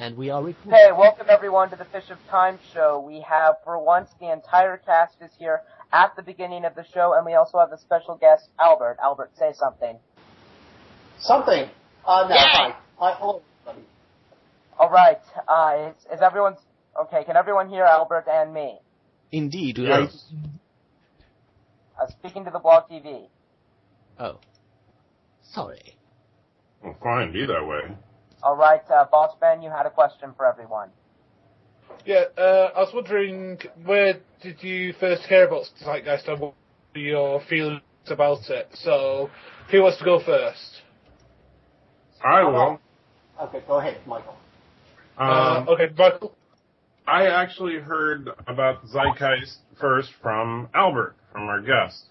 And we are recording. Hey, welcome everyone to the Fish of Time show. We have, for once, the entire cast is here at the beginning of the show, and we also have the special guest, Albert. Albert, say something. Something. No, hi. Hello, everybody. Alright, is everyone... Okay, can everyone hear Albert and me? Indeed. Yes. Speaking to the Blog TV. Oh. Sorry. Well, fine, be that way. Alright, Boss Ben, you had a question for everyone. Yeah, I was wondering, where did you first hear about Zeitgeist and what were your feelings about it? So, who wants to go first? I will. Okay, go ahead, Michael. Okay, Michael. I actually heard about Zeitgeist first from Albert, from our guest,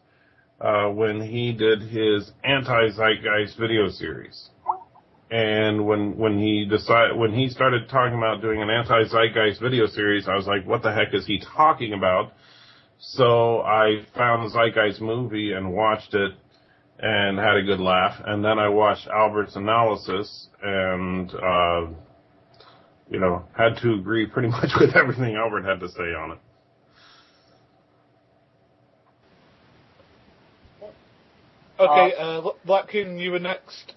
when he did his anti-Zeitgeist video series. And when he started talking about doing an anti-Zeitgeist video series, I was like, what the heck is he talking about? So I found the Zeitgeist movie and watched it and had a good laugh. And then I watched Albert's analysis and, had to agree pretty much with everything Albert had to say on it. Okay, Larkin, you were next.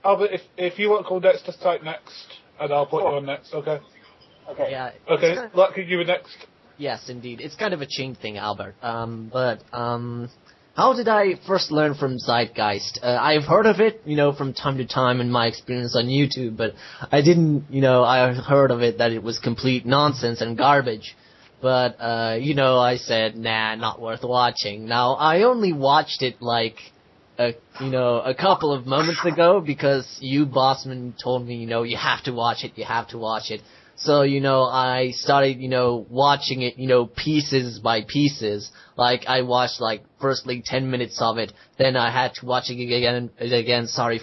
Albert, if you want to go next, just type next, and I'll put you on next, okay? Okay. Yeah. Okay, Larkin, you were next. Yes, indeed. It's kind of a chain thing, Albert. How did I first learn from Zeitgeist? I've heard of it, from time to time in my experience on YouTube, but I didn't, I heard of it that it was complete nonsense and garbage. But, I said, nah, not worth watching. Now, I only watched it a couple of moments ago because you, Bossman, told me, you have to watch it. So, I started, watching it, pieces by pieces. Like, I watched, firstly 10 minutes of it, then I had to watch it again,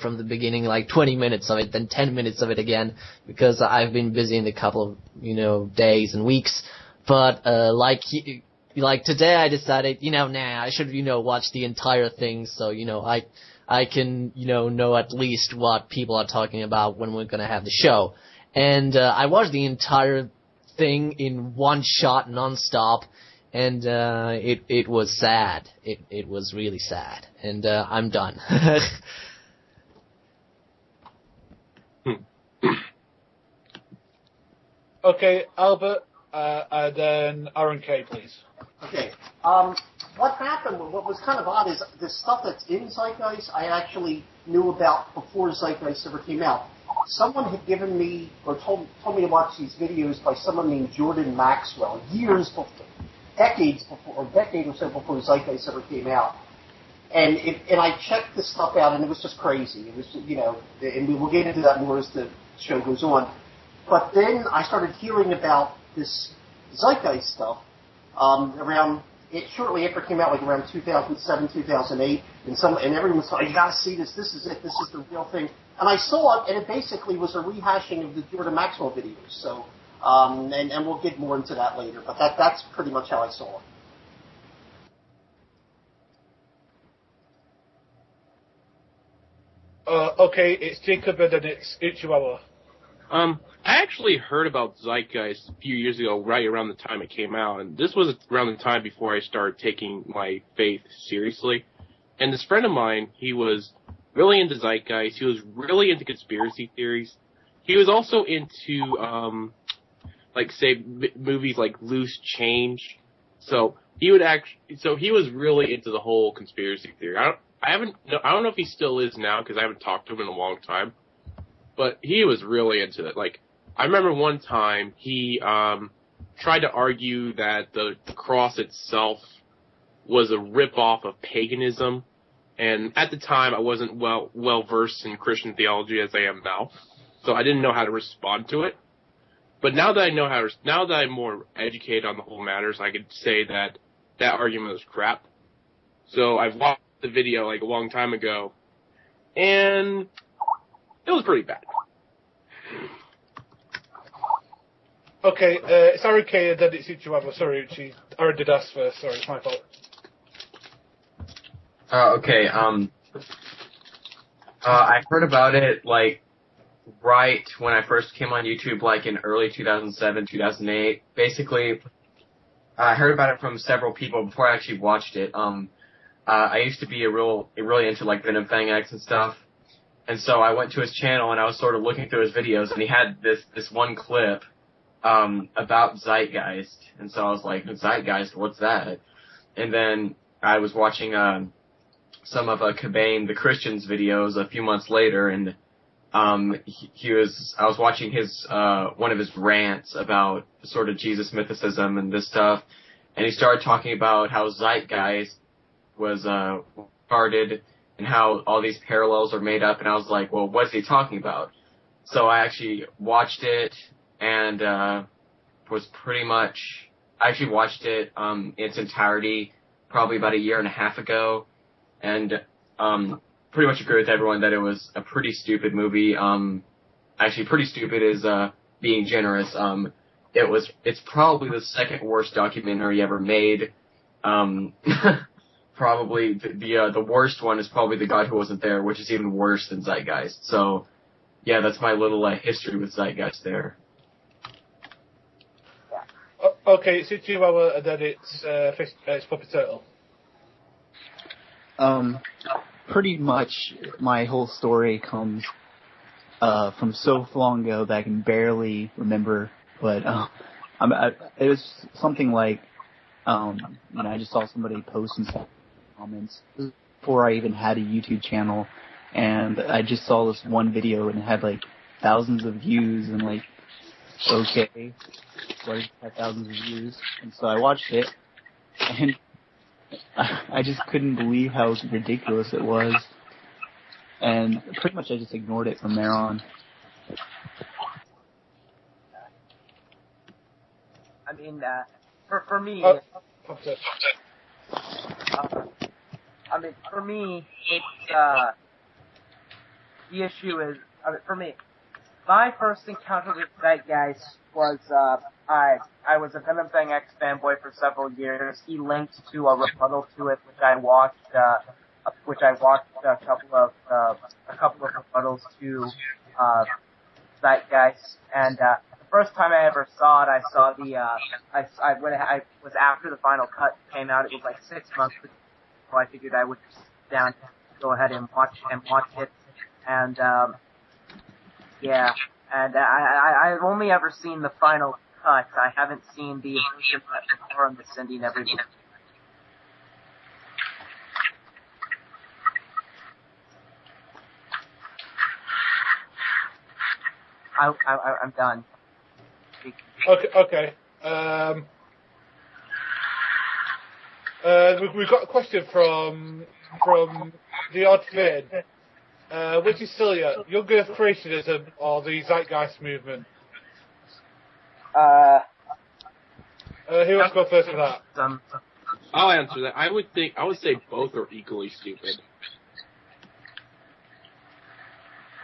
from the beginning, 20 minutes of it, then 10 minutes of it again, because I've been busy in a couple of, days and weeks. But, today I decided, I should, watch the entire thing, so, I can, know at least what people are talking about when we're gonna have the show. And, I watched the entire thing in one shot, non-stop, and, it was sad. It was really sad. And, I'm done. Okay, Albert, and then Aaron K, please. Okay. What happened, what was kind of odd is the stuff that's in Zeitgeist, I actually knew about before Zeitgeist ever came out. Someone had given me, or told me to watch these videos by someone named Jordan Maxwell, years before, decade or so before Zeitgeist ever came out. And I checked this stuff out, and it was just crazy. It was, and we will get into that more as the show goes on. But then I started hearing about this Zeitgeist stuff shortly after it came out, around 2007, 2008, and everyone was like, you gotta see this, this is it, this is the real thing. And I saw it, and it basically was a rehashing of the Jordan Maxwell videos. So, and we'll get more into that later, but that's pretty much how I saw it. Okay, it's Jacob, and then it's Ichiwawa. I actually heard about Zeitgeist a few years ago, right around the time it came out, and this was around the time before I started taking my faith seriously. And this friend of mine, he was really into Zeitgeist, he was really into conspiracy theories. He was also into, movies like Loose Change. So he was really into the whole conspiracy theory. I don't know if he still is now, because I haven't talked to him in a long time. But he was really into it. I remember one time he tried to argue that the cross itself was a rip-off of paganism. And at the time, I wasn't well versed in Christian theology as I am now, so I didn't know how to respond to it. But now that now that I'm more educated on the whole matters, I could say that argument was crap. So I've watched the video a long time ago, and it was pretty bad. Okay, it's Aaron K, and then it's Ichiwawa. Sorry, Aaron did ask first. Sorry, it's my fault. Okay, I heard about it, right when I first came on YouTube, like in early 2007, 2008. Basically, I heard about it from several people before I actually watched it. I used to be really into like Venom Fang X and stuff, and so I went to his channel and I was sort of looking through his videos, and he had this one clip about Zeitgeist, and so I was like, Zeitgeist, what's that? And then I was watching some of Cobain the Christian's videos a few months later, and I was watching his one of his rants about sort of Jesus mythicism and this stuff, and he started talking about how Zeitgeist was started and how all these parallels are made up, and I was like, well, what is he talking about? So I actually watched it, and I actually watched it its entirety probably about a year and a half ago, and pretty much agree with everyone that it was a pretty stupid movie. Actually, pretty stupid is being generous. It's probably the second worst documentary ever made. Probably the worst one is probably The God Who Wasn't There, which is even worse than Zeitgeist. So, yeah, that's my little history with Zeitgeist there. Okay, it's Chihuahua, and then it's Puppet Turtle. Pretty much my whole story comes from so long ago that I can barely remember, but it was something like, I just saw somebody post in some comments before I even had a YouTube channel, and I just saw this one video and it had like thousands of views, and like, okay, so I just had thousands of views, and so I watched it, and I just couldn't believe how ridiculous it was, and pretty much I just ignored it from there on. I mean, for me, it's the issue is, for me, my first encounter with Zeitgeist was I was a Venom Fang X fanboy for several years. He linked to a rebuttal to it, which I watched a couple of rebuttals to Zeitgeist, and the first time I ever saw it, I saw when I was after the final cut came out. It was like 6 months before. So I figured I would sit down, go ahead and watch it, and yeah, and I've only ever seen the final cut. I haven't seen the version before on the Cindy and everything. I'm done. Okay. We've got a question from the Odd Finn. Which is sillier, Young Earth creationism or the Zeitgeist movement? Who wants to go first for that? I'll answer that. I would say both are equally stupid.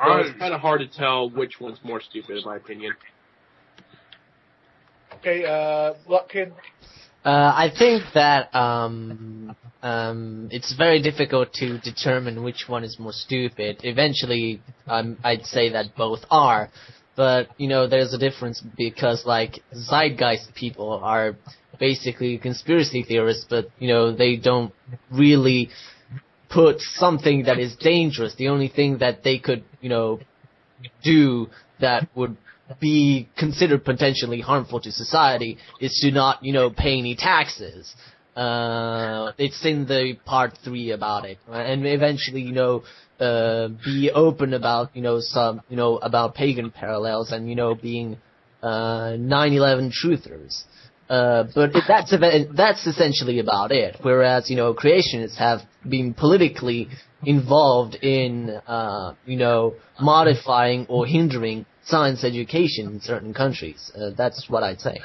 So it's kind of hard to tell which one's more stupid, in my opinion. Okay, Lotkin? I think that it's very difficult to determine which one is more stupid. Eventually, I'd say that both are, but there's a difference because like Zeitgeist people are basically conspiracy theorists, but they don't really put something that is dangerous. The only thing that they could do that would be considered potentially harmful to society is to not, pay any taxes. It's in the part 3 about it, right? And eventually, be open about, about pagan parallels and, being 9/11 truthers. But that's essentially about it. Whereas, creationists have been politically involved in, modifying or hindering science education in certain countries. That's what I'd say.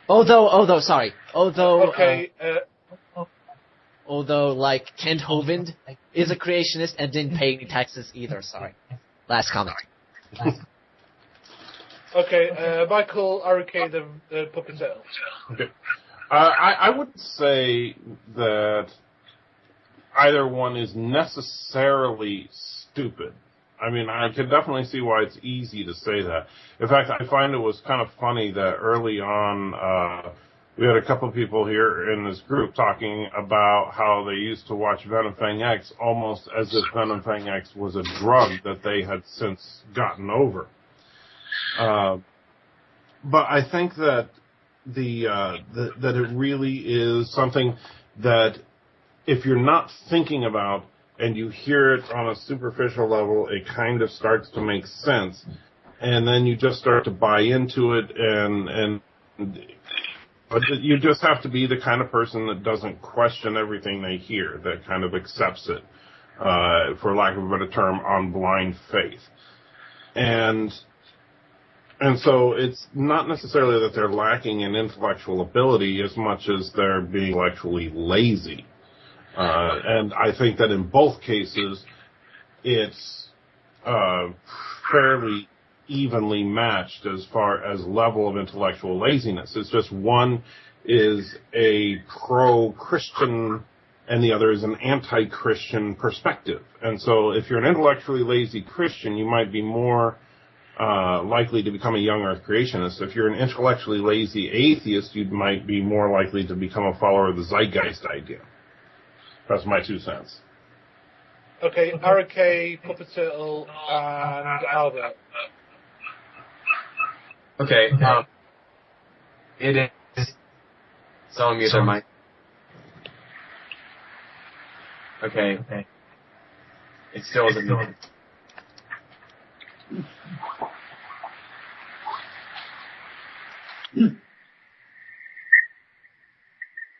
Although, like, Kent Hovind is a creationist and didn't pay any taxes either, sorry. Last comment. Okay, Michael Aruke, the Puppet Turtle. Okay. I would say that either one is necessarily stupid. I mean, I can definitely see why it's easy to say that. In fact, I find it was kind of funny that early on, we had a couple of people here in this group talking about how they used to watch Venom Fang X almost as if Venom Fang X was a drug that they had since gotten over. But I think that that it really is something that if you're not thinking about and you hear it on a superficial level, it kind of starts to make sense, and then you just start to buy into it, but you just have to be the kind of person that doesn't question everything they hear, that kind of accepts it, for lack of a better term, on blind faith. And so it's not necessarily that they're lacking in intellectual ability as much as they're being intellectually lazy. And I think that in both cases, it's fairly evenly matched as far as level of intellectual laziness. It's just one is a pro-Christian and the other is an anti-Christian perspective. And so if you're an intellectually lazy Christian, you might be more likely to become a young earth creationist. If you're an intellectually lazy atheist, you might be more likely to become a follower of the Zeitgeist idea. That's my 2 cents. Okay, RK, Puppet Turtle, and Albert. Okay, it is. Someone mute their mic. Okay. It still isn't muted.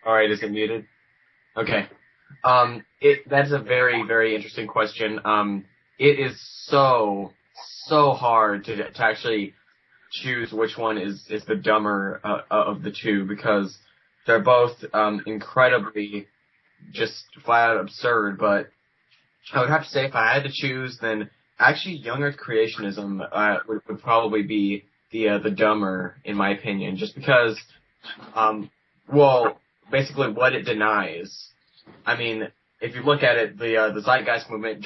Alright, is it muted? Okay. That's a very, very interesting question. It is so hard to actually choose which one is the dumber of the two, because they're both incredibly just flat out absurd. But I would have to say, if I had to choose, then actually young earth creationism would probably be the dumber, in my opinion, just because basically what it denies. I mean, if you look at it, the Zeitgeist movement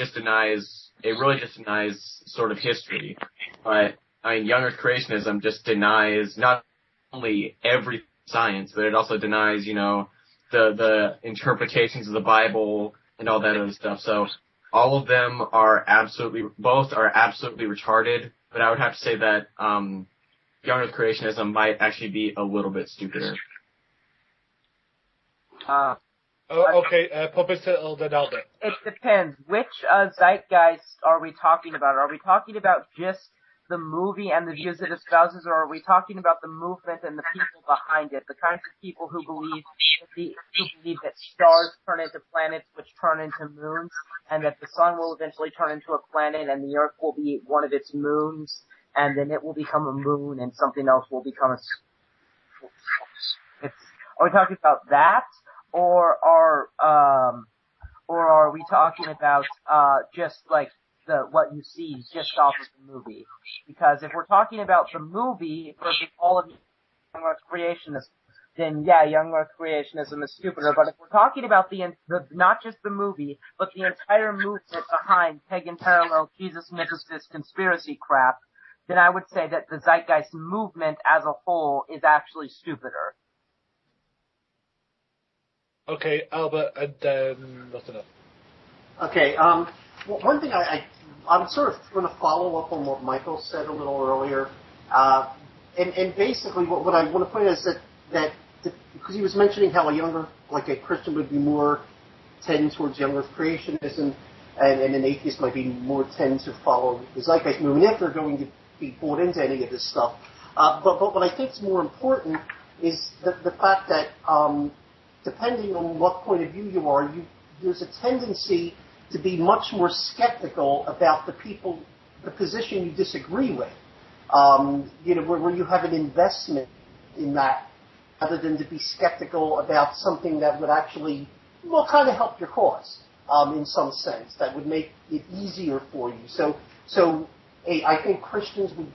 really just denies sort of history. But, I mean, young earth creationism just denies not only every science, but it also denies, the interpretations of the Bible and all that other stuff. So, all of them both are absolutely retarded, but I would have to say that, young earth creationism might actually be a little bit stupider. Okay, Puppet Turtle, then Albert. It depends. Which Zeitgeist are we talking about? Are we talking about just the movie and the views it espouses, or are we talking about the movement and the people behind it? The kinds of people who believe that stars turn into planets, which turn into moons, and that the sun will eventually turn into a planet, and the Earth will be one of its moons, and then it will become a moon, and something else will become a. Are we talking about that? Or are we talking about just like what you see just off of the movie? Because if we're talking about the movie versus all of young earth creationism, then yeah, young earth creationism is stupider. But if we're talking about the not just the movie, but the entire movement behind pagan parallel Jesus mythicist conspiracy crap, then I would say that the Zeitgeist movement as a whole is actually stupider. Okay, Albert, and then nothing else. Okay, one thing I'm sort of going to follow up on what Michael said a little earlier, and basically what I want to point out is that because he was mentioning how a Christian would be more tend towards young earth creationism, and an atheist might be more tend to follow the Zeitgeist movement if they're going to be bought into any of this stuff. But what I think is more important is the fact that depending on what point of view you are, there's a tendency to be much more skeptical about the position you disagree with. Where you have an investment in that, rather than to be skeptical about something that would actually, kind of help your cause, in some sense, that would make it easier for you. So I think Christians would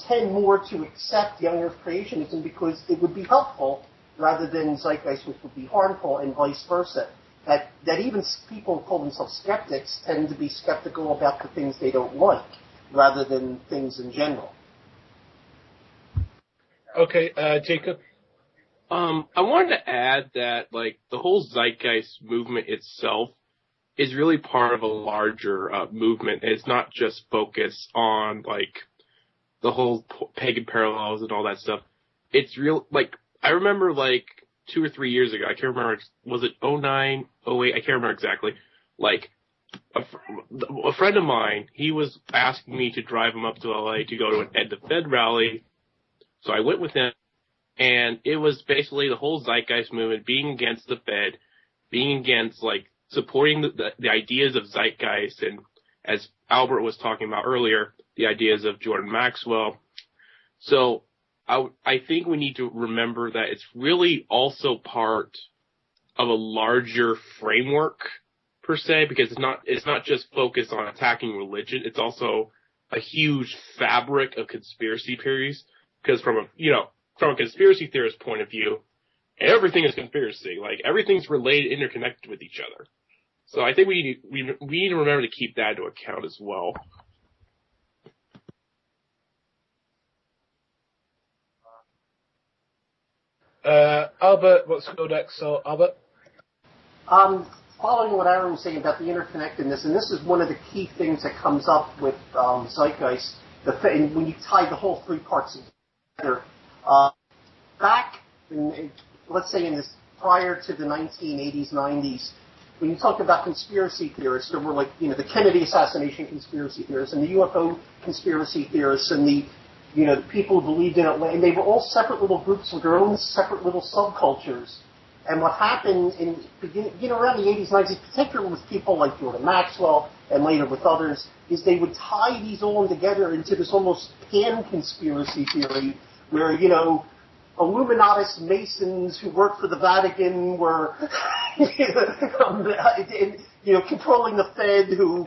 tend more to accept young earth creationism because it would be helpful rather than zeitgeist, which would be harmful, and vice versa. That even people who call themselves skeptics tend to be skeptical about the things they don't like, rather than things in general. Okay, Jacob? I wanted to add that, like, the whole Zeitgeist movement itself is really part of a larger movement. It's not just focused on, like, the whole pagan parallels and all that stuff. It's real, like, I remember, like, 2 or 3 years ago, I can't remember, was it 09, 08, I can't remember exactly, like, a friend of mine, he was asking me to drive him up to LA to go to an Ed the Fed rally, so I went with him, and it was basically the whole Zeitgeist movement being against the Fed, being against, like, supporting the ideas of Zeitgeist, and as Albert was talking about earlier, the ideas of Jordan Maxwell. So I think we need to remember that it's really also part of a larger framework, per se, because it's not just focused on attacking religion. It's also a huge fabric of conspiracy theories. Because from a conspiracy theorist point of view, everything is conspiracy. Like, everything's related, interconnected with each other. So I think we need to remember to keep that into account as well. Albert, let's go next. So, Albert? Following what Aaron was saying about the interconnectedness, and this is one of the key things that comes up with Zeitgeist, when you tie the whole three parts together. Back, let's say prior to the 1980s, 90s, when you talk about conspiracy theorists, there were the Kennedy assassination conspiracy theorists and the UFO conspiracy theorists and the people who believed in it, and they were all separate little groups with their own separate little subcultures. And what happened around the 80s, 90s, particularly with people like Jordan Maxwell and later with others, is they would tie these all together into this almost pan-conspiracy theory where, Illuminatus Masons who worked for the Vatican were, controlling the Fed, and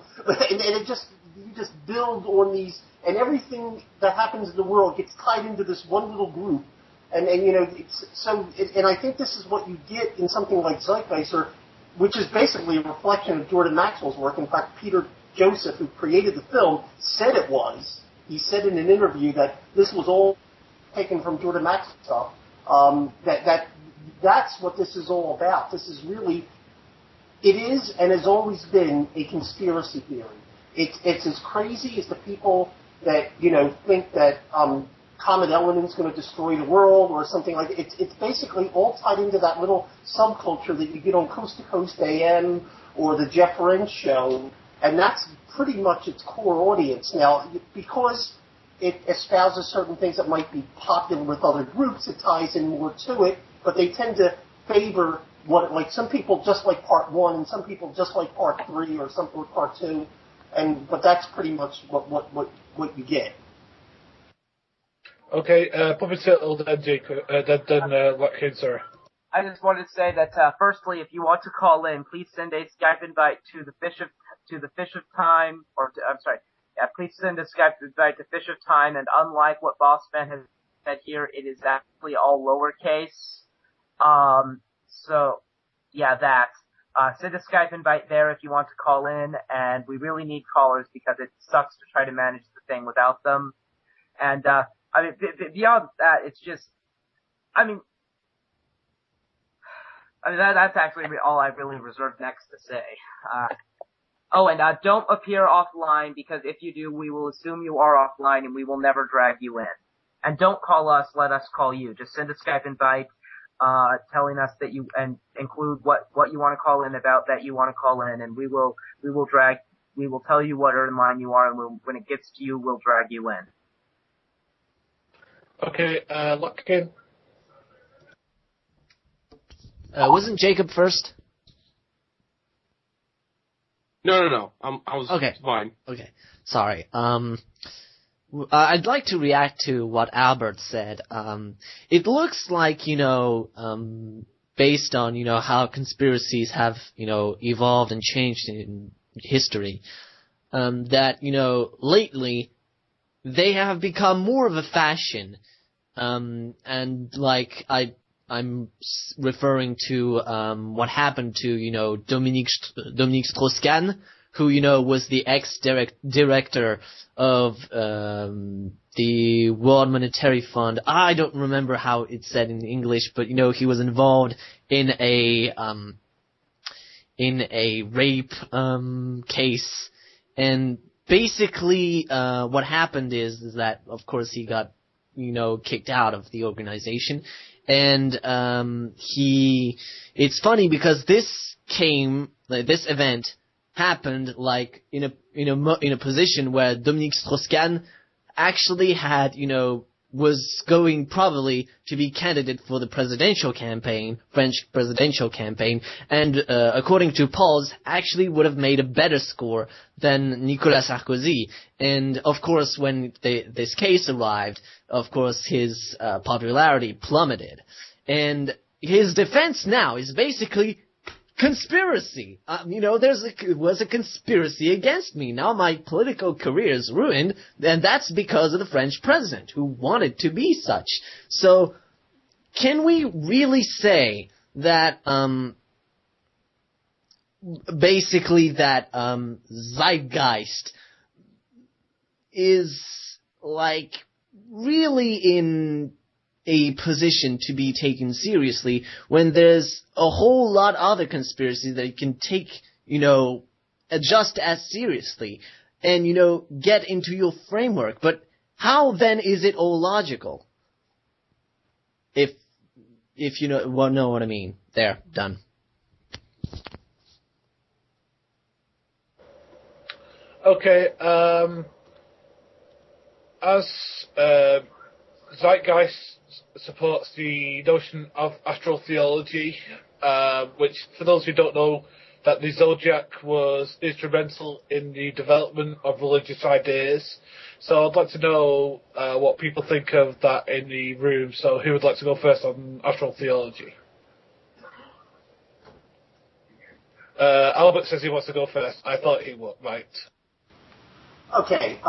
it just, you just build on these, and everything that happens in the world gets tied into this one little group. And I think this is what you get in something like Zeitgeist, which is basically a reflection of Jordan Maxwell's work. In fact, Peter Joseph, who created the film, said it was. He said in an interview that this was all taken from Jordan Maxwell stuff. That's what this is all about. This is really, it is and has always been a conspiracy theory. It's as crazy as the people that think that Comet Element's going to destroy the world or something like that. It's basically all tied into that little subculture that you get on Coast to Coast AM or the Jeff Renz show, and that's pretty much its core audience. Now, because it espouses certain things that might be popular with other groups, it ties in more to it, but they tend to favor some people just like part 1 and some people just like part 3 or part 2, but that's pretty much what you get. Okay, Puppeteer, then Jacob, then Watkins, sorry. I just wanted to say that firstly, if you want to call in, please send a Skype invite to the Fish of Time, please send a Skype invite to Fish of Time. And unlike what Bossman has said here, it is actually all lowercase. Send a Skype invite there if you want to call in, and we really need callers because it sucks to try to manage the thing without them. And beyond that, it's just, that's actually all I really reserved next to say. Don't appear offline, because if you do, we will assume you are offline and we will never drag you in. And don't call us, let us call you. Just send a Skype invite, telling us that and include what you want to call in about that you want to call in, and we will tell you what line you are, and when it gets to you, we'll drag you in. Okay, Lucky. Wasn't Jacob first? No. I was okay. Fine. Okay, sorry. I'd like to react to what Albert said. It looks like, based on, how conspiracies have, evolved and changed in history, that, lately they have become more of a fashion. And like, referring to what happened to Dominique Strauss-Kahn, who was the ex-director of the World Monetary Fund. I don't remember how it's said in English, but he was involved in a rape case, and basically what happened is that of course he got kicked out of the organization, and it's funny because this event happened like in a position where Dominique Strauss-Kahn actually had was going probably to be candidate for the French presidential campaign, and according to polls, actually would have made a better score than Nicolas Sarkozy. And of course, when this case arrived, of course his popularity plummeted. And his defense now is basically conspiracy. There was a conspiracy against me. Now my political career is ruined, and that's because of the French president who wanted to be such. So, can we really say that, basically that, Zeitgeist is, like, really in a position to be taken seriously when there's a whole lot of other conspiracies that you can take, just as seriously and, get into your framework. But how then is it all logical? If you know what I mean. There, done. Okay, as Zeitgeist supports the notion of astral theology, which, for those who don't know, that the zodiac was instrumental in the development of religious ideas. So I'd like to know what people think of that in the room. So who would like to go first on astral theology? Albert says he wants to go first. I thought he would, right. Okay,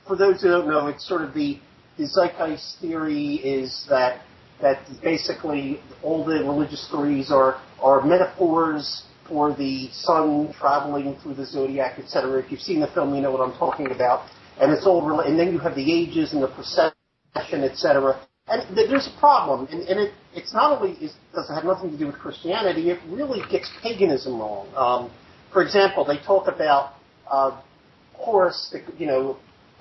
for those who don't know, it's sort of the Zeitgeist theory is that basically all the religious stories are metaphors for the sun traveling through the zodiac, etc. If you've seen the film, you know what I'm talking about. And it's all and then you have the ages and the procession, etc. And there's a problem, and it's not only does it have nothing to do with Christianity, it really gets paganism wrong. For example, they talk about Horus,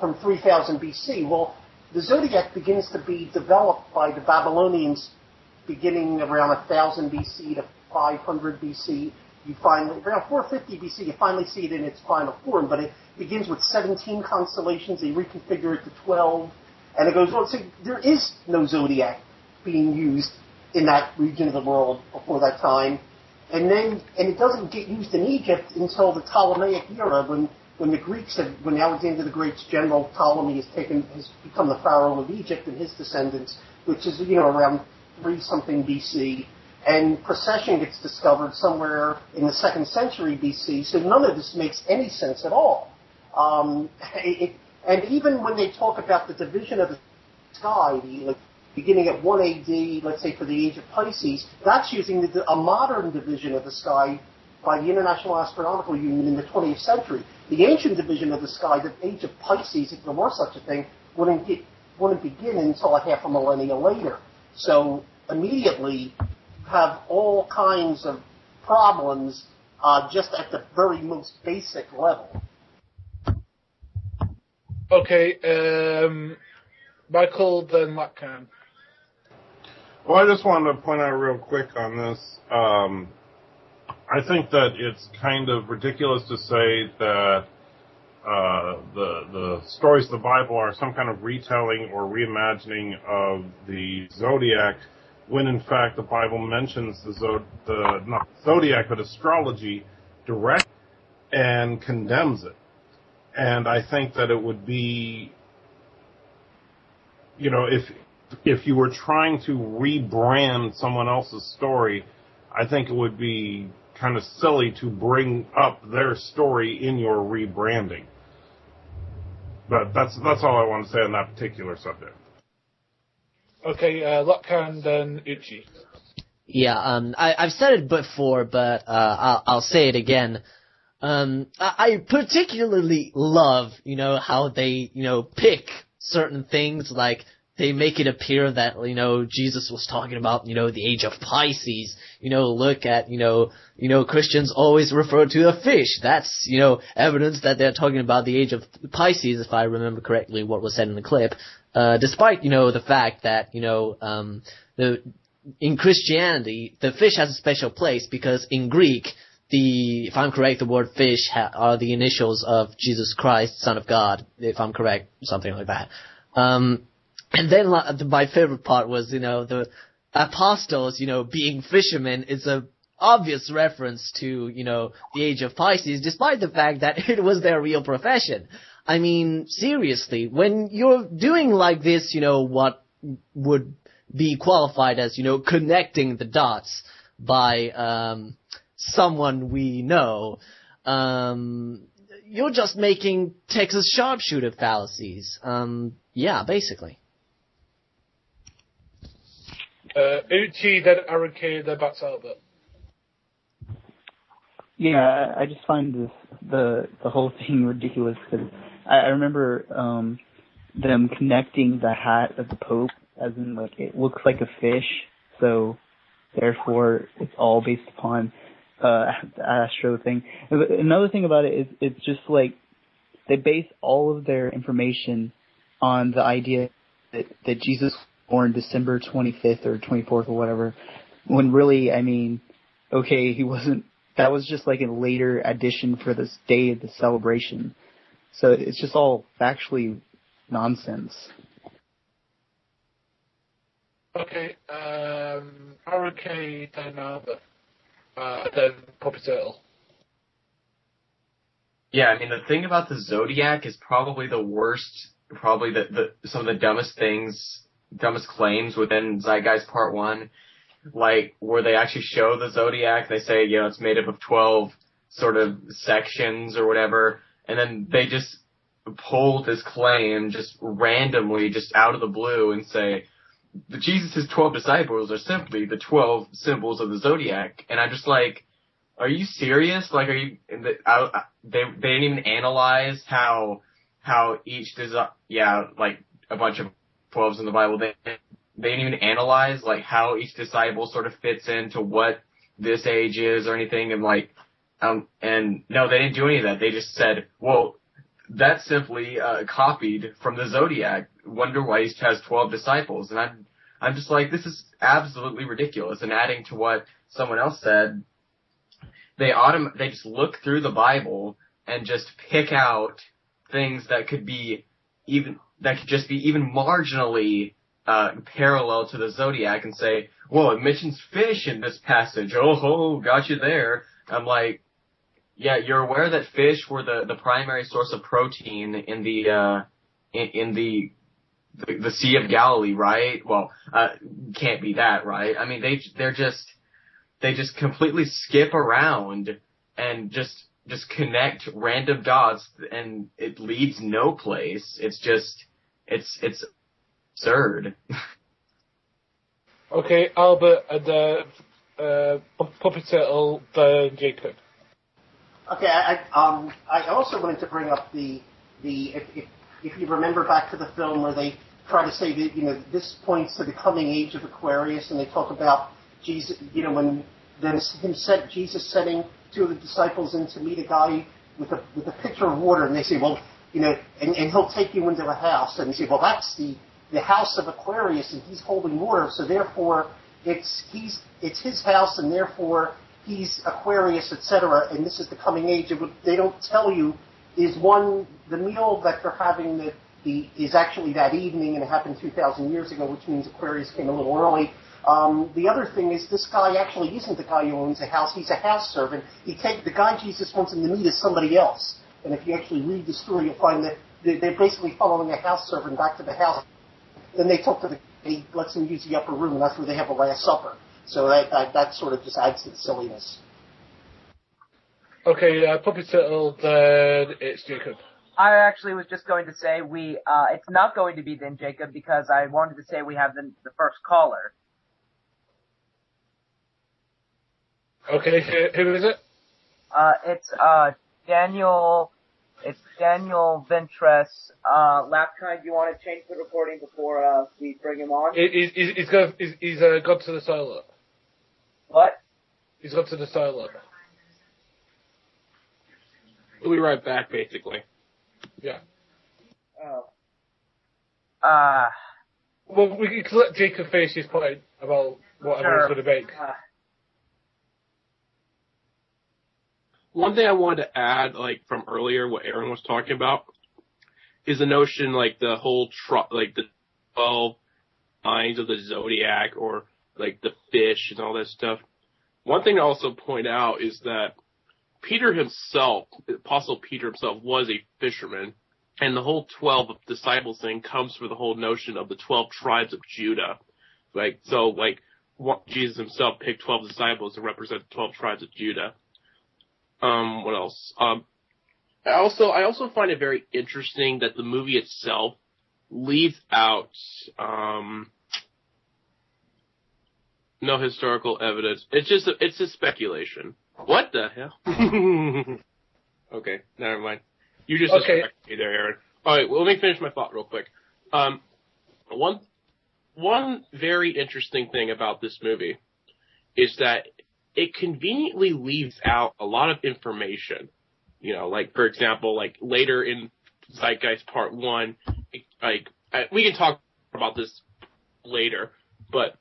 from 3000 BC. Well, the zodiac begins to be developed by the Babylonians beginning around 1000 BC to 500 BC. You find around 450 BC, you finally see it in its final form, but it begins with 17 constellations. They reconfigure it to 12, and it goes on. So there is no zodiac being used in that region of the world before that time. And it doesn't get used in Egypt until the Ptolemaic era, when the Greeks when Alexander the Great's general Ptolemy has become the pharaoh of Egypt and his descendants, which is around 3-something BC, and procession gets discovered somewhere in the 2nd century BC. So none of this makes any sense at all. And even when they talk about the division of the sky, beginning at 1 AD, let's say for the age of Pisces, that's using a modern division of the sky by the International Astronomical Union in the 20th century. The ancient division of the sky, the age of Pisces, if there were such a thing, wouldn't begin until a half a millennia later. So immediately have all kinds of problems just at the very most basic level. Okay, Michael, then Latcan. Well, I just wanted to point out real quick on this. I think that it's kind of ridiculous to say that the stories of the Bible are some kind of retelling or reimagining of the zodiac, when in fact the Bible mentions not zodiac but astrology directly and condemns it. And I think that it would be, if you were trying to rebrand someone else's story, I think it would be kind of silly to bring up their story in your rebranding. But that's all I want to say on that particular subject. Okay, Lockhand and Uchi. Yeah, I've said it before, but I'll say it again. I particularly love, how they, pick certain things, like they make it appear that, Jesus was talking about, the age of Pisces. Look at, Christians always refer to a fish. That's, evidence that they're talking about the age of Pisces, if I remember correctly what was said in the clip. Despite, the fact that, in Christianity, the fish has a special place because in Greek, if I'm correct, the word fish are the initials of Jesus Christ, Son of God, if I'm correct, something like that. And then my favorite part was, the apostles, being fishermen is a obvious reference to, the age of Pisces, despite the fact that it was their real profession. I mean, seriously, when you're doing like this, what would be qualified as, connecting the dots by someone we know, you're just making Texas sharpshooter fallacies. Yeah, basically. Uchi, then Arake, then Bats Albert. Yeah, I just find the whole thing ridiculous because I remember them connecting the hat of the Pope as in like it looks like a fish, so therefore it's all based upon the astro thing. Another thing about it is it's just like they base all of their information on the idea that Jesus was born December 25th or 24th or whatever, when really, I mean, okay, he wasn't. That was just like a later addition for this day of the celebration. So it's just all factually nonsense. Okay, Arake, then Albert. Then Poppy Turtle. Yeah, I mean, the thing about the Zodiac is probably the worst, probably some of the dumbest claims within Zeitgeist Part 1. Like, where they actually show the Zodiac, they say, it's made up of 12 sort of sections or whatever, and then they just pull this claim just randomly, just out of the blue, and say, Jesus' 12 disciples are simply the 12 symbols of the Zodiac. And I'm just like, are you serious? Like, they didn't even analyze how each like a bunch of 12s in the Bible, they didn't even analyze like how each disciple sort of fits into what this age is or anything, and no, they didn't do any of that. They just said, well, that's simply copied from the Zodiac. Wonder why he has 12 disciples. And I'm just like, this is absolutely ridiculous. And adding to what someone else said, they just look through the Bible and just pick out things that could just be even marginally parallel to the Zodiac and say, well, it mentions fish in this passage. Oh, got you there. I'm like, yeah, you're aware that fish were the primary source of protein in the Sea of Galilee, right? Well, can't be that, right? I mean, they just completely skip around and just connect random dots, and it leads no place. It's absurd. Okay, Albert and Puppy Turtle, then Jacob. Okay, I also wanted to bring up if you remember back to the film where they try to say that this points to the coming age of Aquarius, and they talk about Jesus, when Jesus setting two of the disciples in to meet a guy with a pitcher of water, and they say, well, and he'll take you into a house, and they say, well, that's the house of Aquarius, and he's holding water, so therefore it's his house, and therefore he's Aquarius, etc., and this is the coming age. And what they don't tell you is, one, the meal that they're having is actually that evening, and it happened 2,000 years ago, which means Aquarius came a little early. The other thing is, this guy actually isn't the guy who owns the house. He's a house servant. The guy Jesus wants him to meet is somebody else. And if you actually read the story, you'll find that they're basically following a house servant back to the house. Then they talk to he lets him use the upper room, and that's where they have the Last Supper. So that sort of just adds to the silliness. Okay, Puppy Turtle, then it's Jacob. I actually was just going to say it's not going to be then Jacob because I wanted to say we have the first caller. Okay, who is it? It's Daniel. It's Daniel Ventress. Lapkind, do you want to change the recording before we bring him on? He's gone to the silent. What? He's gone to the silent. We'll be right back, basically. Yeah. Oh. Well, we can let Jacob finish his point about what Sure. everyone's going to make. One thing I wanted to add, like, from earlier, what Aaron was talking about, is the notion, like, the whole, the 12 signs of the zodiac, or, like, the fish and all that stuff. One thing to also point out is that Peter himself, Apostle Peter himself, was a fisherman, and the whole 12 disciples thing comes from the whole notion of the 12 tribes of Judah. Jesus himself picked 12 disciples to represent the 12 tribes of Judah. What else? I also find it very interesting that the movie itself leaves out no historical evidence. It's just speculation. What the hell? Okay, never mind. You just distracted me there, Aaron. All right, well, let me finish my thought real quick. One very interesting thing about this movie is that it conveniently leaves out a lot of information. You know, like, for example, like, later in Zeitgeist Part 1, we can talk about this later, but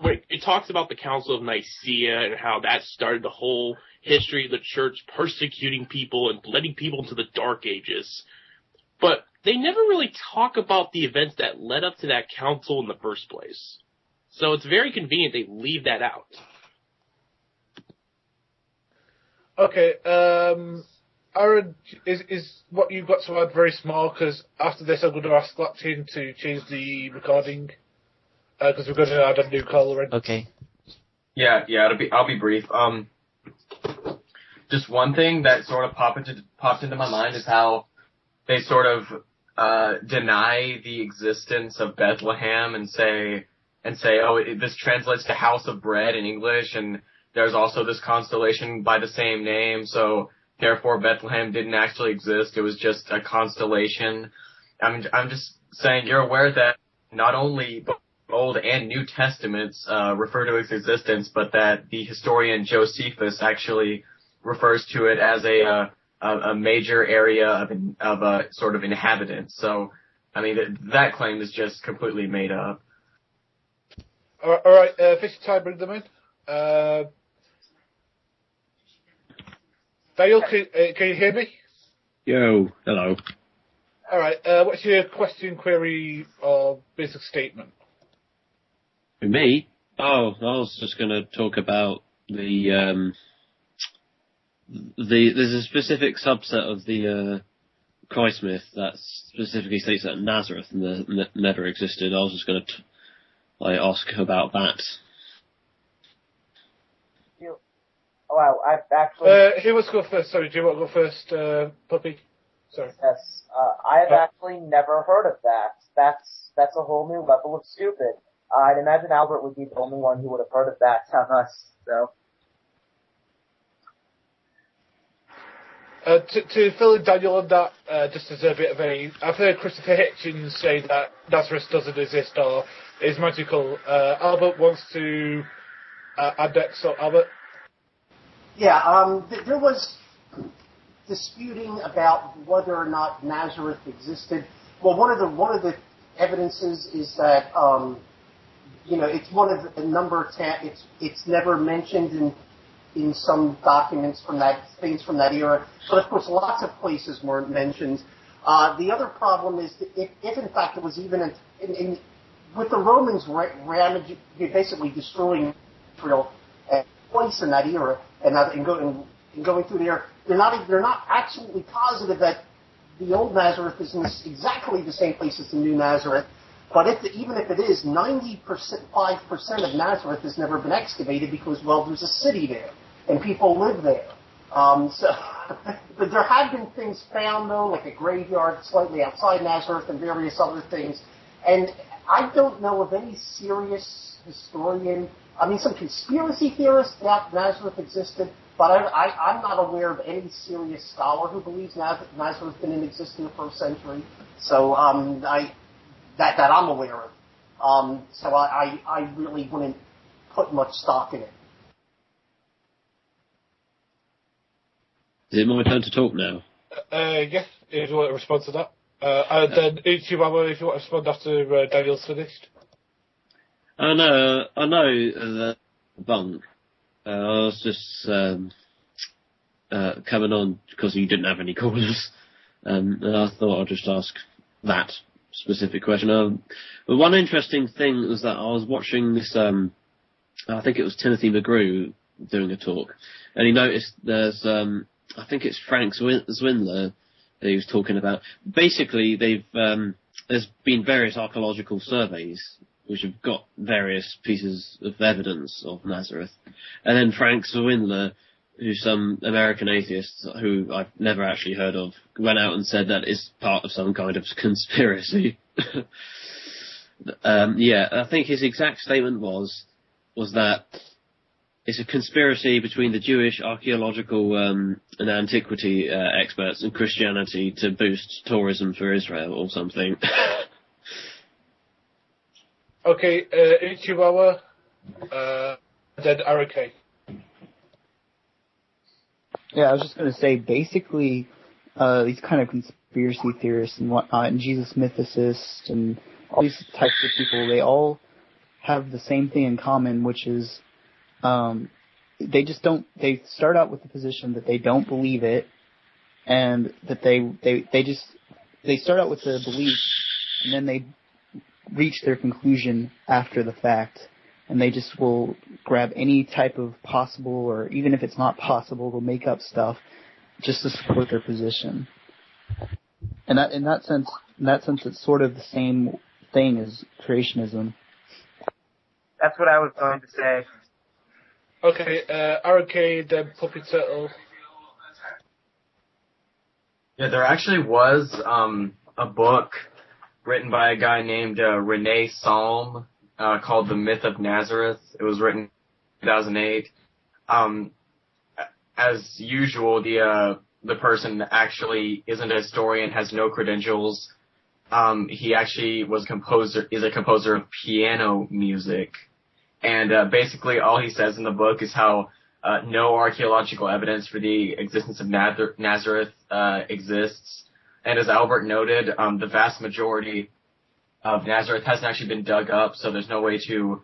it talks about the Council of Nicaea and how that started the whole history of the church persecuting people and letting people into the Dark Ages. But they never really talk about the events that led up to that council in the first place. So it's very convenient they leave that out. Okay, Aaron, is what you've got to add very small? Because after this, I'm going to ask Latin to change the recording because we're going to add a new caller in. Okay. Yeah. I'll be brief. Just one thing that sort of popped into my mind is how they sort of deny the existence of Bethlehem and say, oh, this translates to house of bread in English, and there's also this constellation by the same name, so therefore Bethlehem didn't actually exist. It was just a constellation. I'm just saying, you're aware that not only Old and New Testaments refer to its existence, but that the historian Josephus actually refers to it as a major area of sort of inhabitants. So, I mean, that claim is just completely made up. All right, Fisher Time, bring them in. Dale, can you hear me? Yo, hello. All right, what's your question, query, or basic statement? For me? Oh, I was just going to talk about there's a specific subset of the Christ myth that specifically states that Nazareth never existed. I was just going to ask about that. Wow, I've actually... Who wants to go first? Sorry, do you want to go first, Puppy? Sorry. Yes, I've actually never heard of that. That's a whole new level of stupid. I'd imagine Albert would be the only one who would have heard of that of us, so... To fill in Daniel on that, just as a bit of I've heard Christopher Hitchens say that Nazareth doesn't exist or is magical. Albert wants to add next, so Albert? Yeah, there was disputing about whether or not Nazareth existed. Well, one of the evidences is that it's one of the number of it's never mentioned in some documents from things from that era, but of course lots of places weren't mentioned. The other problem is that if in fact it was even with the Romans basically destroying Israel twice in that era and going through there, they're not absolutely positive that the old Nazareth is in exactly the same place as the new Nazareth. But even if it is, 5% of Nazareth has never been excavated because, well, there's a city there and people live there. So but there have been things found, though, like a graveyard slightly outside Nazareth and various other things. And I don't know of any serious historian. I mean, some conspiracy theorists doubt Nazareth existed, but I'm not aware of any serious scholar who believes Nazareth been in existence in the first century. So that I'm aware of. So I really wouldn't put much stock in it. Is it my turn to talk now? Yes, if you want to respond to that. And then Ichiwama, if you want to respond after Daniel's finished. I know the bunk. I was just coming on because you didn't have any callers. And I thought I'd just ask that specific question. But one interesting thing was that I was watching this, I think it was Timothy McGrew doing a talk, and he noticed there's, I think it's Frank Zwindler that he was talking about. Basically, there's been various archaeological surveys which have got various pieces of evidence of Nazareth. And then Frank Zwindler, who's some American atheist who I've never actually heard of, went out and said that it's part of some kind of conspiracy. I think his exact statement was that it's a conspiracy between the Jewish archaeological and antiquity experts and Christianity to boost tourism for Israel or something. Okay, Ichiwama, then Arake. Yeah, I was just going to say, basically, these kind of conspiracy theorists and whatnot, and Jesus mythicists, and all these types of people, they all have the same thing in common, which is they start out with the position that they don't believe it, and that they start out with the belief, and then they reach their conclusion after the fact. And they just will grab any type of possible, or even if it's not possible, they'll make up stuff just to support their position. And in that sense, it's sort of the same thing as creationism. That's what I was going to say. Okay, Arake, then Puppy Turtle. Yeah, there actually was a book written by a guy named Rene Salm, called The Myth of Nazareth. It was written in 2008. As usual, the person actually isn't a historian, has no credentials. He actually is a composer of piano music. And basically all he says in the book is how no archaeological evidence for the existence of Nazareth exists. And as Albert noted, the vast majority of Nazareth hasn't actually been dug up, so there's no way to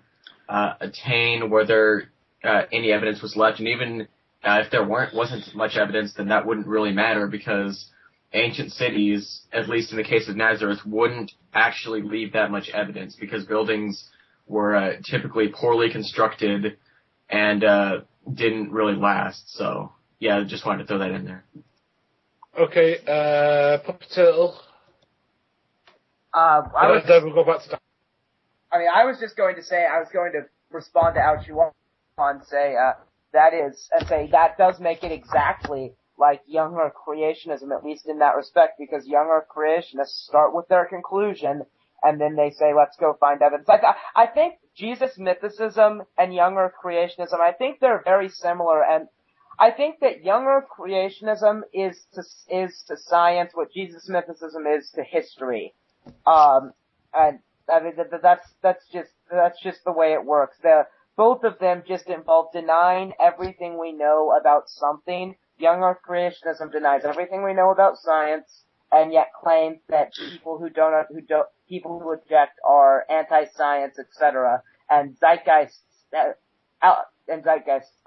attain whether any evidence was left. And even if there wasn't much evidence, then that wouldn't really matter, because ancient cities, at least in the case of Nazareth, wouldn't actually leave that much evidence, because buildings were typically poorly constructed and didn't really last. So, yeah, I just wanted to throw that in there. Okay, Puppy Turtle. Then we'll go back to that. I mean, I was just going to say, I was going to respond to Ouchiwan and say, that does make it exactly like young Earth creationism, at least in that respect, because young Earth creationists start with their conclusion, and then they say, let's go find evidence. I think Jesus mythicism and young Earth creationism, I think they're very similar, and I think that young Earth creationism is to science what Jesus mythicism is to history. And I mean, that's just the way it works. Both of them just involve denying everything we know about something. Young Earth creationism denies everything we know about science, and yet claims that people who object are anti-science, etc. And Zeitgeist,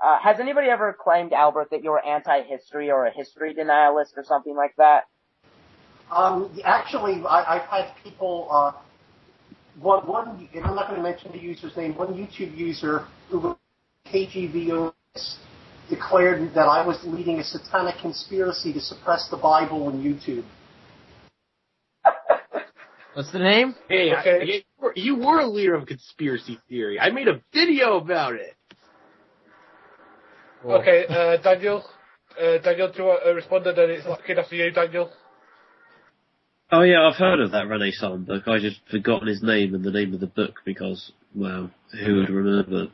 has anybody ever claimed, Albert, that you're anti-history or a history denialist or something like that? Actually, I've had people, one, and I'm not going to mention the user's name, one YouTube user who was KGVO declared that I was leading a satanic conspiracy to suppress the Bible on YouTube. What's the name? Hey, okay. You were a leader of conspiracy theory. I made a video about it. Okay, Daniel? Daniel, do you want to respond, and then it's looking after you, Daniel? Oh yeah, I've heard of that Renaissance book. I just forgotten his name and the name of the book because, well, who would remember?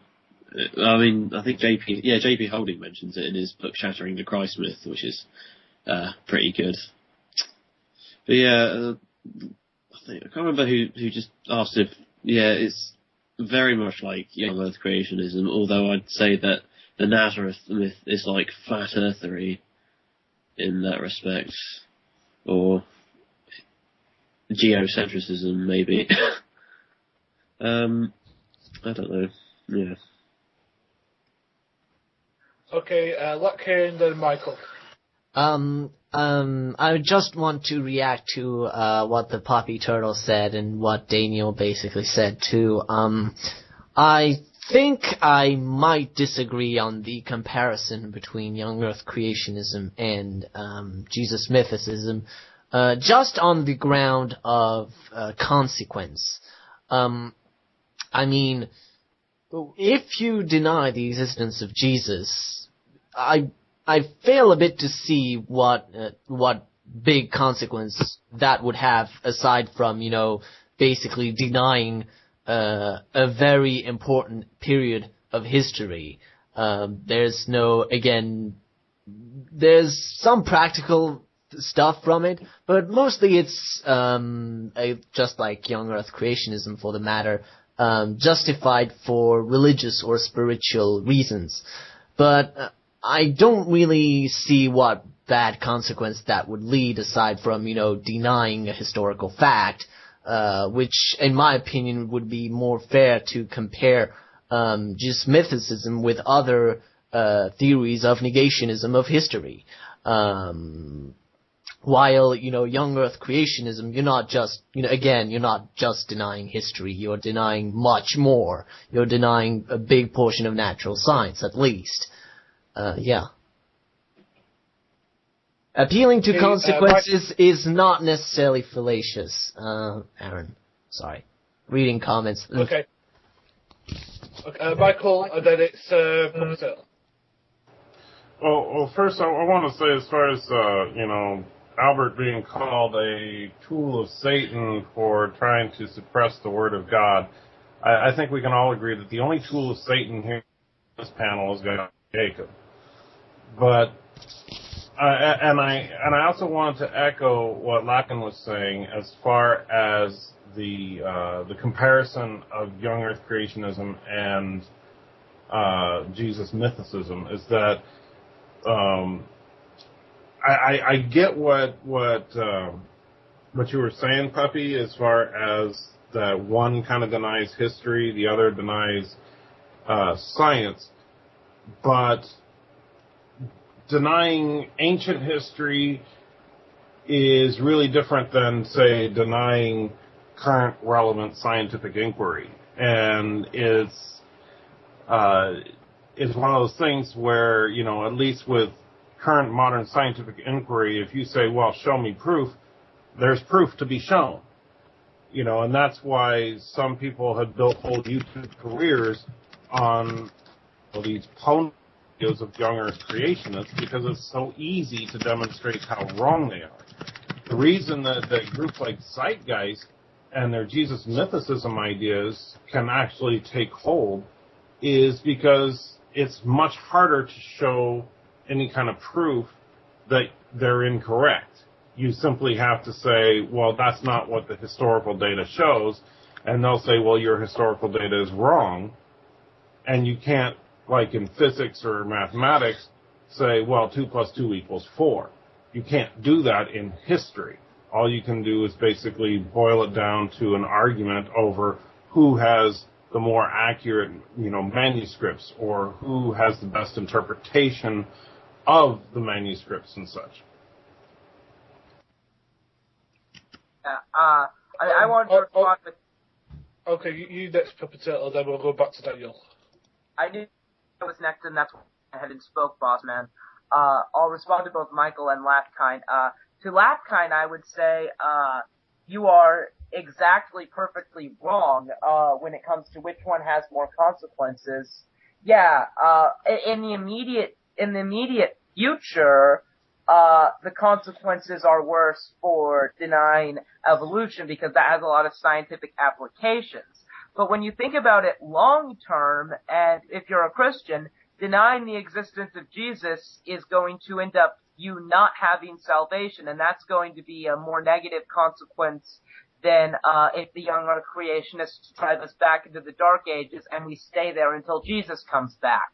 I mean, I think JP Holding mentions it in his book Shattering the Christ Myth, which is pretty good. But yeah, I can't remember who just asked if, yeah, it's very much like young Earth creationism, although I'd say that the Nazareth myth is like flat earthery in that respect, or geocentricism maybe. I don't know. Yeah. Okay, Lucky and then Michael. I just want to react to what the Poppy Turtle said and what Daniel basically said too. I think I might disagree on the comparison between young Earth creationism and Jesus mythicism, just on the ground of consequence. I mean, if you deny the existence of Jesus, I fail a bit to see what big consequence that would have, aside from, basically denying a very important period of history. There's some practical stuff from it, but mostly it's just like young Earth creationism, for the matter, justified for religious or spiritual reasons. But I don't really see what bad consequence that would lead, aside from, denying a historical fact, which, in my opinion, would be more fair to compare just mythicism with other theories of negationism of history. While, young Earth creationism, you're not just, you're not just denying history, you're denying much more. You're denying a big portion of natural science, at least. Yeah. Appealing to consequences is not necessarily fallacious. Aaron, sorry. Reading comments. Okay. Michael, and then it's Professor. Well, first I want to say, as far as, Albert being called a tool of Satan for trying to suppress the Word of God, I think we can all agree that the only tool of Satan here in this panel is going to be Jacob. But I also want to echo what Lacan was saying as far as the comparison of young Earth creationism and Jesus mythicism, is that I get what you were saying, Puppy, as far as that one kind of denies history, the other denies science, but denying ancient history is really different than, say, denying current relevant scientific inquiry. And it's one of those things where, at least with current modern scientific inquiry, if you say, well, show me proof, there's proof to be shown. And that's why some people have built whole YouTube careers on these pwn videos of young Earth creationists, because it's so easy to demonstrate how wrong they are. The reason that groups like Zeitgeist and their Jesus mythicism ideas can actually take hold is because it's much harder to show any kind of proof that they're incorrect. You simply have to say, well, that's not what the historical data shows, and they'll say, well, your historical data is wrong, and you can't, like in physics or mathematics, say, well, 2 + 2 = 4. You can't do that in history. All you can do is basically boil it down to an argument over who has the more accurate, manuscripts, or who has the best interpretation of the manuscripts and such. I want to respond with... Okay, you next, Puppeteer, then we'll go back to Daniel. I knew I was next, and that's why I ahead and spoke, boss man. I'll respond to both Michael and Lapkine. To Lapkine, I would say, you are exactly perfectly wrong, when it comes to which one has more consequences. Yeah, in the immediate future, the consequences are worse for denying evolution because that has a lot of scientific applications. But when you think about it long term, and if you're a Christian, denying the existence of Jesus is going to end up you not having salvation, and that's going to be a more negative consequence than if the young earth creationists drive us back into the dark ages and we stay there until Jesus comes back.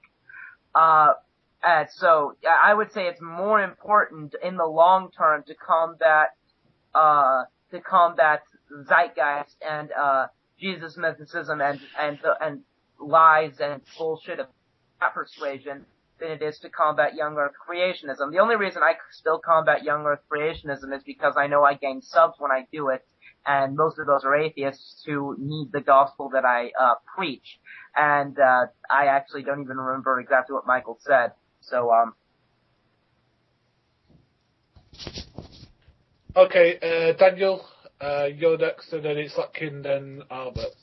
So I would say it's more important in the long term to combat Zeitgeist and Jesus mythicism and lies and bullshit of that persuasion than it is to combat young earth creationism. The only reason I still combat young earth creationism is because I know I gain subs when I do it, and most of those are atheists who need the gospel that I preach. And I actually don't even remember exactly what Michael said. So Okay, Daniel, you're next, and then it's Latkin, then Albert.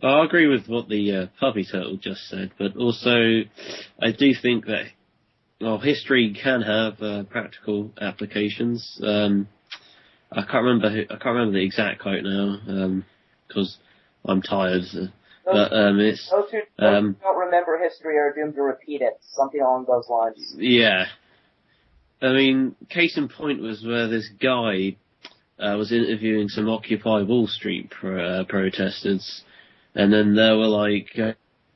I agree with what the puppy turtle just said, but also I do think that history can have practical applications. I can't remember the exact quote now because I'm tired. But it's those who don't remember history are doomed to repeat it. Something along those lines. Yeah. I mean, case in point was where this guy was interviewing some Occupy Wall Street protesters, and then they were like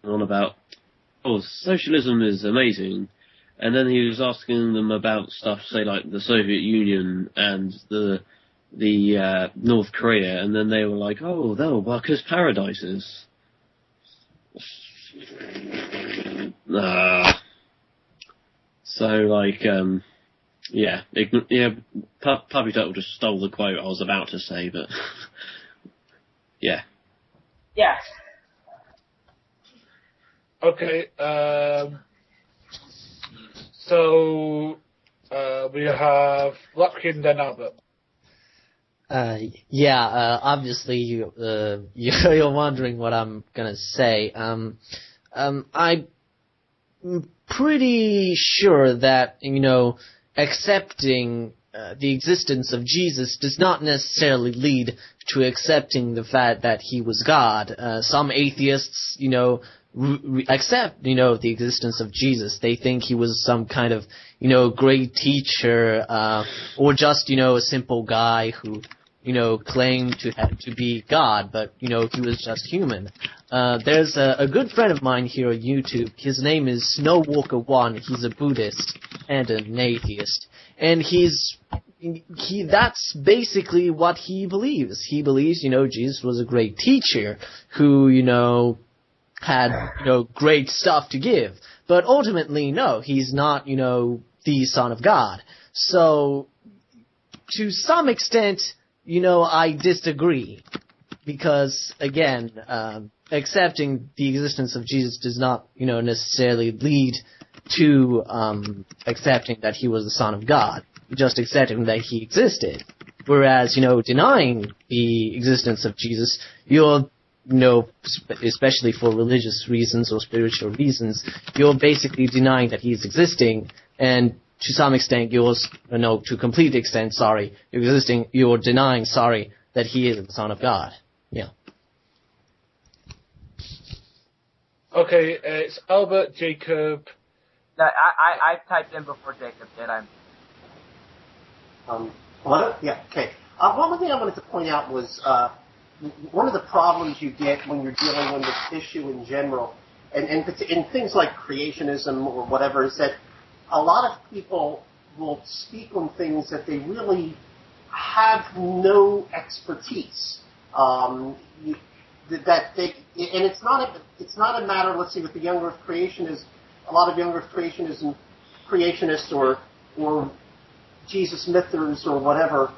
on about, socialism is amazing, and then he was asking them about stuff, say like the Soviet Union and the North Korea, and then they were like, they're workers' paradises. So like, Puppy Turtle just stole the quote I was about to say, but yeah. Yeah. Okay, so we have Latkin, then Albert. Obviously you're wondering what I'm gonna say. I'm pretty sure that, accepting the existence of Jesus does not necessarily lead to accepting the fact that he was God. Some atheists, accept, the existence of Jesus. They think he was some kind of, great teacher, or just, a simple guy who, claimed to be God, but, he was just human. There's a good friend of mine here on YouTube. His name is Snowwalker1. He's a Buddhist and an atheist. And that's basically what he believes. He believes, Jesus was a great teacher who, had, great stuff to give. But ultimately, no, he's not, the Son of God. So, to some extent, I disagree. Because, again, accepting the existence of Jesus does not, necessarily lead to accepting that he was the Son of God. Just accepting that he existed. Whereas, denying the existence of Jesus, you're, especially for religious reasons or spiritual reasons, you're basically denying that he's existing, and to some extent, to complete extent, you're denying, that he is the Son of God. Yeah. Okay, it's Albert, Jacob. No, I typed in before Jacob did. What? Yeah, okay. One thing I wanted to point out was one of the problems you get when you're dealing with this issue in general, and in things like creationism or whatever, is that a lot of people will speak on things that they really have no expertise. And it's not a matter. Let's see, with the young Earth creationists, a lot of young Earth creationists or Jesus mythers or whatever,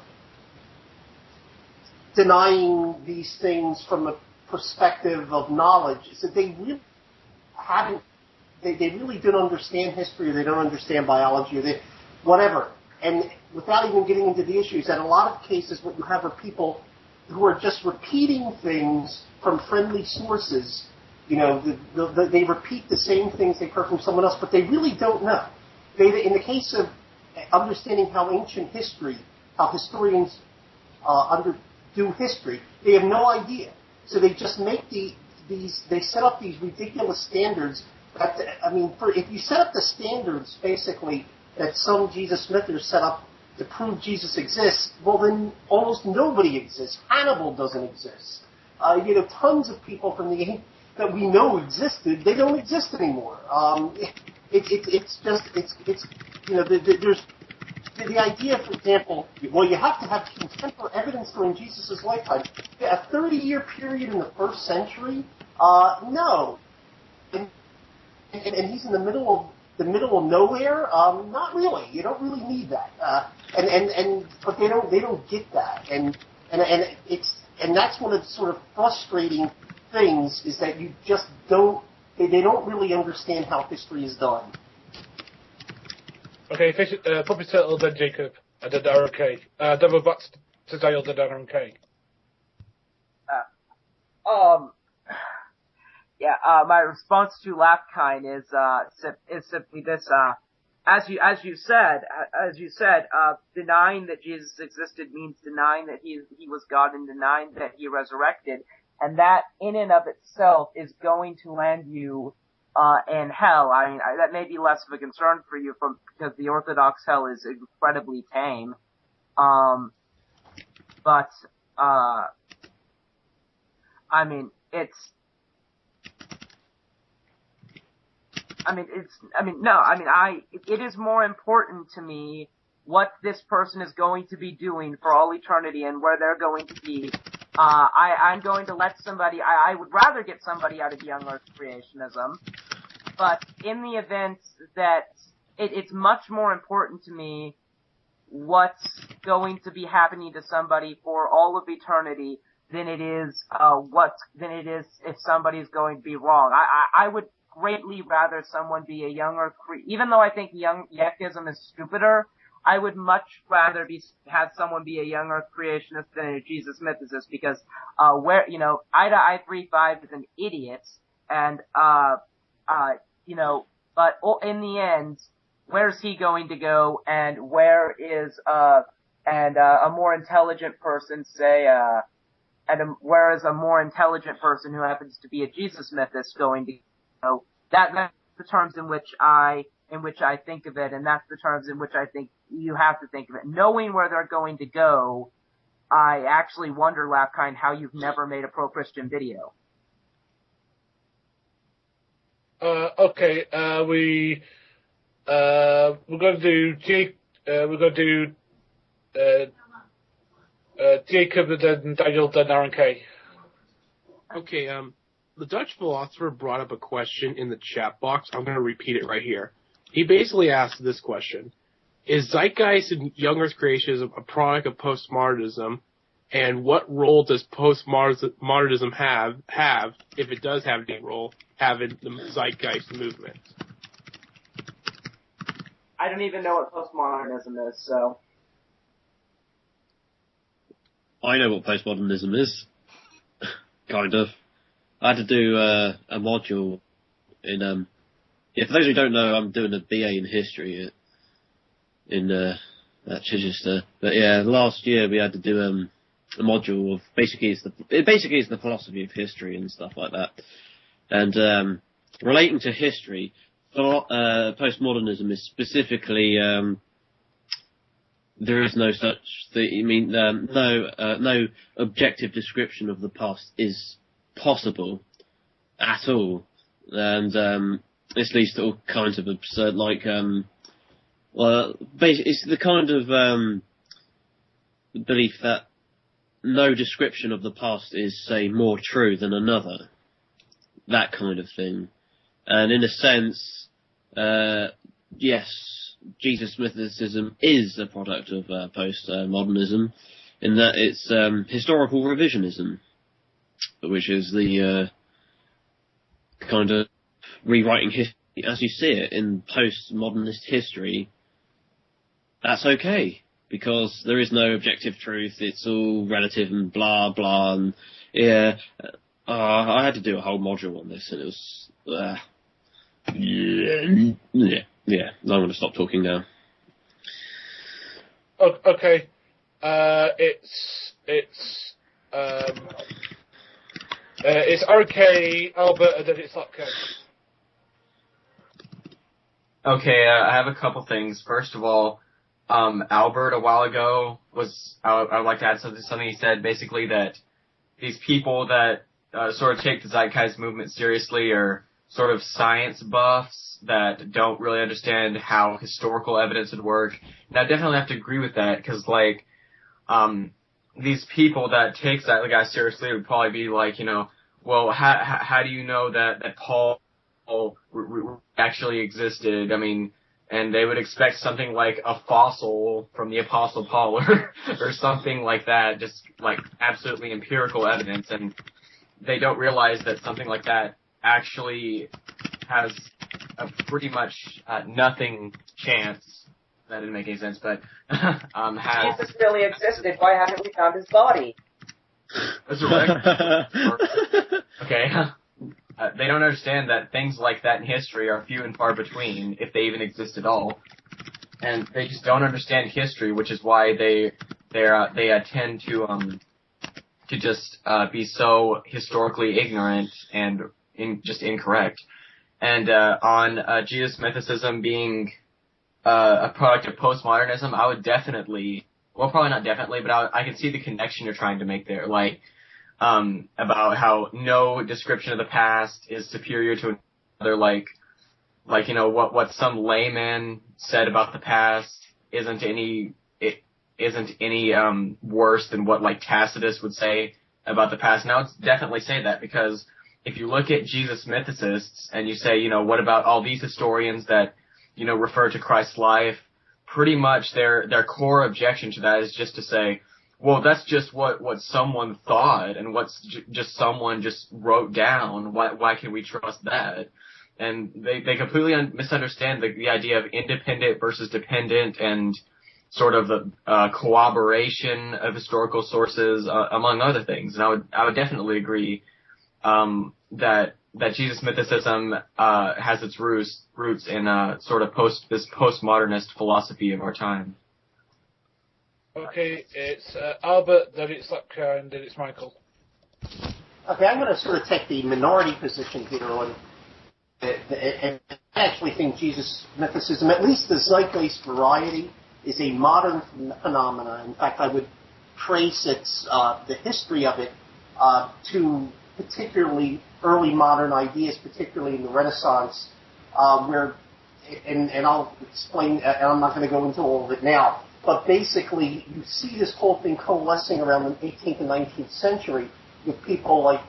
denying these things from a perspective of knowledge, is that they really haven't. They really don't understand history, or they don't understand biology, or whatever. And without even getting into the issues, that in a lot of cases what you have are people who are just repeating things from friendly sources They repeat the same things they've heard from someone else, but they really don't know. In the case of understanding how ancient history, how historians do history, they have no idea. So they just make they set up these ridiculous standards. If you set up the standards basically that some Jesus Smithers set up to prove Jesus exists, well then almost nobody exists. Hannibal doesn't exist. Tons of people from that we know existed, they don't exist anymore. There's the idea, for example, you have to have contemporary evidence during Jesus' lifetime. A 30-year period in the first century? No. And he's in the middle of nowhere? Not really. You don't really need that. But they don't get that. And that's one of the sort of frustrating things is that you just don't, they don't really understand how history is done. Okay, probably settle then Jacob, and then Aaron K. Then we're back to Dale, then Aaron K. My response to Lapkine is simply this, as you said, denying that Jesus existed means denying that he was God and denying that he resurrected, and that in and of itself is going to land you in hell. I mean, that may be less of a concern for you because the Orthodox hell is incredibly tame. It is more important to me what this person is going to be doing for all eternity and where they're going to be. I'm going to let somebody, I would rather get somebody out of young earth creationism, but in the event that it's much more important to me what's going to be happening to somebody for all of eternity than it is if somebody's going to be wrong. I would greatly rather someone be a young earth even though I think Yekism is stupider, I would much rather have someone be a young earth creationist than a Jesus mythicist, because Ida I-35 is an idiot, and but in the end, where's he going to go, and where is a more intelligent person, whereas a more intelligent person who happens to be a Jesus mythist going to go? That's the terms in which I think of it, and that's the terms in which I think you have to think of it. Knowing where they're going to go, I actually wonder, Lapkine, how you've never made a pro-Christian video. Okay, we're going to do Jacob and then Daniel, then Aaron K. Okay, the Dutch philosopher brought up a question in the chat box. I'm going to repeat it right here. He basically asked this question: is Zeitgeist and young earth creationism a product of postmodernism, and what role does postmodernism have, if it does have any role, have in the Zeitgeist movement? I don't even know what postmodernism is, so... I know what postmodernism is. Kind of. I had to do a module in... for those who don't know, I'm doing a BA in history at Chichester. But yeah, last year we had to do a module of basically it's the philosophy of history and stuff like that. And relating to history, postmodernism is specifically there is no such thing. No objective description of the past is possible at all, and this leads to all kinds of absurd, it's the kind of belief that no description of the past is, say, more true than another. That kind of thing. And in a sense, yes, Jesus mythicism is a product of postmodernism, in that it's historical revisionism, which is the kind of rewriting history as you see it in postmodernist history. That's okay, because there is no objective truth. It's all relative and blah blah. And yeah, I had to do a whole module on this, and it was yeah. I'm going to stop talking now. Okay. It's RK, Albert, and then it's Ken. Okay, I have a couple things. First of all, Albert a while ago I would like to add something he said, basically that these people that sort of take the Zeitgeist movement seriously are sort of science buffs that don't really understand how historical evidence would work. And I definitely have to agree with that, because, like, these people that take Zeitgeist seriously would probably be like, well, how do you know that Paul actually existed? I mean, and they would expect something like a fossil from the Apostle Paul or something like that, just like absolutely empirical evidence, and they don't realize that something like that actually has a pretty much nothing chance. That didn't make any sense, but has... Jesus really existed. Why haven't we found his body? That's right. Okay. They don't understand that things like that in history are few and far between, if they even exist at all. And they just don't understand history, which is why they tend to just be so historically ignorant and just incorrect. And on Jesus mythicism being a product of postmodernism, I would definitely, well, probably not definitely, but I can see the connection you're trying to make there, like about how no description of the past is superior to another, like what some layman said about the past isn't any worse than what like Tacitus would say about the past. And I would definitely say that, because if you look at Jesus mythicists and you say, what about all these historians that, refer to Christ's life, pretty much their core objection to that is just to say, well, that's just what someone thought and what's just someone just wrote down. Why can we trust that? And they completely misunderstand the idea of independent versus dependent and sort of the corroboration of historical sources, among other things. And I would definitely agree that Jesus mythicism has its roots in sort of this postmodernist philosophy of our time. Okay, it's Albert, then it's Lepka, and then it's Michael. Okay, I'm going to sort of take the minority position here on, and I actually think Jesus mythicism, at least the Zeitgeist variety, is a modern phenomenon. In fact, I would trace the history of it to particularly early modern ideas, particularly in the Renaissance, where, and I'll explain, and I'm not going to go into all of it now, but basically you see this whole thing coalescing around the 18th and 19th century with people like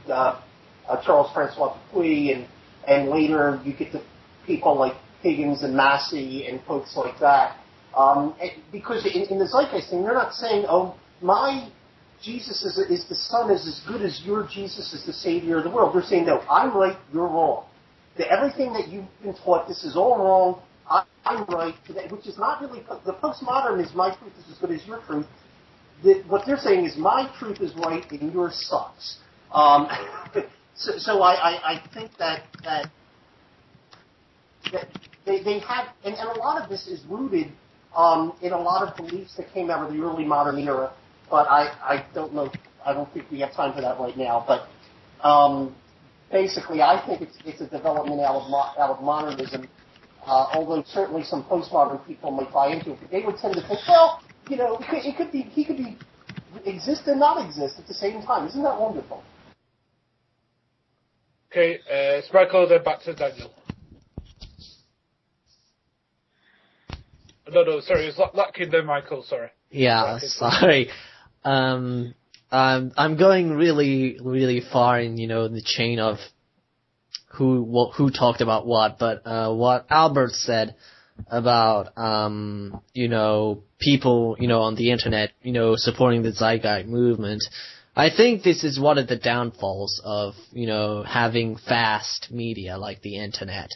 Charles Francois Dupuy, and later you get to people like Higgins and Massey and folks like that. Because in the Zeitgeist thing, they're not saying, oh, my Jesus is the Son is as good as your Jesus is the Savior of the world. They're saying, no, I'm right, you're wrong. Everything that you've been taught, this is all wrong, I'm right, which is not really, the postmodern is my truth is as good as your truth. What they're saying is my truth is right and yours sucks. So I think that they have, and a lot of this is rooted in a lot of beliefs that came out of the early modern era, but I don't know, I don't think we have time for that right now, but basically I think it's a development out of modernism, although certainly some postmodern people might buy into it, but they would tend to think, well, he could be exist and not exist at the same time. Isn't that wonderful? Okay, it's Michael, then back to Daniel. No, sorry, it's Latkin, then Michael, sorry. Yeah, sorry. I'm going really, really far in, the chain of who talked about what, but what Albert said about, people, on the internet, supporting the Zeitgeist movement. I think this is one of the downfalls of, having fast media like the internet.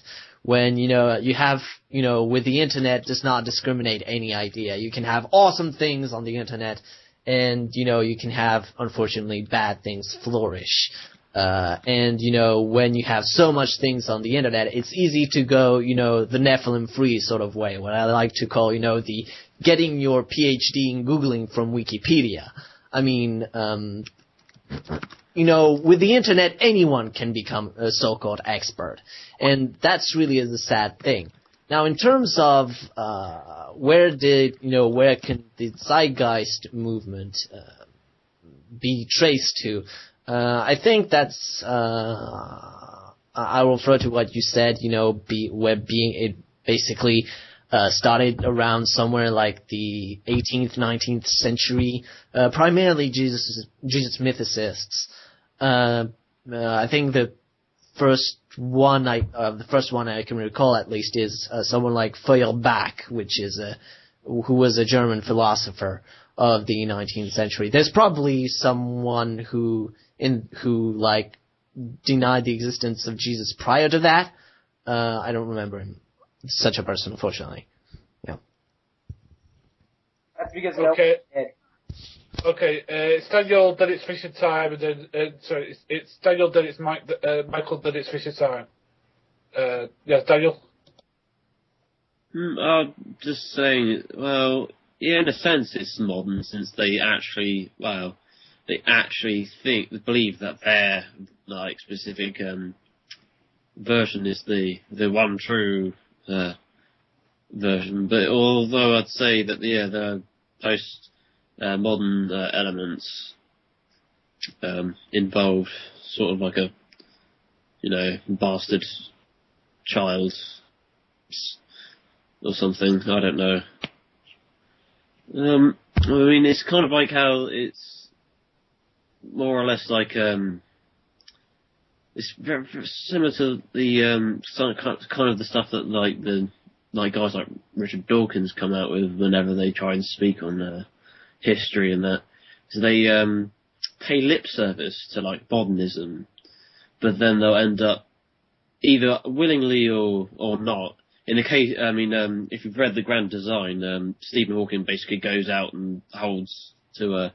When, you have, with the internet does not discriminate any idea. You can have awesome things on the internet, and, you can have, unfortunately, bad things flourish. And, when you have so much things on the internet, it's easy to go, the Nephilim free sort of way, what I like to call, the getting your PhD in Googling from Wikipedia. I mean, with the internet, anyone can become a so-called expert. And that's really the sad thing. Now, in terms of, where can the Zeitgeist movement, be traced to? I think that's, I will refer to what you said, it basically, started around somewhere like the 18th, 19th century, primarily Jesus mythicists. I think the first one I can recall at least is, someone like Feuerbach, who was a German philosopher of the 19th century. There's probably someone who denied the existence of Jesus prior to that. I don't remember him. Such a person, unfortunately. Yeah. That's because okay. Okay, it's Daniel, then it's Fisher time, and then it's Daniel, then it's Michael, then it's Fisher time. Yes, Daniel. Just saying. Well, yeah, in a sense, it's modern since they actually believe that their specific version is the one true version. But although I'd say that the post modern elements involve sort of like a bastard child or something. I don't know. I mean, it's kind of like how it's more or less like it's very, very similar to the kind of the stuff that guys like Richard Dawkins come out with whenever they try and speak on history and that. So they pay lip service to modernism, but then they'll end up either willingly or not. In the case, if you've read The Grand Design, Stephen Hawking basically goes out and holds to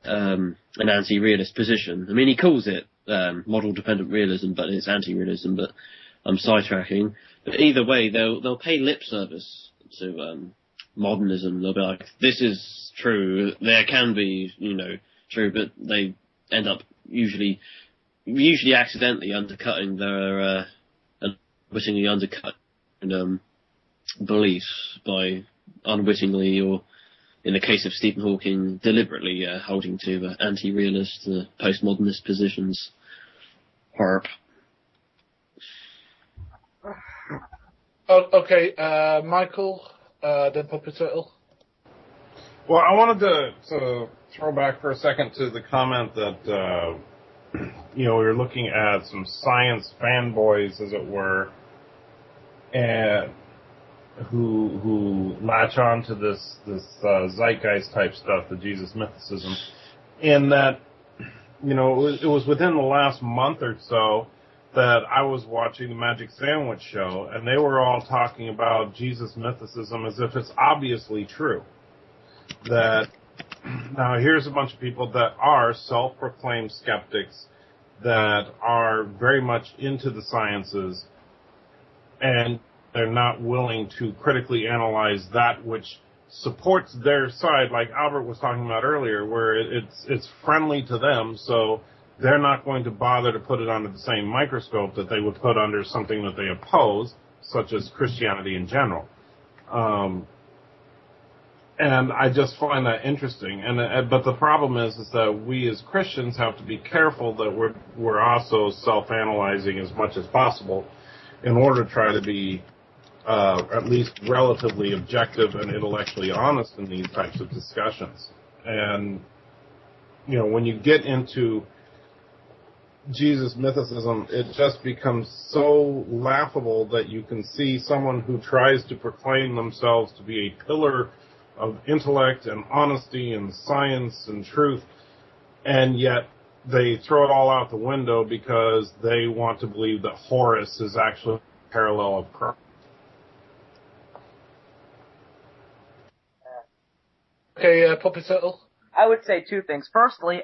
an anti-realist position. I mean, he calls it model-dependent realism, but it's anti-realism. But I'm sidetracking. But either way, they'll pay lip service to modernism. They'll be like, "This is true. There can be, true," but they end up usually accidentally undercutting their unwittingly undercut beliefs by unwittingly, or in the case of Stephen Hawking, deliberately holding to anti-realist, postmodernist positions. Herp. Okay, Michael, then Puppet Turtle. Well, I wanted to throw back for a second to the comment that we were looking at some science fanboys, as it were, and who latch on to this Zeitgeist type stuff, the Jesus mythicism, in that it was within the last month or so that I was watching the Magic Sandwich Show, and they were all talking about Jesus mythicism as if it's obviously true. That now here's a bunch of people that are self-proclaimed skeptics that are very much into the sciences, and they're not willing to critically analyze that which supports their side, like Albert was talking about earlier, where it's friendly to them, so they're not going to bother to put it under the same microscope that they would put under something that they oppose, such as Christianity in general. And I just find that interesting. But the problem is that we as Christians have to be careful that we're also self-analyzing as much as possible in order to try to be at least relatively objective and intellectually honest in these types of discussions. And, when you get into Jesus mythicism, it just becomes so laughable that you can see someone who tries to proclaim themselves to be a pillar of intellect and honesty and science and truth, and yet they throw it all out the window because they want to believe that Horus is actually a parallel of Christ. Okay, Puppet Turtle. I would say two things. Firstly,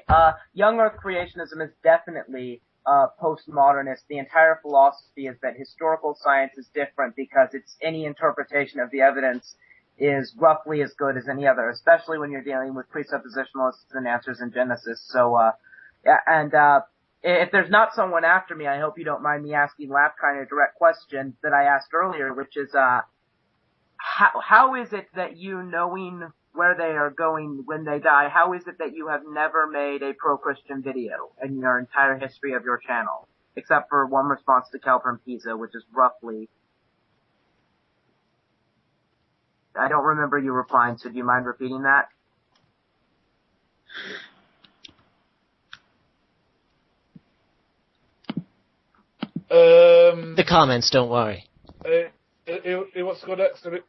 young Earth creationism is definitely postmodernist, the entire philosophy is that historical science is different because it's any interpretation of the evidence is roughly as good as any other, especially when you're dealing with presuppositionalists and answers in Genesis. So, if there's not someone after me, I hope you don't mind me asking that kind of direct question that I asked earlier, which is, how is it that you, knowing where they are going when they die, how is it that you have never made a pro-Christian video in your entire history of your channel? Except for one response to Cal from Pisa, which is roughly... I don't remember you replying, so do you mind repeating that? The comments, don't worry. He wants to go next. Do you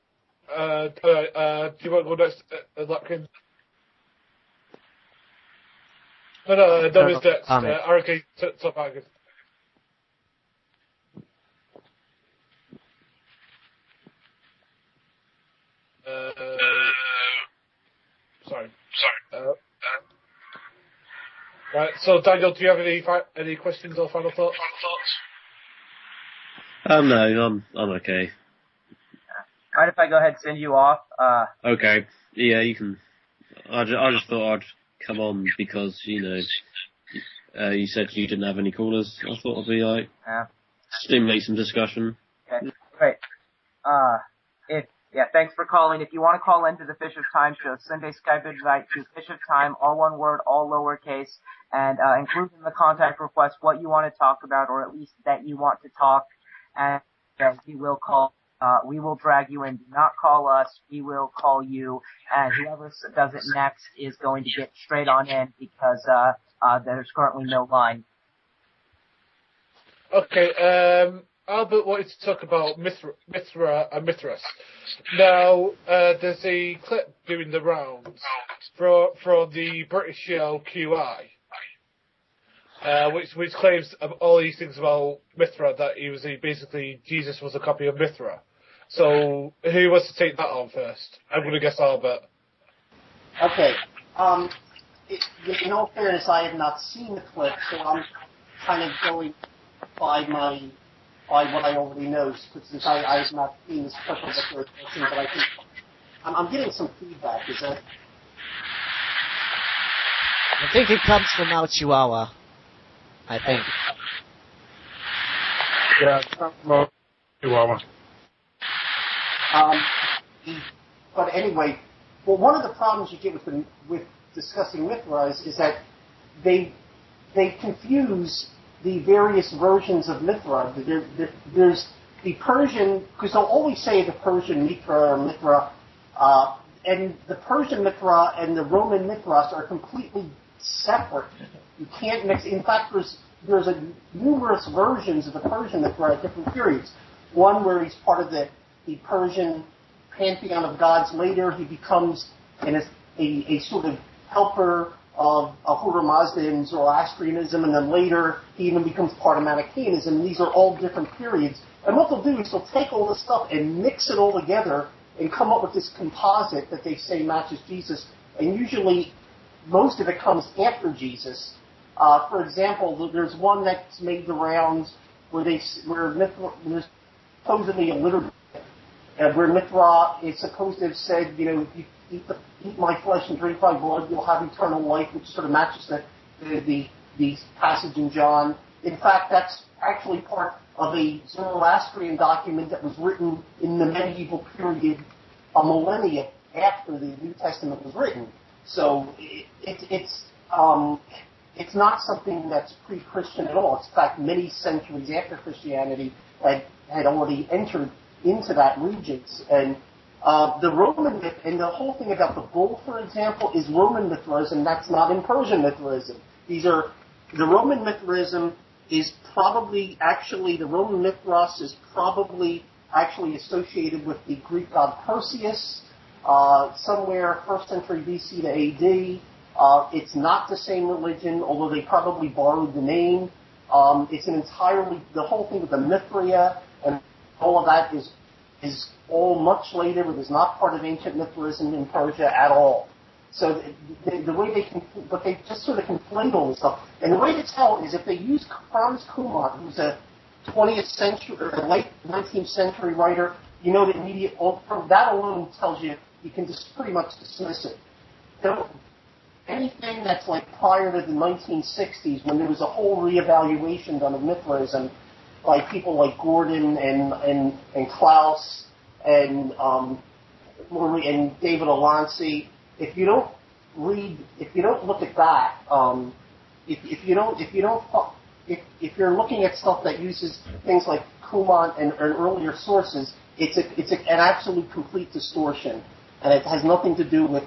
want to go next, Lapkin? No, he's next. RK, top Hagen. Sorry. Right, so Daniel, do you have any questions or final thoughts? No, I'm okay. Mind if I go ahead and send you off? Okay. Yeah, you can. I just thought I'd come on because, you said you didn't have any callers. I thought it'd be like, stimulate some discussion. Okay, great. Thanks for calling. If you want to call into the Fish of Time show, Sunday Skype invite to Fish of Time, all one word, all lowercase, and include in the contact request what you want to talk about, or at least that you want to talk, and we will call. We will drag you in. Do not call us. We will call you, and whoever does it next is going to get straight on in because there's currently no line. Okay. Albert wanted to talk about Mithra and Mithras. Now, there's a clip doing the rounds from the British show QI, which claims all these things about Mithra, that basically Jesus was a copy of Mithra. So, who wants to take that on first? I'm going to guess Albert. Okay. In all fairness, I have not seen the clip, so I'm kind of going by what I already know, since I have not seen this clip of the first person, but I think I'm getting some feedback. Is that? I think it comes from Mount Chihuahua. I think. Yeah, it's not from Chihuahua. But anyway, well, one of the problems you get with discussing Mithras is that they confuse the various versions of Mithra. There's the Persian, because they'll always say the Persian Mithra or Mithra, and the Persian Mithra and the Roman Mithras are completely separate. You can't mix. In fact, there's numerous versions of the Persian Mithra at different periods. One where he's part of the Persian pantheon of gods. Later, he becomes a sort of helper of Ahura Mazda and Zoroastrianism, and then later he even becomes part of Manichaeanism. And these are all different periods. And what they'll do is they'll take all this stuff and mix it all together and come up with this composite that they say matches Jesus. And usually, most of it comes after Jesus. For example, there's one that's made the rounds where there's supposedly a liturgy where Mithra is supposed to have said, if you eat my flesh and drink my blood, you'll have eternal life, which sort of matches the passage in John. In fact, that's actually part of a Zoroastrian document that was written in the medieval period, a millennia after the New Testament was written. So it's not something that's pre-Christian at all. It's, in fact, many centuries after Christianity had already entered into that region. And the Roman myth, and the whole thing about the bull, for example, is Roman Mithraism. That's not in Persian Mithraism. The Roman Mithraism is probably the Roman Mithras is probably actually associated with the Greek god Perseus, somewhere 1st century BC to AD. It's not the same religion, although they probably borrowed the name. It's the whole thing with the Mithria and all of that is all much later. It is not part of ancient Mithraism in Persia at all. So the way but they just sort of conflate all this stuff. And the way to tell is if they use Franz Kumar, who's a 20th century or late 19th century writer, you know that that alone tells you can just pretty much dismiss it. Anything that's like prior to the 1960s, when there was a whole reevaluation done of Mithraism by people like Gordon and Klaus and David Alanci. If you don't look at that, if you're looking at stuff that uses things like Kumon and earlier sources, it's an absolute complete distortion, and it has nothing to do with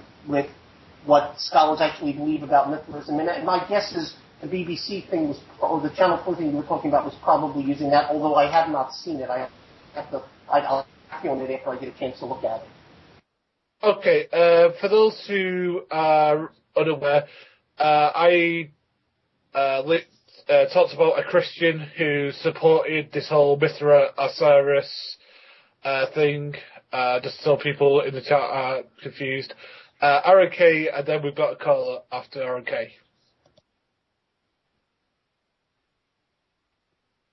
what scholars actually believe about Mithraism. And my guess is the BBC thing or the Channel 4 thing you were talking about was probably using that, although I have not seen it. I'll act on it after I get a chance to look at it. Okay, for those who are unaware, I talked about a Christian who supported this whole Mithra Osiris thing, just so people in the chat are confused. Aaron K, and then we've got a caller after Aaron K.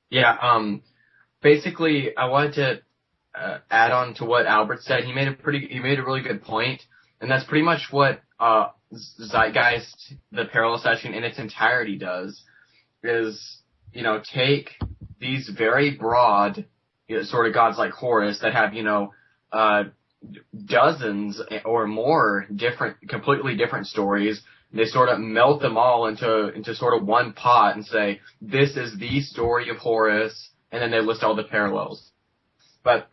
Yeah, basically, I wanted to add on to what Albert said. He made a really good point, and that's pretty much what Zeitgeist, the parallel session in its entirety does, is, take these very broad sort of gods like Horus that have, dozens or more completely different stories. They sort of melt them all into sort of one pot and say, this is the story of Horus, and then they list all the parallels. But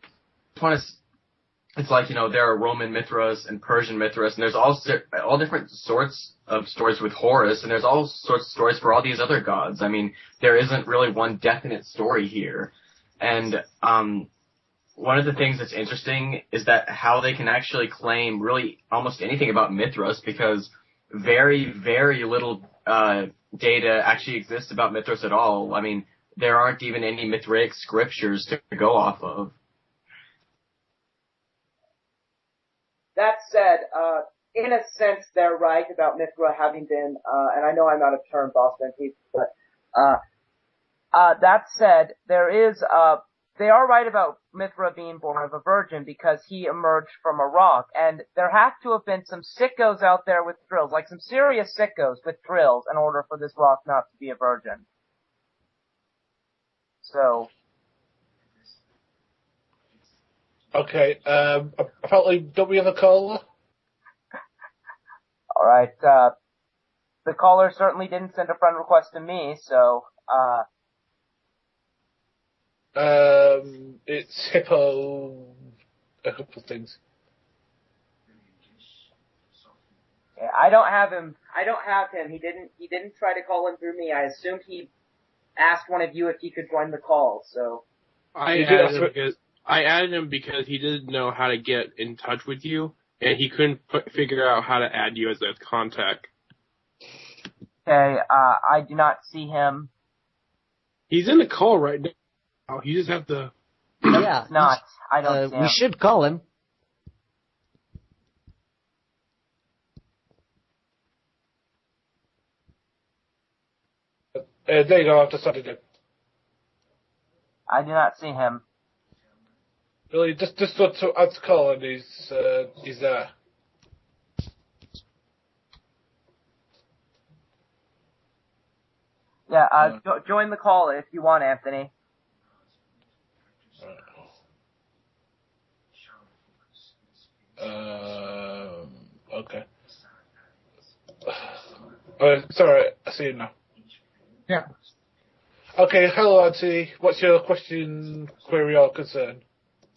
it's like, there are Roman Mithras and Persian Mithras, and there's all different sorts of stories with Horus, and there's all sorts of stories for all these other gods. I mean, there isn't really one definite story here. And one of the things that's interesting is that how they can actually claim really almost anything about Mithras, because very, very little data actually exists about Mithras at all. I mean, there aren't even any Mithraic scriptures to go off of. That said, in a sense, they're right about Mithra having been, and I know I'm out of turn, Boston people, but that said, they are right about Mithra being born of a virgin because he emerged from a rock, and there have to have been some sickos out there with drills, like some serious sickos with drills, in order for this rock not to be a virgin. So. Okay, apparently, don't we have a caller? Alright, the caller certainly didn't send a friend request to me, so, it's Hippo, a couple of things. Yeah, I don't have him. He didn't try to call in through me. I assumed he asked one of you if he could join the call, so. I added him because he didn't know how to get in touch with you, and he couldn't figure out how to add you as a contact. Okay, I do not see him. He's in the call right now. You just have to... Yeah. Not. I don't see him. We should call him. There you go, I've decided it. I do not see him. Really, just go to add to call and he's there. Yeah, join the call if you want, Anthony. Okay. Sorry, I see it now. Yeah. Okay, hello, Auntie. What's your question, query, or concern?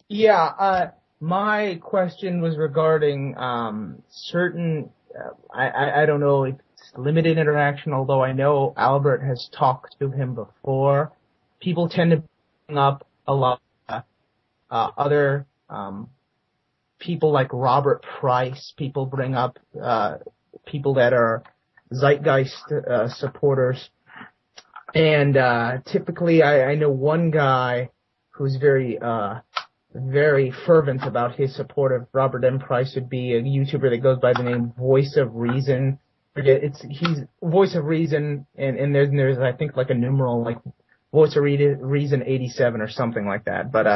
Yeah, my question was regarding certain, I don't know if it's limited interaction, although I know Albert has talked to him before. People tend to bring up a lot other people like Robert Price. People bring up people that are Zeitgeist supporters. And typically I know one guy who's very very fervent about his support of Robert M. Price would be a YouTuber that goes by the name Voice of Reason. He's Voice of Reason, and there's I think like a numeral like Voice of Reason 87 or something like that. But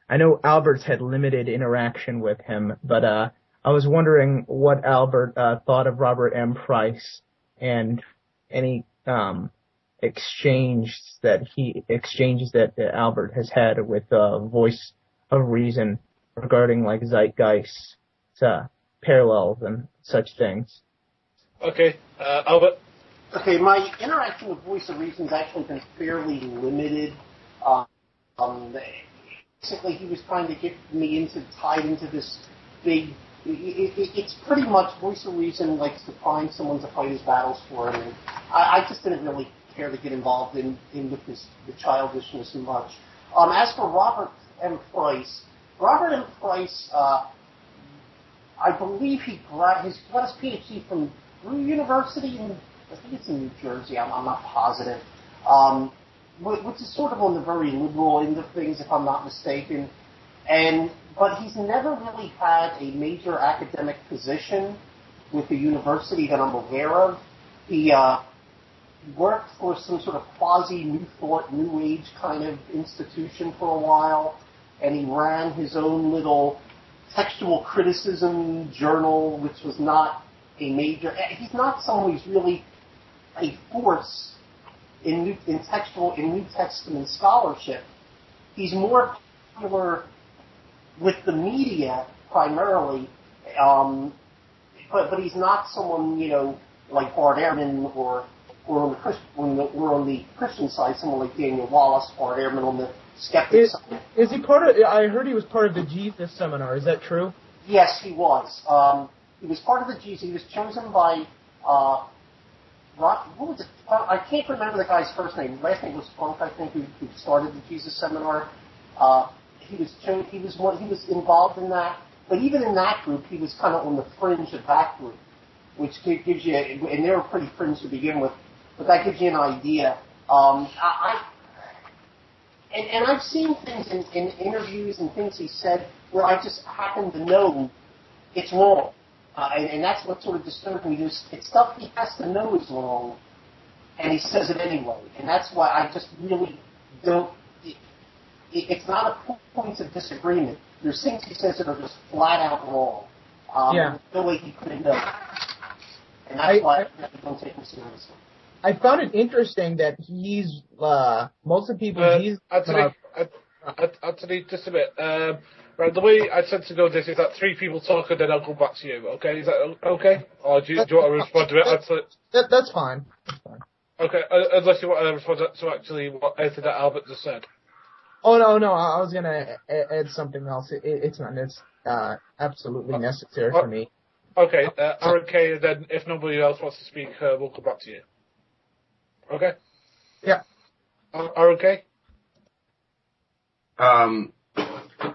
I know Albert's had limited interaction with him, but I was wondering what Albert thought of Robert M. Price and any exchanges that Albert has had with Voice of Reason regarding like Zeitgeist parallels and such things. Okay, Albert. Okay, my interaction with Voice of Reason's actually been fairly limited. Basically, he was trying to get me tied into this big. It's pretty much Voice of Reason likes to find someone to fight his battles for him, and I just didn't really care to get involved in with the childishness much. As for Robert M. Price, I believe he got his PhD from Drew University, I think it's in New Jersey, I'm not positive, which is sort of on the very liberal end of things, if I'm not mistaken. But he's never really had a major academic position with the university that I'm aware of. He worked for some sort of quasi-New Thought, New Age kind of institution for a while, and he ran his own little textual criticism journal, which was not a major. He's not someone who's really a force in New Testament scholarship. He's more popular with the media primarily, but he's not someone like Bart Ehrman or on the Christian side, someone like Daniel Wallace, Bart Ehrman on the skeptic side. Is he part of? I heard he was part of the Jesus seminar. Is that true? Yes, he was. He was part of the Jesus. He was chosen by what was it? I can't remember the guy's first name. Last name was Funk, I think, who started the Jesus seminar. He was involved in that, but even in that group, he was kind of on the fringe of that group, which gives you, and they were pretty fringe to begin with, but that gives you an idea. And I've seen things in interviews and things he said where I just happen to know it's wrong. And that's what sort of disturbed me. It's stuff he has to know is wrong, and he says it anyway. And that's why I just really don't. It's not a point of disagreement. There's things he says that are just flat out wrong. Yeah. No way he could have known. And that's why I don't take him seriously. I found it interesting that he's most of the people he's. Anthony, just a bit. Right, the way I tend to go this is that 3 people talk and then I'll go back to you. Okay, is that okay? Or do you want to respond to it? That's fine. That's fine. Okay, unless you want to respond to actually what anything that Albert just said. Oh no! I was gonna add something else. It's not. It's absolutely necessary for me. Okay, Aaron K. And then if nobody else wants to speak, we'll come back to you. Okay. Yeah. Aaron K.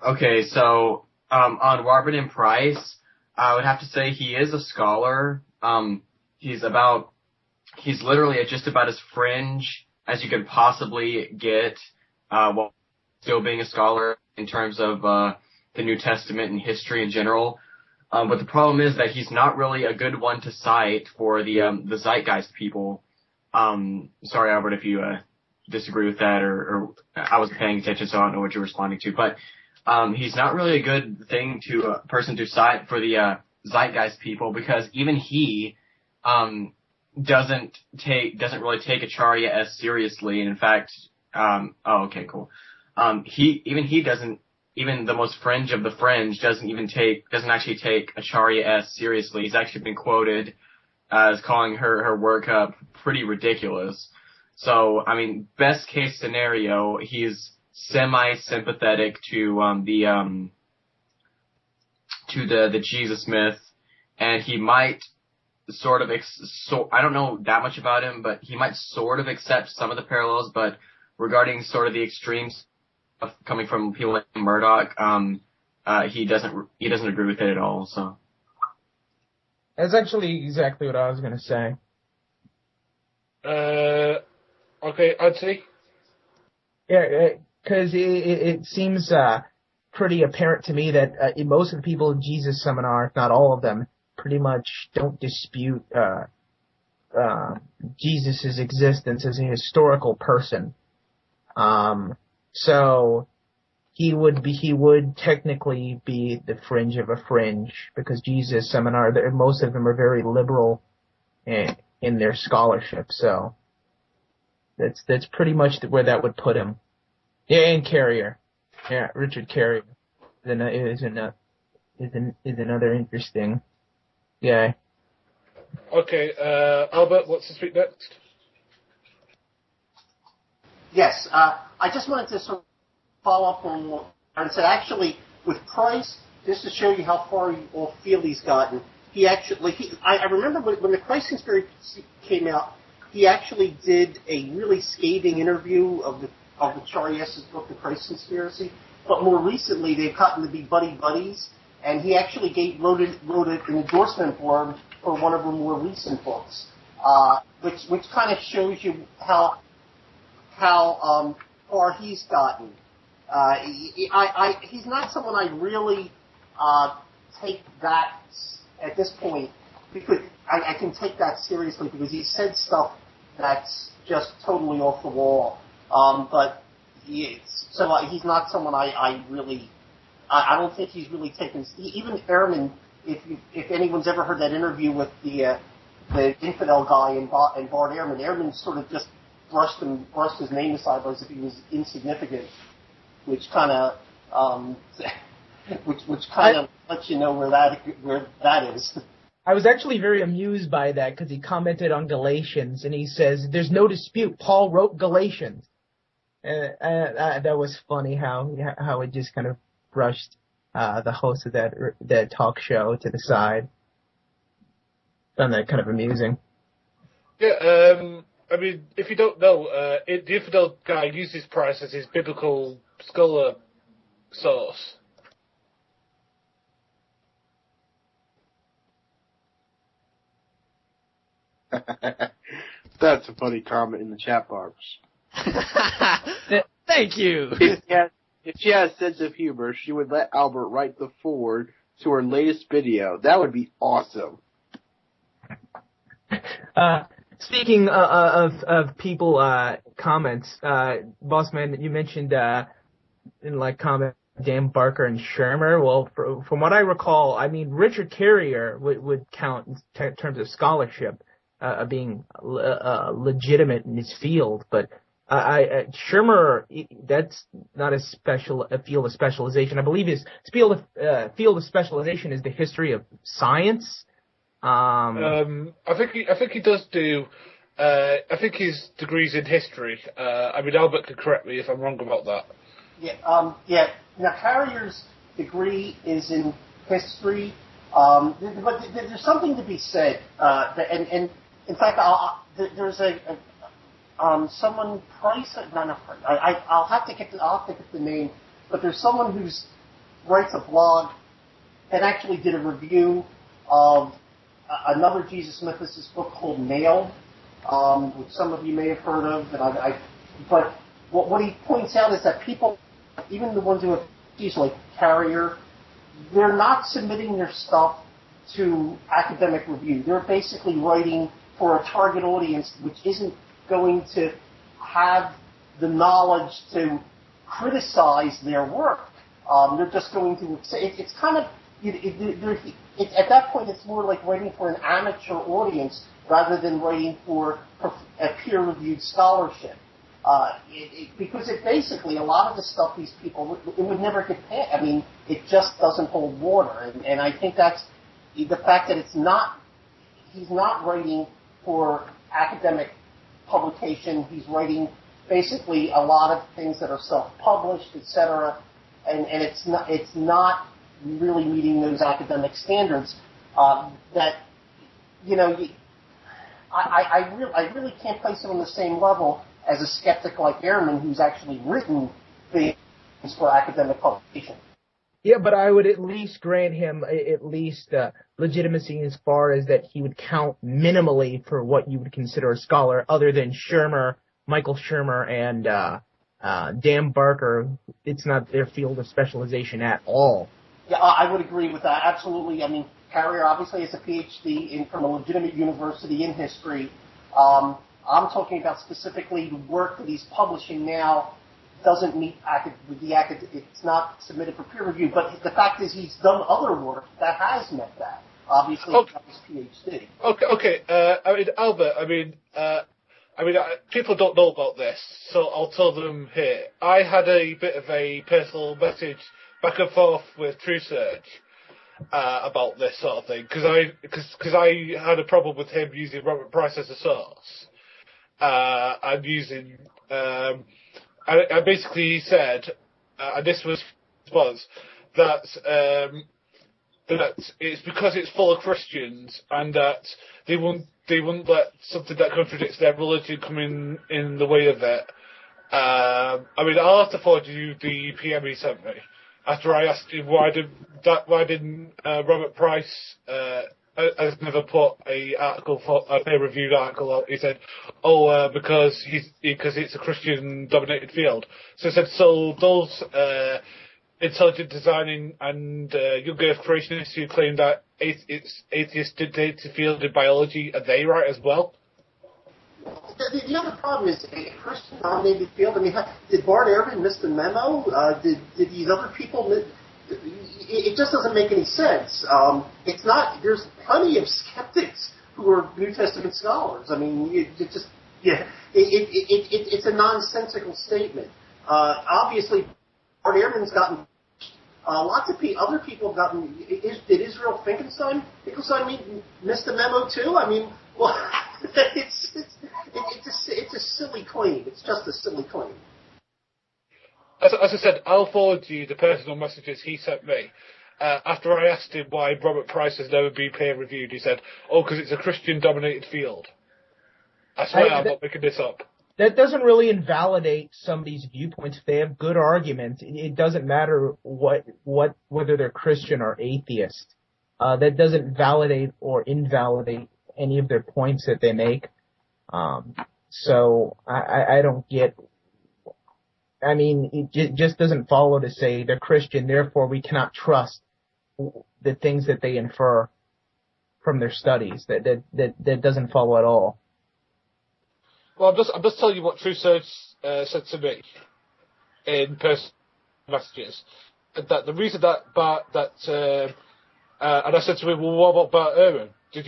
Okay, so on Robert M. Price, I would have to say he is a scholar. He's literally just about as fringe as you could possibly get, while still being a scholar in terms of the New Testament and history in general. But the problem is that he's not really a good one to cite for the Zeitgeist people. Sorry, Albert, if you disagree with that, or I wasn't paying attention, so I don't know what you're responding to. But he's not really a good person to cite for the Zeitgeist people, because even he doesn't really take Acharya as seriously, and in fact, okay, cool. Even the most fringe of the fringe doesn't actually take Acharya as seriously. He's actually been quoted as calling her work pretty ridiculous. So, I mean, best case scenario, he's semi-sympathetic to the Jesus myth, and he might sort of I don't know that much about him, but he might sort of accept some of the parallels. But regarding sort of the extremes coming from people like Murdoch, he doesn't agree with it at all. So that's actually exactly what I was going to say. Okay, I'd say. Yeah, because it seems pretty apparent to me that most of the people in Jesus Seminar, if not all of them, pretty much don't dispute Jesus' existence as a historical person. So he would technically be the fringe of a fringe, because Jesus Seminar, most of them are very liberal in their scholarship. So that's pretty much where that would put him. Yeah, and Carrier. Yeah, Richard Carrier is another interesting guy. Okay, Albert, what's to speak next? Yes, I just wanted to sort of follow up on what Aaron said. Actually, with Christ, just to show you how far you all feel he's gotten, I remember when the Christ Conspiracy came out, he actually did a really scathing interview of the Charlie S's book, The Christ Conspiracy. But more recently, they've gotten to be buddies, and he actually wrote an endorsement blurb for one of her more recent books, which kind of shows you how far he's gotten. He's not someone I really take that at this point, because I can take that seriously, because he said stuff that's just totally off the wall. But he's not someone I really. I don't think he's really taken. Even Ehrman, if anyone's ever heard that interview with the infidel guy and Bart Ehrman sort of just brushed his name aside as if he was insignificant, which kind of lets you know where that is. I was actually very amused by that, because he commented on Galatians, and he says, "There's no dispute, Paul wrote Galatians." That was funny how it just kind of brushed the host of that talk show to the side. Found that kind of amusing. Yeah, I mean, if you don't know, the infidel guy uses Price as his biblical scholar source. That's a funny comment in the chat box. Thank you. If she had a sense of humor, she would let Albert write the foreword to her latest video. That would be awesome. Speaking of people comments, Bossman, you mentioned in comment Dan Barker and Shermer. Well, from what I recall, I mean Richard Carrier would count in terms of scholarship, being legitimate in his field, but Shermer, that's not a field of specialization. I believe his field of specialization is the history of science. I think he does do. I think his degree's in history. I mean, Albert could correct me if I'm wrong about that. Yeah. Now, Carrier's degree is in history, but there's something to be said. And in fact, there's someone Price. Not Price. I'll have to get the name, but there's someone who writes a blog that actually did a review of another Jesus mythicist book called Nailed, which some of you may have heard of. But what he points out is that people, even the ones who have PhDs like Carrier, they're not submitting their stuff to academic review. They're basically writing for a target audience which isn't going to have the knowledge to criticize their work. They're just going to say it's kind of at that point it's more like writing for an amateur audience rather than writing for a peer-reviewed scholarship. Because basically a lot of the stuff these people it would never get past. I mean, it just doesn't hold water, and I think that's the fact that he's not writing for academic publication. He's writing basically a lot of things that are self-published, etc., and it's not really meeting those academic standards. That I really can't place him on the same level as a skeptic like Ehrman, who's actually written things for academic publication. Yeah, but I would at least grant him legitimacy as far as that he would count minimally for what you would consider a scholar, other than Michael Shermer, and Dan Barker, it's not their field of specialization at all. Yeah, I would agree with that. Absolutely. I mean, Carrier obviously has a PhD from a legitimate university in history. I'm talking about specifically the work that he's publishing now doesn't meet it's not submitted for peer review, but the fact is he's done other work that has met that. Obviously, he got his PhD. Okay. Albert, people don't know about this, so I'll tell them here. I had a bit of a personal message back and forth with TrueSearch about this sort of thing, because I had a problem with him using Robert Price as a source, and using and basically he said, and this was that it's because it's full of Christians, and that they wouldn't let something that contradicts their religion come in the way of it. I'll have to forward you the PM he sent me after I asked him why didn't Robert Price has never put a peer-reviewed article out. He said, because it's a Christian-dominated field. So he said, so those intelligent designing and young Earth creationists who claim that it's atheist-dictated field in biology, are they right as well? The other problem is a Christian-dominated field. I mean, did Bart Ehrman miss the memo? Did these other people miss? It just doesn't make any sense. It's not. There's plenty of skeptics who are New Testament scholars. I mean, it's a nonsensical statement. Obviously, Bart Ehrman's gotten. Lots of other people have gotten. Did Israel Finkelstein miss the memo too? I mean, well, it's a silly claim. It's just a silly claim. As I said, I'll forward you the personal messages he sent me. After I asked him why Robert Price has never been peer-reviewed, he said, because it's a Christian-dominated field. I swear I'm not making this up. That doesn't really invalidate somebody's viewpoints. If they have good arguments, it doesn't matter whether they're Christian or atheist. That doesn't validate or invalidate any of their points that they make. So I don't get. I mean, it just doesn't follow to say they're Christian, therefore we cannot trust the things that they infer from their studies. That doesn't follow at all. Well, I'm just telling you what TrueSearch said to me in personal messages. That the reason that and I said to him, well, what about Bart Ehrman? Is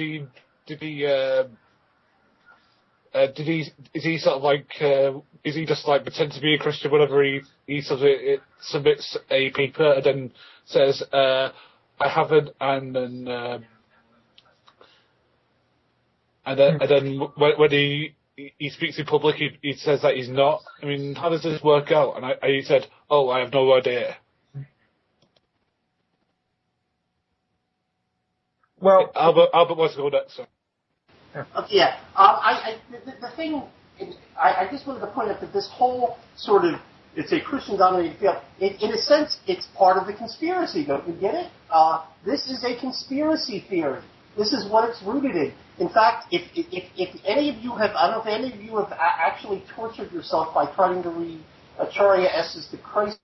he sort of like, is he just like pretend to be a Christian whenever he submits a paper and then says, I haven't, and then when he speaks in public, he says that he's not. I mean, how does this work out? And he said, I have no idea. Well, Albert wants to go next. So. Yeah. The thing, I just wanted to point out that this whole sort of, it's a Christian-dominated field. In a sense, it's part of the conspiracy. Don't you get it? This is a conspiracy theory. This is what it's rooted in. In fact, if any of you have, I don't know if any of you have actually tortured yourself by trying to read Acharya S.'s The Christ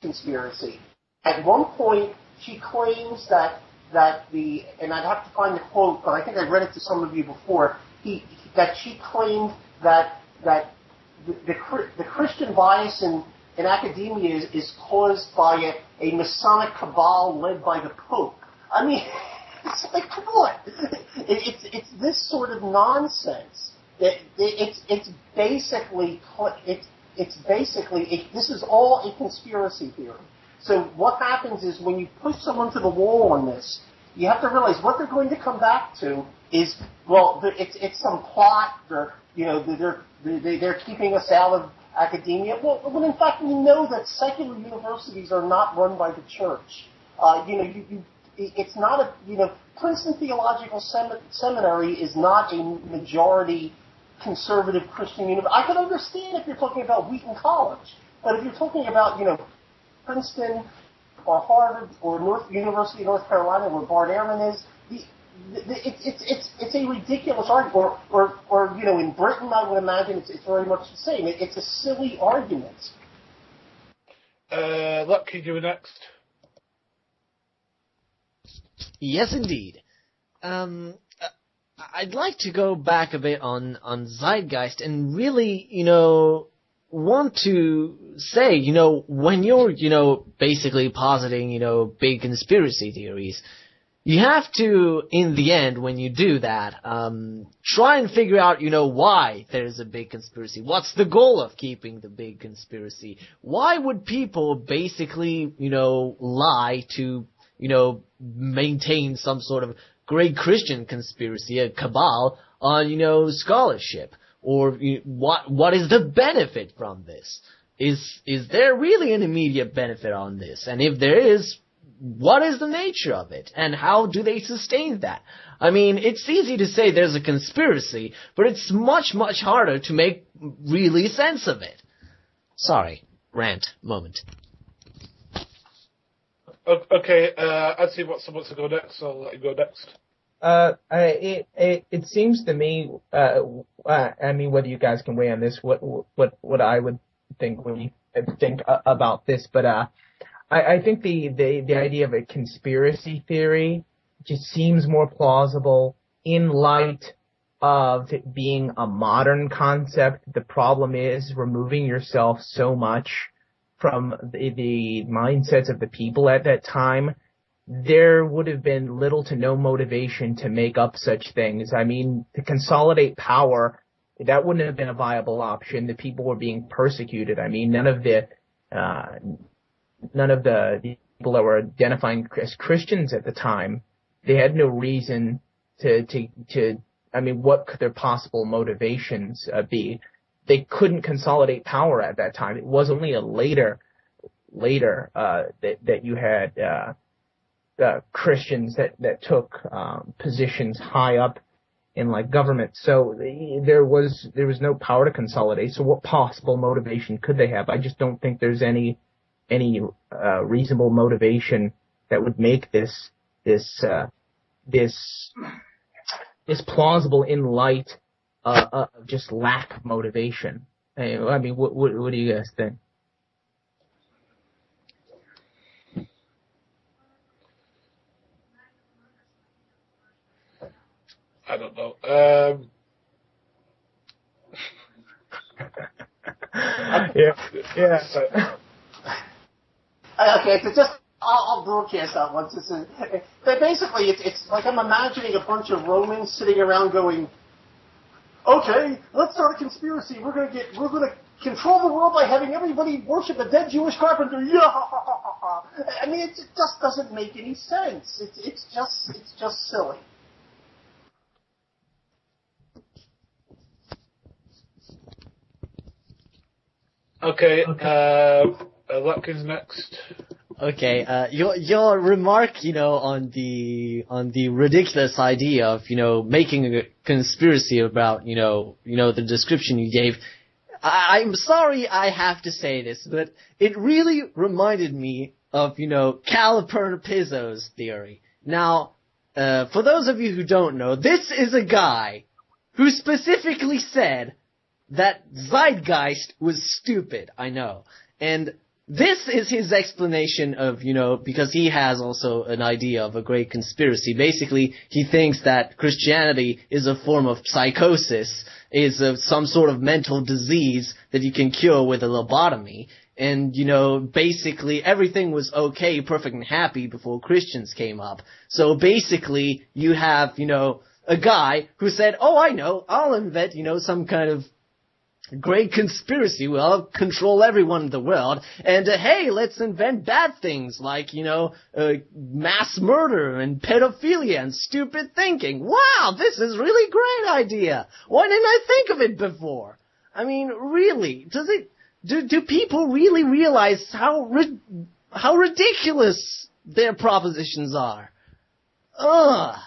Conspiracy. At one point, she claims that and I'd have to find the quote, but I think I read it to some of you before, that she claimed that the Christian bias in academia is caused by a Masonic cabal led by the Pope. I mean, it's like, come on. It's this sort of nonsense. It's basically this is all a conspiracy theory. So what happens is when you push someone to the wall on this, you have to realize what they're going to come back to is, well, it's some plot. They're keeping us out of academia. Well, when in fact we know that secular universities are not run by the church. It's not Princeton Theological Seminary is not a majority conservative Christian university. I can understand if you're talking about Wheaton College, but if you're talking about, Princeton or Harvard or University of North Carolina, where Bart Ehrman is, it's a ridiculous argument. Or in Britain, I would imagine it's very much the same. It's a silly argument. Lucky, you were next. Yes, indeed. I'd like to go back a bit on Zeitgeist and really, want to say, when you're, basically positing, big conspiracy theories, you have to, in the end, when you do that, try and figure out, why there's a big conspiracy. What's the goal of keeping the big conspiracy? Why would people basically, lie to, maintain some sort of great Christian conspiracy, a cabal, on, scholarship? Or what is the benefit from this? Is there really an immediate benefit on this? And if there is, what is the nature of it? And how do they sustain that? I mean, it's easy to say there's a conspiracy, but it's much, much harder to make really sense of it. Sorry, rant moment. Okay, Anthony wants to go next, so I'll let you go next. It seems to me, I mean, whether you guys can weigh on this, what I would think when you think about this, but I think the idea of a conspiracy theory just seems more plausible in light of it being a modern concept. The problem is removing yourself so much from the mindsets of the people at that time. There would have been little to no motivation to make up such things. I mean, to consolidate power, that wouldn't have been a viable option. The people were being persecuted. I mean, none of the people that were identifying as Christians at the time, they had no reason to I mean, what could their possible motivations be? They couldn't consolidate power at that time. It was only later that you had Christians that took positions high up in like government. So there was no power to consolidate. So what possible motivation could they have? I just don't think there's any reasonable motivation that would make this plausible in light of just lack of motivation. I mean, what do you guys think? I don't know. Yeah. Okay, so just I'll broadcast that once. But basically, it's like I'm imagining a bunch of Romans sitting around going, "Okay, let's start a conspiracy. We're gonna control the world by having everybody worship a dead Jewish carpenter." Yeah. I mean, it just doesn't make any sense. It's just silly. Okay, Watkins next. Okay, your remark, on the ridiculous idea of, making a conspiracy about, the description you gave. I'm sorry I have to say this, but it really reminded me of, Caliper Pizzo's theory. Now, for those of you who don't know, this is a guy who specifically said that Zeitgeist was stupid, I know. And this is his explanation of, because he has also an idea of a great conspiracy. Basically, he thinks that Christianity is a form of psychosis, is some sort of mental disease that you can cure with a lobotomy. And, basically everything was okay, perfect and happy before Christians came up. So basically, you have, a guy who said, oh, I know, I'll invent, some kind of great conspiracy. Well, control everyone in the world. And, hey, let's invent bad things like, mass murder and pedophilia and stupid thinking. Wow, this is really great idea. Why didn't I think of it before? I mean, really, do people really realize how ridiculous their propositions are? Ugh.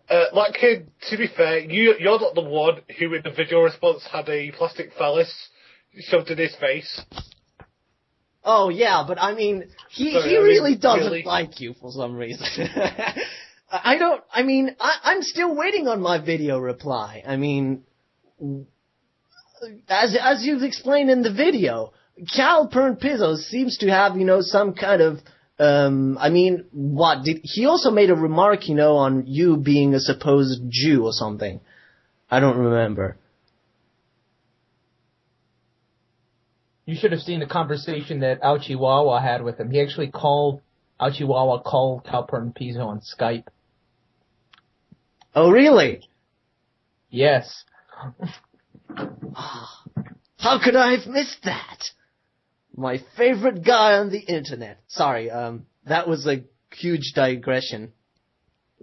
To be fair, you're not the one who in the video response had a plastic phallus shoved in his face. Oh yeah, but I mean, he really doesn't like you for some reason. I'm still waiting on my video reply. I mean, as you've explained in the video, Cal Pizzo seems to have, some kind of, he also made a remark, on you being a supposed Jew or something. I don't remember. You should have seen the conversation that Ouchiwawa had with him. He actually called Calpern Pizzo on Skype. Oh, really? Yes. How could I have missed that? My favorite guy on the internet. Sorry, that was a huge digression.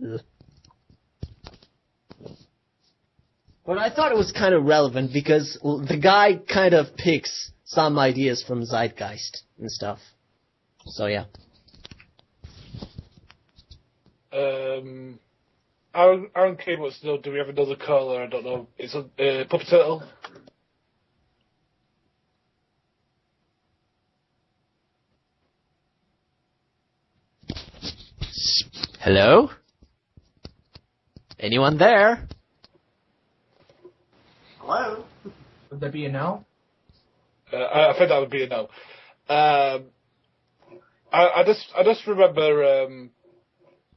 Ugh. But I thought it was kind of relevant because the guy kind of picks some ideas from Zeitgeist and stuff. So, yeah. Aaron K wants to know, do we have another caller? I don't know. It's a Puppet Turtle. Hello? Anyone there? Hello? Would that be a no? I think that would be a no. I just remember.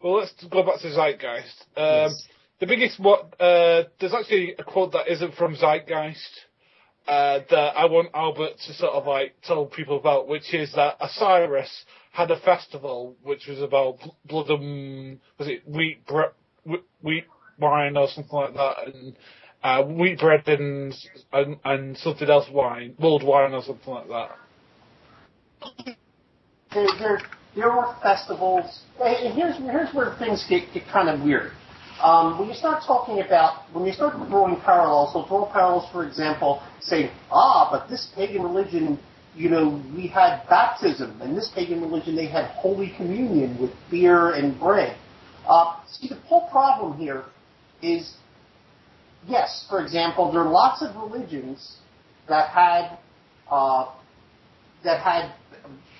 Well, let's go back to Zeitgeist. Yes. The biggest there's actually a quote that isn't from Zeitgeist that I want Albert to sort of tell people about, which is that Osiris had a festival which was about blood and was it wheat wine or something like that, and wheat bread and something else mulled wine or something like that. There were festivals, and here's where things get kind of weird. When you start drawing parallels, so draw parallels, for example, saying, but this pagan religion, we had baptism, and this pagan religion, they had Holy Communion with beer and bread. See, the whole problem here is, yes, for example, there are lots of religions that had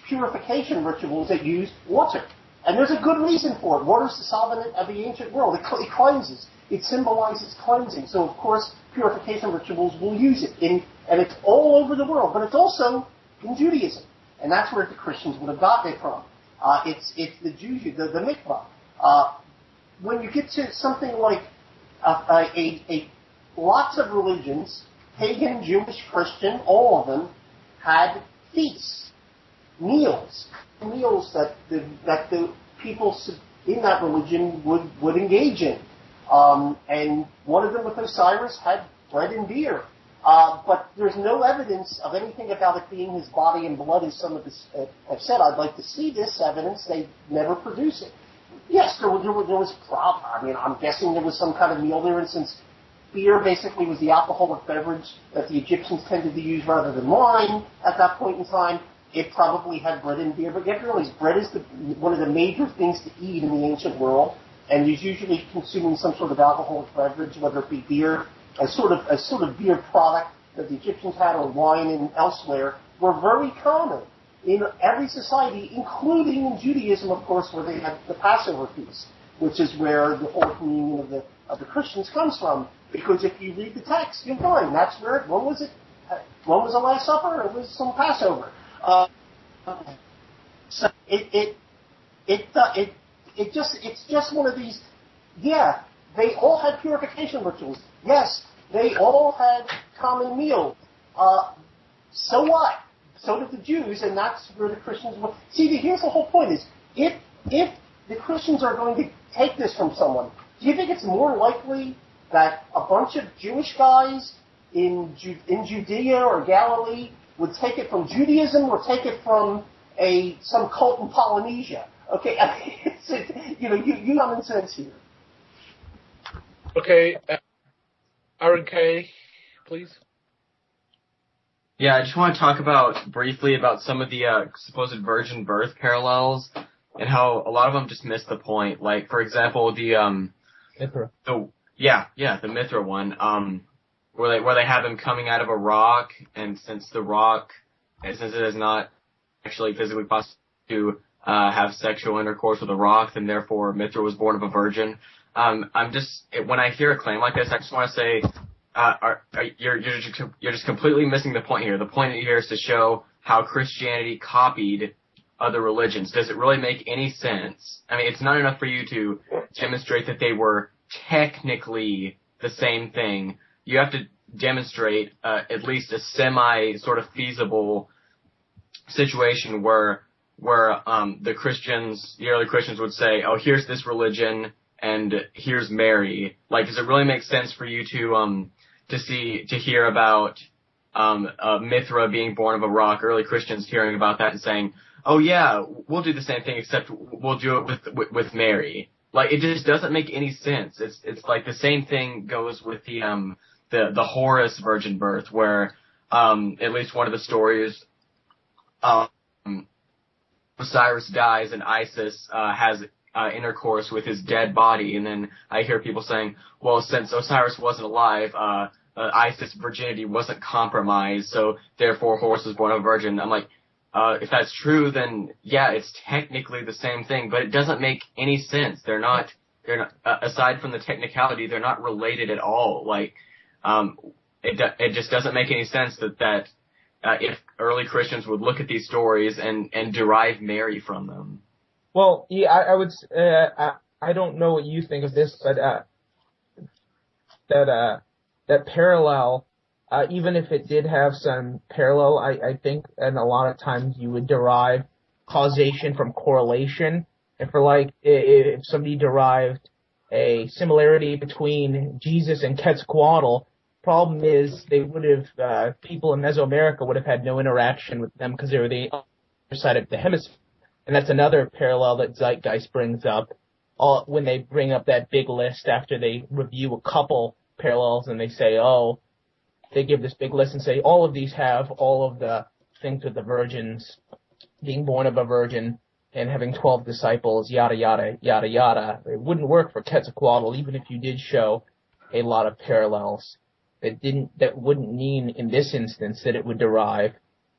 purification rituals that used water. And there's a good reason for it. Water is the solvent of the ancient world. It cleanses. It symbolizes cleansing. So, of course, purification rituals will use it. And it's all over the world. But it's also in Judaism. And that's where the Christians would have gotten it from. It's the Jews, the mikvah. When you get to something like lots of religions, pagan, Jewish, Christian, all of them had feasts, meals that the people in that religion would engage in. And one of them with Osiris had bread and beer. But there's no evidence of anything about it being his body and blood, as some of us have said. I'd like to see this evidence. They never produce it. Yes, there was problem. I mean, I'm guessing there was some kind of meal there, and since beer basically was the alcoholic beverage that the Egyptians tended to use rather than wine at that point in time, it probably had bread and beer. But you have to realize bread is one of the major things to eat in the ancient world, and is usually consuming some sort of alcoholic beverage, whether it be beer, a sort of beer product that the Egyptians had, or wine and elsewhere, were very common in every society, including in Judaism, of course, where they had the Passover feast, which is where the Holy Communion of the Christians comes from. Because if you read the text, you'll find that's where. When was it? When was the Last Supper? It was some Passover. So it's just one of these. Yeah, they all had purification rituals. Yes, they all had common meals. So what? So did the Jews, and that's where the Christians were. See, here's the whole point: is if the Christians are going to take this from someone, do you think it's more likely that a bunch of Jewish guys in Judea or Galilee would take it from Judaism, or take it from some cult in Polynesia? Okay, I mean, you common sense here. Okay, Aaron K, please. Yeah, I just want to talk briefly about some of the supposed virgin birth parallels and how a lot of them just miss the point. Like, for example, the Mithra. The Mithra one, where they have him coming out of a rock, and since it is not actually physically possible to have sexual intercourse with a rock, then therefore Mithra was born of a virgin. When I hear a claim like this, I just want to say, you're just completely missing the point here. The point here is to show how Christianity copied other religions. Does it really make any sense? I mean, it's not enough for you to demonstrate that they were technically the same thing. You have to demonstrate at least a semi sort of feasible situation where the Christians, the early Christians would say, oh, here's this religion and here's Mary. Like, does it really make sense for you to hear about Mithra being born of a rock, early Christians hearing about that and saying, oh yeah, we'll do the same thing except we'll do it with Mary. Like, it just doesn't make any sense. It's like the same thing goes with the Horus virgin birth, where at least one of the stories, Osiris dies and Isis has intercourse with his dead body, and then I hear people saying, well, since Osiris wasn't alive, Isis' virginity wasn't compromised, so therefore Horus was born a virgin. I'm like, if that's true, then yeah, it's technically the same thing, but it doesn't make any sense. They're not aside from the technicality, they're not related at all. Like, it just doesn't make any sense that if early Christians would look at these stories and derive Mary from them. Well, yeah, I would. I don't know what you think of this, but that parallel, even if it did have some parallel, I think, and a lot of times you would derive causation from correlation. And for like, if somebody derived a similarity between Jesus and Quetzalcoatl, problem is they would have, people in Mesoamerica would have had no interaction with them because they were the other side of the hemisphere. And that's another parallel that Zeitgeist brings up when they bring up that big list after they review a couple parallels, and they say, oh, they give this big list and say all of these have all of the things with the virgins being born of a virgin and having 12 disciples, yada, yada, yada, yada. It wouldn't work for Quetzalcoatl, even if you did show a lot of parallels. That wouldn't mean in this instance that it would derive,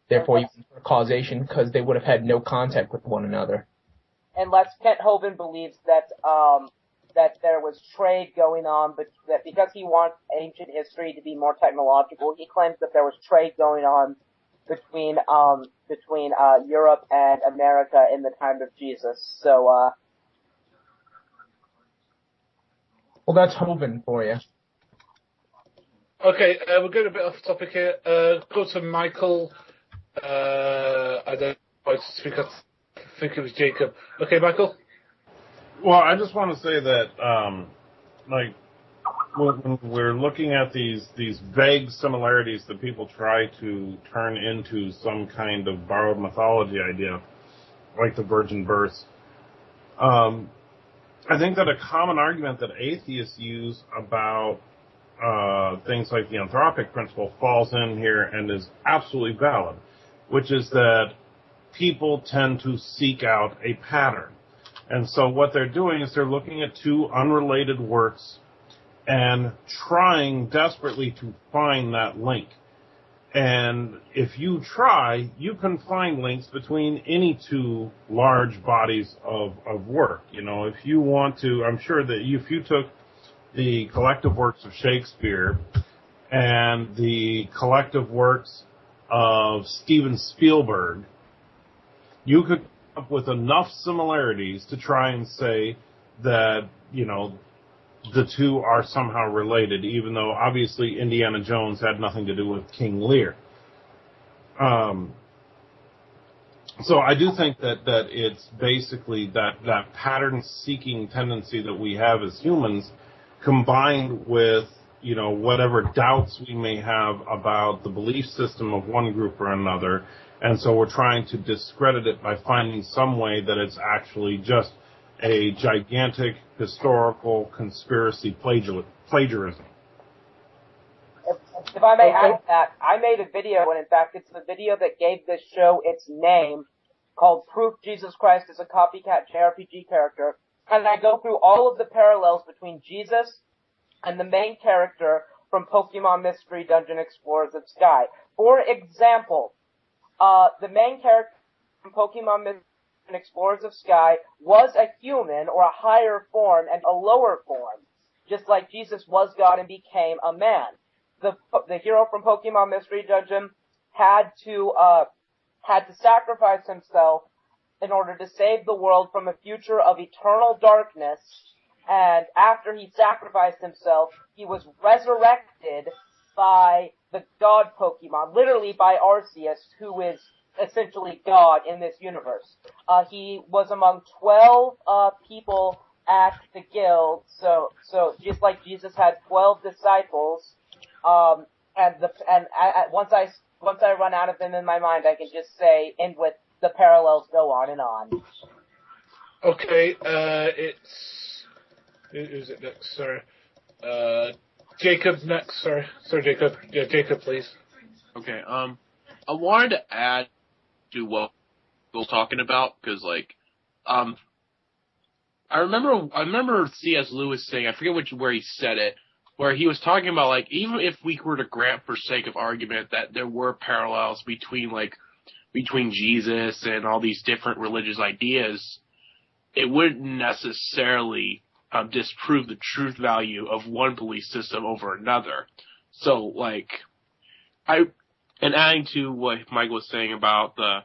therefore, for causation, because they would have had no contact with one another. Unless Kent Hovind believes that there was trade going on, but that because he wants ancient history to be more technological, he claims that there was trade going on between Europe and America in the time of Jesus. So, well, that's Hovind for you. Okay, we're getting a bit off topic here. Go to Michael. I don't know, I think it was Jacob. Okay, Michael? Well, I just want to say that, like, when we're looking at these vague similarities that people try to turn into some kind of borrowed mythology idea, like the virgin birth, I think that a common argument that atheists use about things like the anthropic principle falls in here and is absolutely valid, which is that people tend to seek out a pattern. And so what they're doing is they're looking at two unrelated works and trying desperately to find that link. And if you try, you can find links between any two large bodies of work. You know, if you want to, I'm sure that if you took the collective works of Shakespeare and the collective works of Steven Spielberg, you could come up with enough similarities to try and say that, you know, the two are somehow related, even though obviously Indiana Jones had nothing to do with King Lear. So I do think that it's basically that pattern-seeking tendency that we have as humans, combined with, you know, whatever doubts we may have about the belief system of one group or another, and so we're trying to discredit it by finding some way that it's actually just a gigantic historical conspiracy plagiarism. If I may add to that, I made a video, and in fact it's the video that gave this show its name, called Proof Jesus Christ is a Copycat JRPG Character, and I go through all of the parallels between Jesus and the main character from Pokemon Mystery Dungeon Explorers of Sky. For example, the main character from Pokemon Mystery Explorers of Sky was a human, or a higher form, and a lower form, just like Jesus was God and became a man. The hero from Pokemon Mystery Dungeon had to had to sacrifice himself in order to save the world from a future of eternal darkness, and after he sacrificed himself, he was resurrected by the God Pokemon, literally by Arceus, who is essentially God in this universe. He was among 12 people at the guild, so just like Jesus had 12 disciples, once I run out of them in my mind, I can just say, and with the parallels go on and on. Okay, who's it next? Sorry. Jacob next, sorry. Sorry, Jacob. Yeah, Jacob, please. Okay, I wanted to add to what Bill was talking about, because, like, I remember C.S. Lewis saying, I forget where he said it, where he was talking about, like, even if we were to grant for sake of argument that there were parallels between Jesus and all these different religious ideas, it wouldn't necessarily disprove the truth value of one belief system over another. So, like, and adding to what Mike was saying about the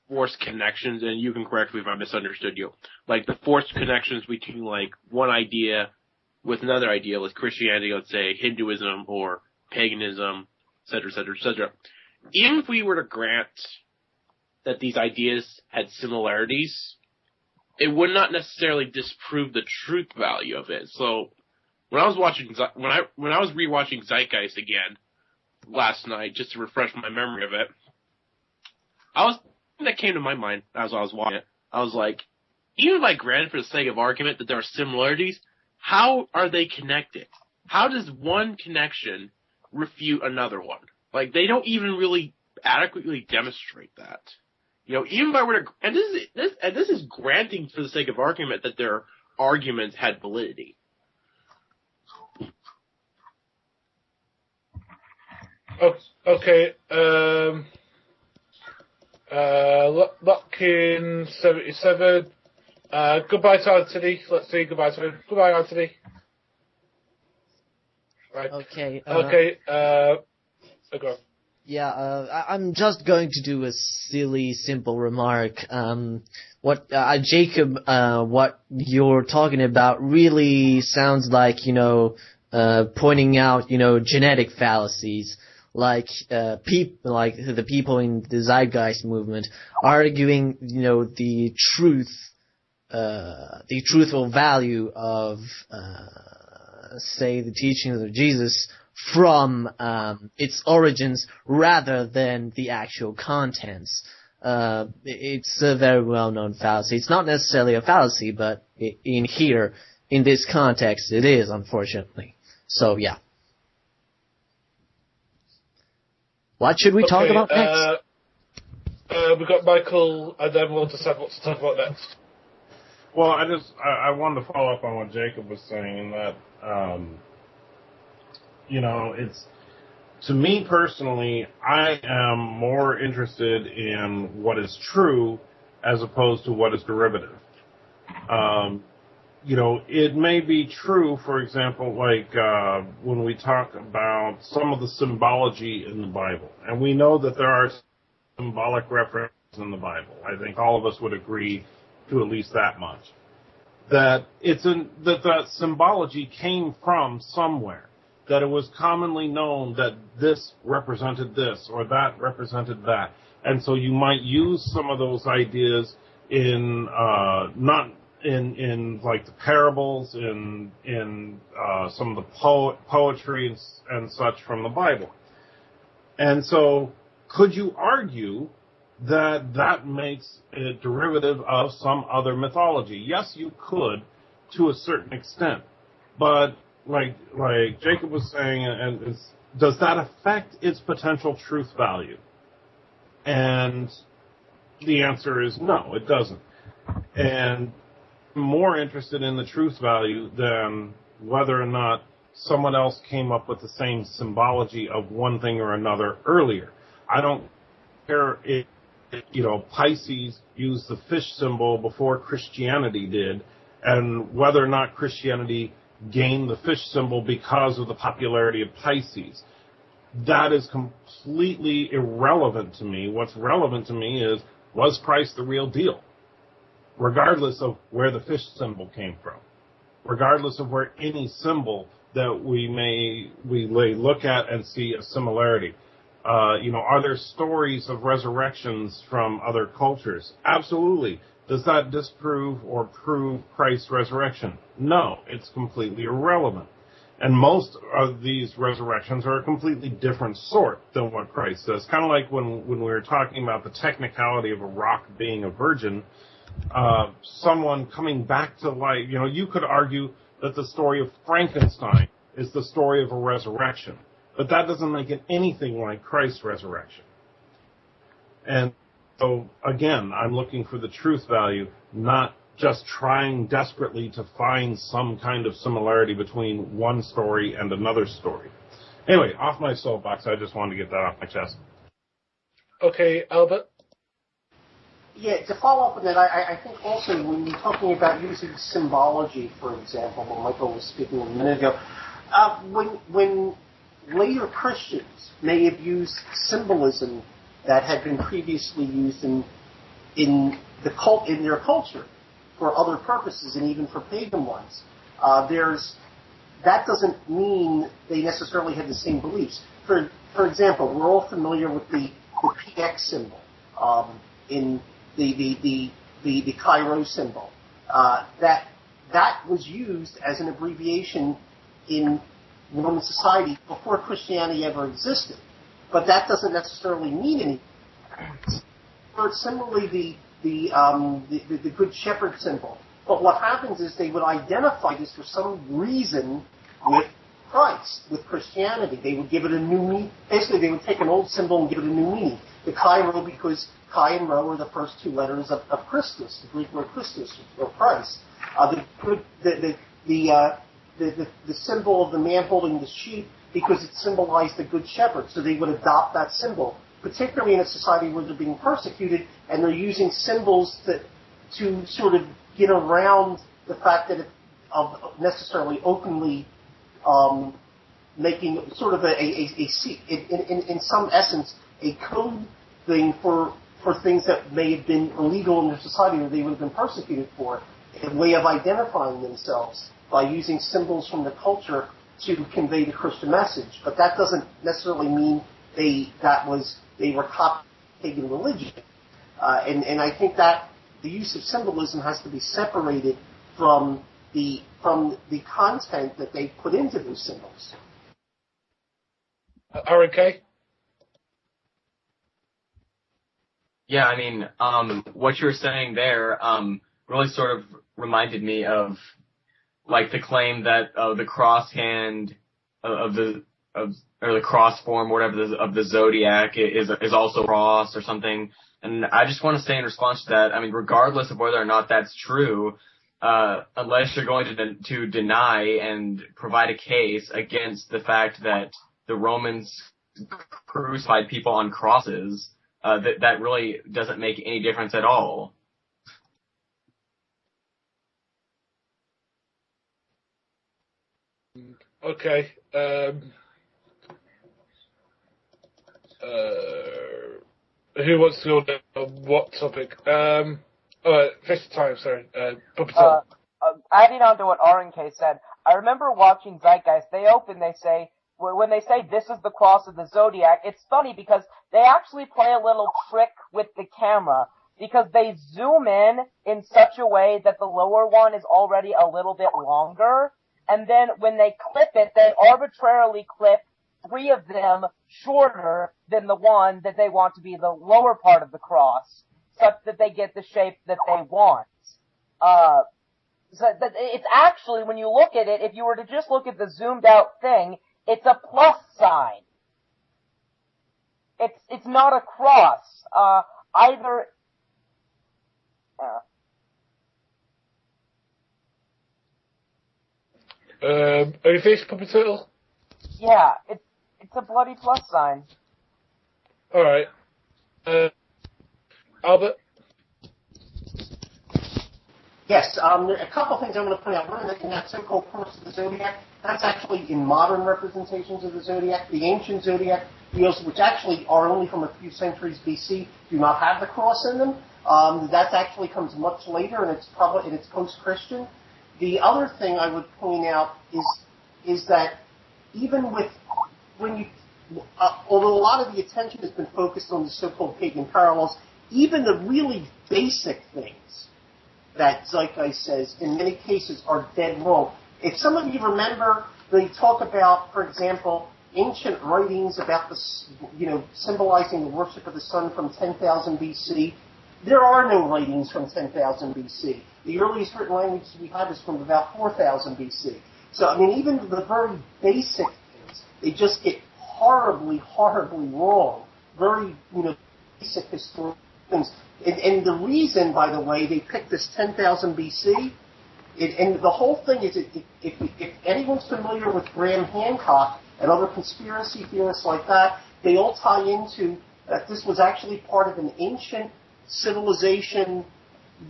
forced connections, and you can correct me if I misunderstood you, like the forced connections between, like, one idea with another idea, like Christianity, let's say Hinduism or paganism, etc., etc., etc. Even if we were to grant that these ideas had similarities, it would not necessarily disprove the truth value of it. So when I was rewatching Zeitgeist again last night, just to refresh my memory of it, that came to my mind as I was watching it. I was like, even if I granted for the sake of argument that there are similarities, how are they connected? How does one connection refute another one? Like, they don't even really adequately demonstrate that. You know, even if I were to, and this is granting for the sake of argument that their arguments had validity. Okay, Lockin 77. Goodbye to Anthony. Let's say goodbye to him. Goodbye, Anthony. Right. Okay. Go on. Yeah, I'm just going to do a silly, simple remark. Jacob, what you're talking about really sounds like, pointing out, genetic fallacies. Like the people in the Zeitgeist movement arguing, the truthful value of, say, the teachings of Jesus from its origins rather than the actual contents. It's a very well-known fallacy. It's not necessarily a fallacy, but in this context, it is, unfortunately. So, yeah. What should we talk about next? We've got Michael, and then we'll decide what to talk about next. Well, I wanted to follow up on what Jacob was saying, that, it's, to me personally, I am more interested in what is true as opposed to what is derivative. It may be true, for example, like when we talk about some of the symbology in the Bible, and we know that there are symbolic references in the Bible. I think all of us would agree to at least that much. That that symbology came from somewhere. That it was commonly known that this represented this or that represented that. And so you might use some of those ideas in like the parables, in some of the poetry and such from the Bible. And so could you argue that makes a derivative of some other mythology? Yes, you could, to a certain extent. But like Jacob was saying, does that affect its potential truth value? And the answer is no, it doesn't. And I'm more interested in the truth value than whether or not someone else came up with the same symbology of one thing or another earlier. I don't care if Pisces used the fish symbol before Christianity did, and whether or not Christianity gained the fish symbol because of the popularity of Pisces. that is completely irrelevant to me. What's relevant to me is, was Christ the real deal? Regardless of where the fish symbol came from. Regardless of where any symbol that we may look at and see a similarity. Are there stories of resurrections from other cultures? Absolutely. Does that disprove or prove Christ's resurrection? No, it's completely irrelevant. And most of these resurrections are a completely different sort than what Christ does. Kind of like when we were talking about the technicality of a rock being a virgin, someone coming back to life. You could argue that the story of Frankenstein is the story of a resurrection. But that doesn't make it anything like Christ's resurrection. And so, again, I'm looking for the truth value, not just trying desperately to find some kind of similarity between one story and another story. Anyway, off my soapbox. I just wanted to get that off my chest. Okay, Albert? Yeah, to follow up on that, I think also when you're talking about using symbology, for example, when Michael was speaking a minute ago, when later Christians may have used symbolism that had been previously used in their culture for other purposes and even for pagan ones. That doesn't mean they necessarily had the same beliefs. For example, we're all familiar with the PX symbol in the Cairo symbol. That was used as an abbreviation in Roman society before Christianity ever existed. But that doesn't necessarily mean anything. Similarly, the Good Shepherd symbol. But what happens is they would identify this for some reason with Christ, with Christianity. They would give it a new meaning. Basically, they would take an old symbol and give it a new meaning. The Chi Rho, because Chi and Rho are the first two letters of Christus, the Greek word Christus, or Christ. The symbol of the man holding the sheep, because it symbolized the Good Shepherd. So they would adopt that symbol, particularly in a society where they're being persecuted, and they're using symbols to sort of get around the fact that of necessarily openly making sort of in some essence a code thing for things that may have been illegal in their society or they would have been persecuted for, a way of identifying themselves by using symbols from the culture to convey the Christian message. But that doesn't necessarily mean they were copying pagan religion. And I think that the use of symbolism has to be separated from the content that they put into those symbols. RK? Yeah, I mean, what you were saying there really sort of reminded me of like the claim that the cross hand or the cross form, whatever of the zodiac is also a cross or something. And I just want to say in response to that, I mean, regardless of whether or not that's true, unless you're going to deny and provide a case against the fact that the Romans crucified people on crosses, that really doesn't make any difference at all. Okay. Who wants to go on what topic? First time, sorry. Adding on to what RNK said, I remember watching Zeitgeist. They say, when they say this is the cross of the Zodiac, it's funny because they actually play a little trick with the camera because they zoom in such a way that the lower one is already a little bit longer. And then when they clip it, they arbitrarily clip 3 of them shorter than the one that they want to be the lower part of the cross, such that they get the shape that they want. So that it's actually, when you look at it, if you were to just look at the zoomed out thing, it's a plus sign. It's not a cross. Either. Are you finished, Puppet Turtle? Yeah, it's a bloody plus sign. Alright. Albert? Yes, a couple of things I want to point out. One in that so-called Curse of the Zodiac, that's actually in modern representations of the Zodiac. The ancient Zodiac wheels, which actually are only from a few centuries BC, do not have the cross in them. That actually comes much later, and it's post-Christian. The other thing I would point out is that even with although a lot of the attention has been focused on the so-called pagan parallels, even the really basic things that Zeitgeist says, in many cases, are dead wrong. If some of you remember, they talk about, for example, ancient writings about symbolizing the worship of the sun from 10,000 BC. There are no writings from 10,000 BC. The earliest written languages we have is from about 4,000 BC. So, I mean, even the very basic things, they just get horribly, horribly wrong. Very, basic historical things. And the reason, by the way, they picked this 10,000 BC, and the whole thing is, if anyone's familiar with Graham Hancock and other conspiracy theorists like that, they all tie into that this was actually part of an ancient civilization,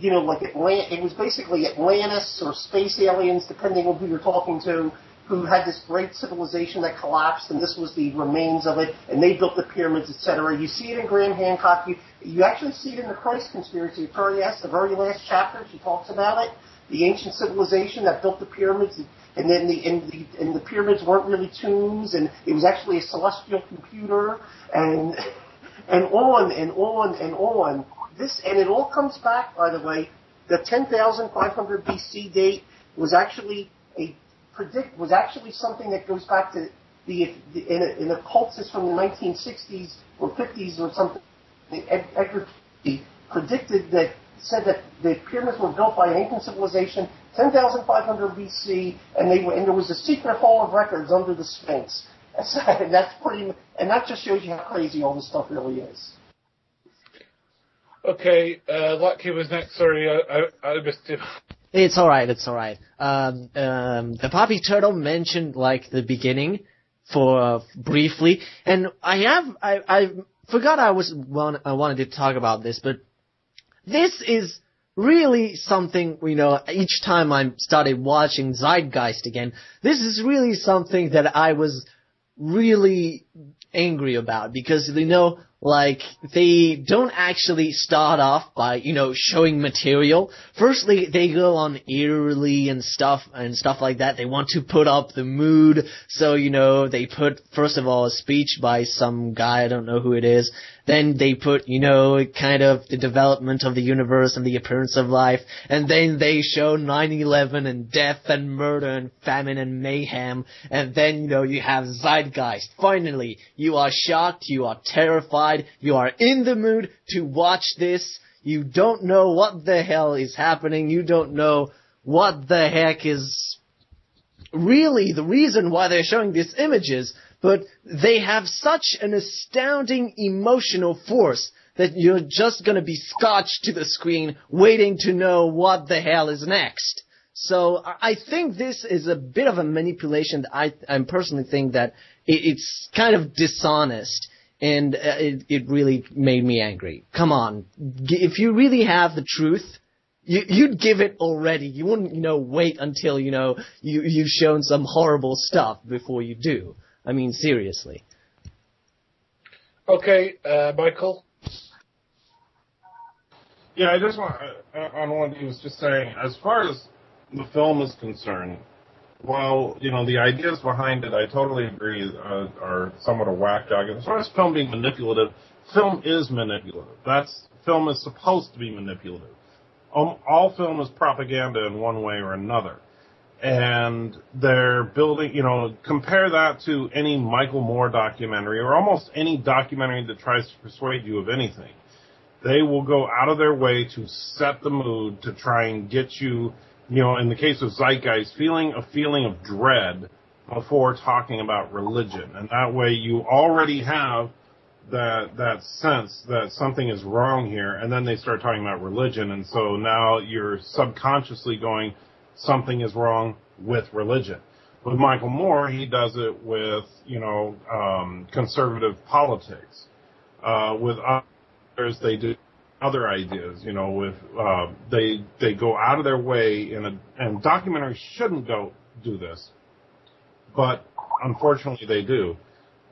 like it was basically Atlantis or space aliens, depending on who you're talking to, who had this great civilization that collapsed, and this was the remains of it, and they built the pyramids, etc. You see it in Graham Hancock. You actually see it in the Christ Conspiracy. Victoria S., the very last chapter, she talks about it, the ancient civilization that built the pyramids, and then the pyramids weren't really tombs, and it was actually a celestial computer, and on and on and on. And it all comes back, by the way, the 10,500 BC date was actually something that goes back to an occultist from the 1960s or 50s or something. Edgar said that the pyramids were built by an ancient civilization, 10,500 BC, and there was a secret hall of records under the Sphinx. And that just shows you how crazy all this stuff really is. Okay, Lucky was next. Sorry, I missed him. It's alright. The Poppy Turtle mentioned, the beginning for briefly, and I forgot I wanted to talk about this, but this is really something, each time I started watching Zeitgeist again, this is really something that I was really angry about, because, they don't actually start off by, showing material. Firstly, they go on eerily and stuff like that. They want to put up the mood. So, they put, first of all, a speech by some guy, I don't know who it is. Then they put, kind of the development of the universe and the appearance of life. And then they show 9/11 and death and murder and famine and mayhem. And then, you have Zeitgeist. Finally, you are shocked, you are terrified, you are in the mood to watch this. You don't know what the hell is happening. You don't know what the heck is really the reason why they're showing these images. But they have such an astounding emotional force that you're just going to be scotched to the screen waiting to know what the hell is next. So I think this is a bit of a manipulation. I personally think that it's kind of dishonest, and it really made me angry. Come on. If you really have the truth, you'd give it already. You wouldn't, wait until, you've shown some horrible stuff before you do. I mean, seriously. Okay, Michael? Yeah, I just want, on what he was just saying, as far as the film is concerned, while, the ideas behind it, I totally agree, are somewhat a whack job. As far as film being manipulative, film is manipulative. Film is supposed to be manipulative. All film is propaganda in one way or another. And they're building, compare that to any Michael Moore documentary or almost any documentary that tries to persuade you of anything. They will go out of their way to set the mood to try and get you, in the case of Zeitgeist, a feeling of dread before talking about religion. And that way you already have that sense that something is wrong here, and then they start talking about religion, and so now you're subconsciously going, something is wrong with religion. With Michael Moore, he does it with, conservative politics. With others, they do other ideas. With they go out of their way and documentaries shouldn't do this, but unfortunately they do.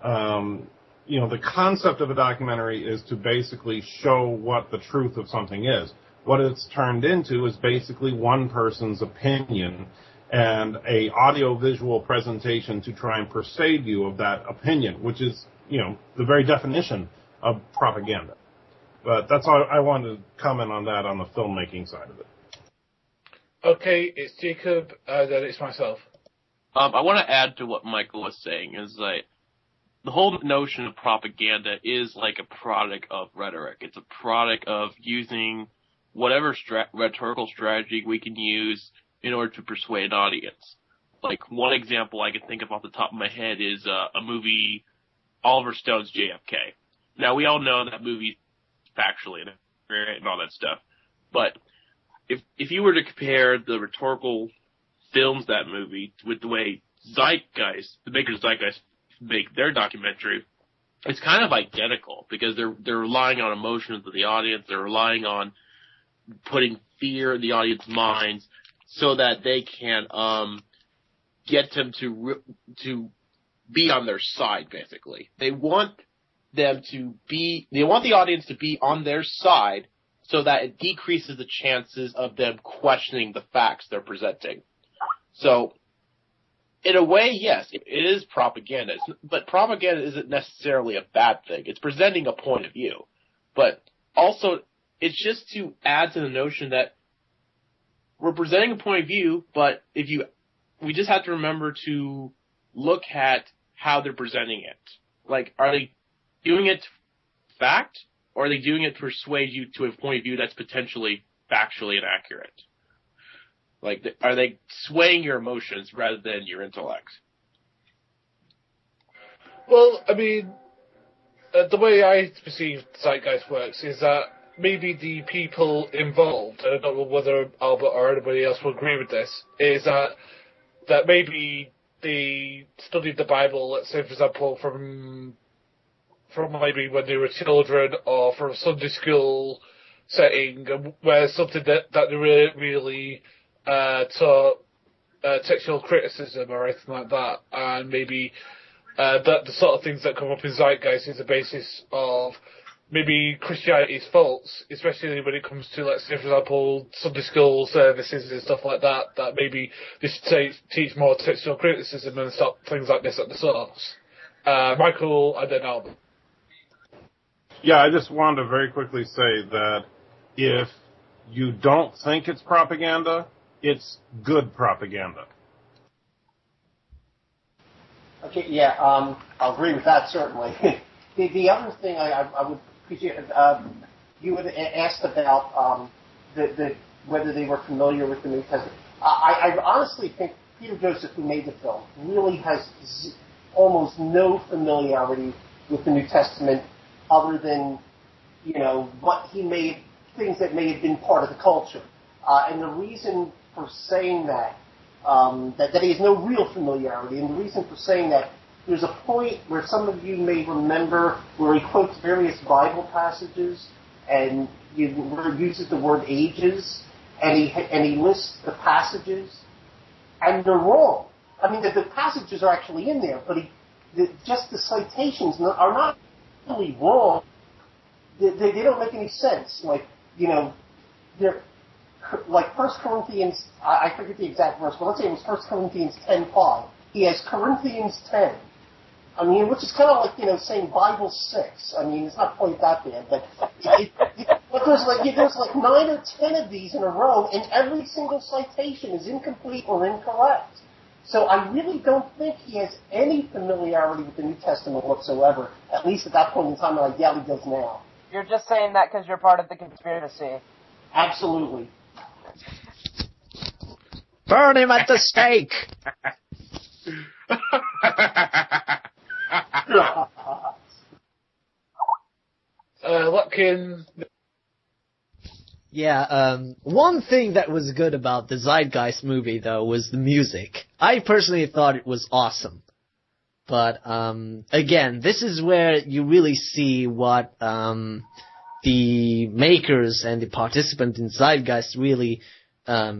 The concept of a documentary is to basically show what the truth of something is. What it's turned into is basically one person's opinion and a audio-visual presentation to try and persuade you of that opinion, which is, the very definition of propaganda. But that's all I wanted to comment on that on the filmmaking side of it. Okay, it's Jacob, then it's myself. I want to add to what Michael was saying, is that the whole notion of propaganda is like a product of rhetoric. It's a product of using whatever rhetorical strategy we can use in order to persuade an audience. Like, one example I can think of off the top of my head is a movie, Oliver Stone's JFK. Now, we all know that movie factually and all that stuff, but if you were to compare the rhetorical films that movie with the way Zeitgeist, the makers of Zeitgeist, make their documentary, it's kind of identical, because they're relying on emotions of the audience, they're relying on putting fear in the audience's minds, so that they can get them to be on their side. Basically, they want the audience to be on their side, so that it decreases the chances of them questioning the facts they're presenting. So, in a way, yes, it is propaganda, but propaganda isn't necessarily a bad thing. It's presenting a point of view, but also it's just to add to the notion that we're presenting a point of view, but we just have to remember to look at how they're presenting it. Like, are they doing it to fact, or are they doing it to persuade you to a point of view that's potentially factually inaccurate? Like, are they swaying your emotions rather than your intellect? Well, I mean, the way I perceive Zeitgeist works is that maybe the people involved, and I don't know whether Albert or anybody else will agree with this, is that maybe they studied the Bible, let's say, for example, from maybe when they were children, or from a Sunday school setting, where something that they really taught textual criticism or anything like that, and maybe that the sort of things that come up in Zeitgeist is the basis of maybe Christianity's faults, especially when it comes to, let's say, for example, Sunday school services and stuff like that, that maybe they should teach more textual criticism and stop things like this at the source. Michael, and then Albert. Yeah, I just wanted to very quickly say that if you don't think it's propaganda, it's good propaganda. Okay, yeah, I'll agree with that, certainly. The other thing I would appreciate, you had asked about whether they were familiar with the New Testament. I honestly think Peter Joseph, who made the film, really has almost no familiarity with the New Testament, other than, what he made, things that may have been part of the culture. And the reason for saying that he has no real familiarity, and the reason for saying that, there's a point where some of you may remember where he quotes various Bible passages and uses the word ages, and he lists the passages, and they're wrong. I mean, the passages are actually in there, but just the citations are not really wrong. They don't make any sense. They're like 1 Corinthians, I forget the exact verse, but let's say it was 1 Corinthians 10:5. He has Corinthians 10. I mean, which is kind of like, saying Bible 6. I mean, it's not quite that bad, but there's like 9 or 10 of these in a row, and every single citation is incomplete or incorrect. So I really don't think he has any familiarity with the New Testament whatsoever, at least at that point in time, and I doubt he does now. You're just saying that because you're part of the conspiracy. Absolutely. Burn him at the stake! Lutkin. Yeah, one thing that was good about the Zeitgeist movie, though, was the music. I personally thought it was awesome. But, again, this is where you really see what, the the makers and the participants in Zeitgeist really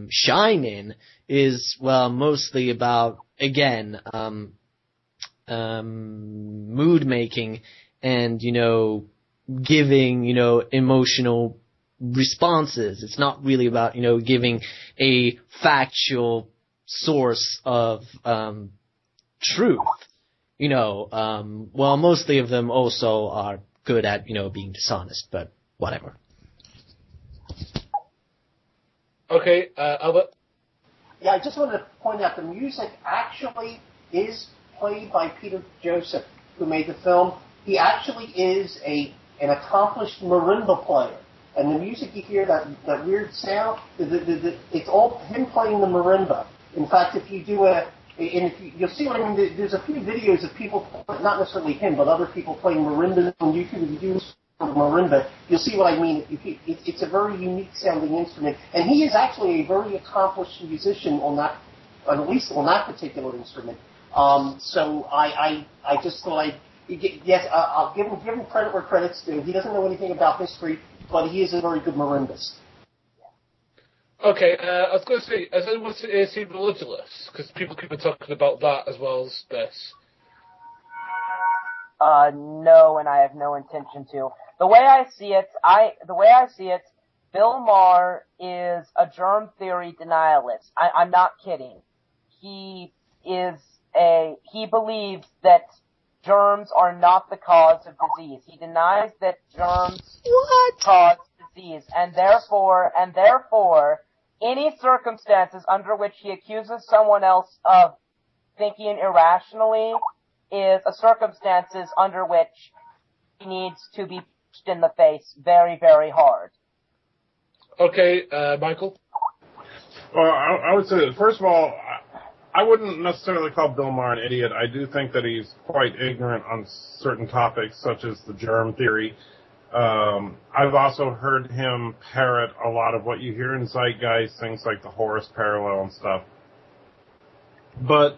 shine in is, well, mostly about, again, mood making and, giving, emotional responses. It's not really about, giving a factual source of truth. Well, mostly of them also are good at, being dishonest, but whatever. Okay, Albert? Yeah, I just wanted to point out the music actually is played by Peter Joseph, who made the film. He actually is an accomplished marimba player. And the music you hear, that weird sound, it's all him playing the marimba. In fact, if you do you'll see what I mean. There's a few videos of people, not necessarily him, but other people playing marimba on YouTube. If you do marimba, you'll see what I mean. It's a very unique sounding instrument, and he is actually a very accomplished musician at least on that particular instrument. So I just thought I'll give him credit where credit's due. He doesn't know anything about history, but he is a very good marimbist. Okay, I was going to say, has anyone seen Religulous? Because people keep on talking about that as well as this. No, and I have no intention to. The way I see it, Bill Maher is a germ theory denialist. I'm not kidding. He believes that germs are not the cause of disease. He denies that germs cause disease, and therefore, any circumstances under which he accuses someone else of thinking irrationally is a circumstances under which he needs to be punched in the face very, very hard. Okay, Michael? Well, I would say that, first of all, I wouldn't necessarily call Bill Maher an idiot. I do think that he's quite ignorant on certain topics, such as the germ theory. I've also heard him parrot a lot of what you hear in Zeitgeist, things like the Horus parallel and stuff. But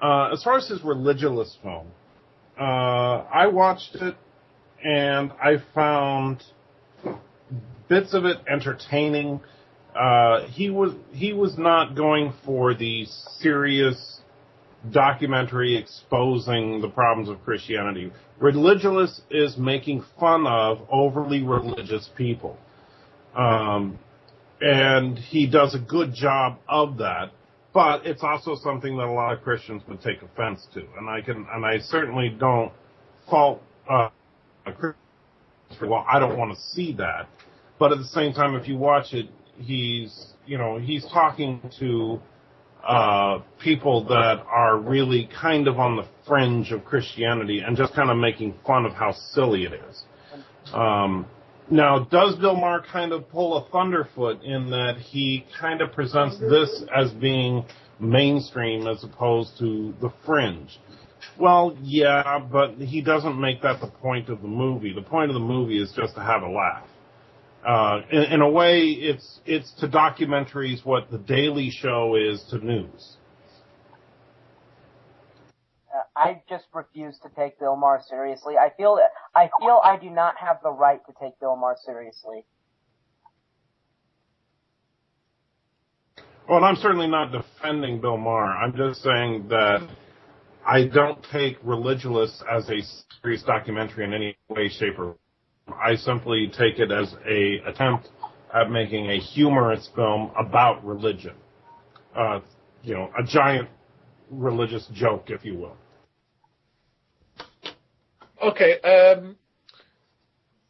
as far as his Religulous film, I watched it and I found bits of it entertaining. He was not going for the serious documentary exposing the problems of Christianity. Religulous is making fun of overly religious people. And he does a good job of that, but it's also something that a lot of Christians would take offense to. And I certainly don't fault a Christian for, well, I don't want to see that. But at the same time, if you watch it, he's talking to people that are really kind of on the fringe of Christianity and just kind of making fun of how silly it is. Now, does Bill Maher kind of pull a Thunderfoot in that he kind of presents this as being mainstream as opposed to the fringe? Well, yeah, but he doesn't make that the point of the movie. The point of the movie is just to have a laugh. In a way, it's to documentaries what The Daily Show is to news. I just refuse to take Bill Maher seriously. I feel I do not have the right to take Bill Maher seriously. Well, I'm certainly not defending Bill Maher. I'm just saying that I don't take Religulous as a serious documentary in any way, shape, or form. I simply take it as a attempt at making a humorous film about religion. A giant religious joke, if you will. Okay,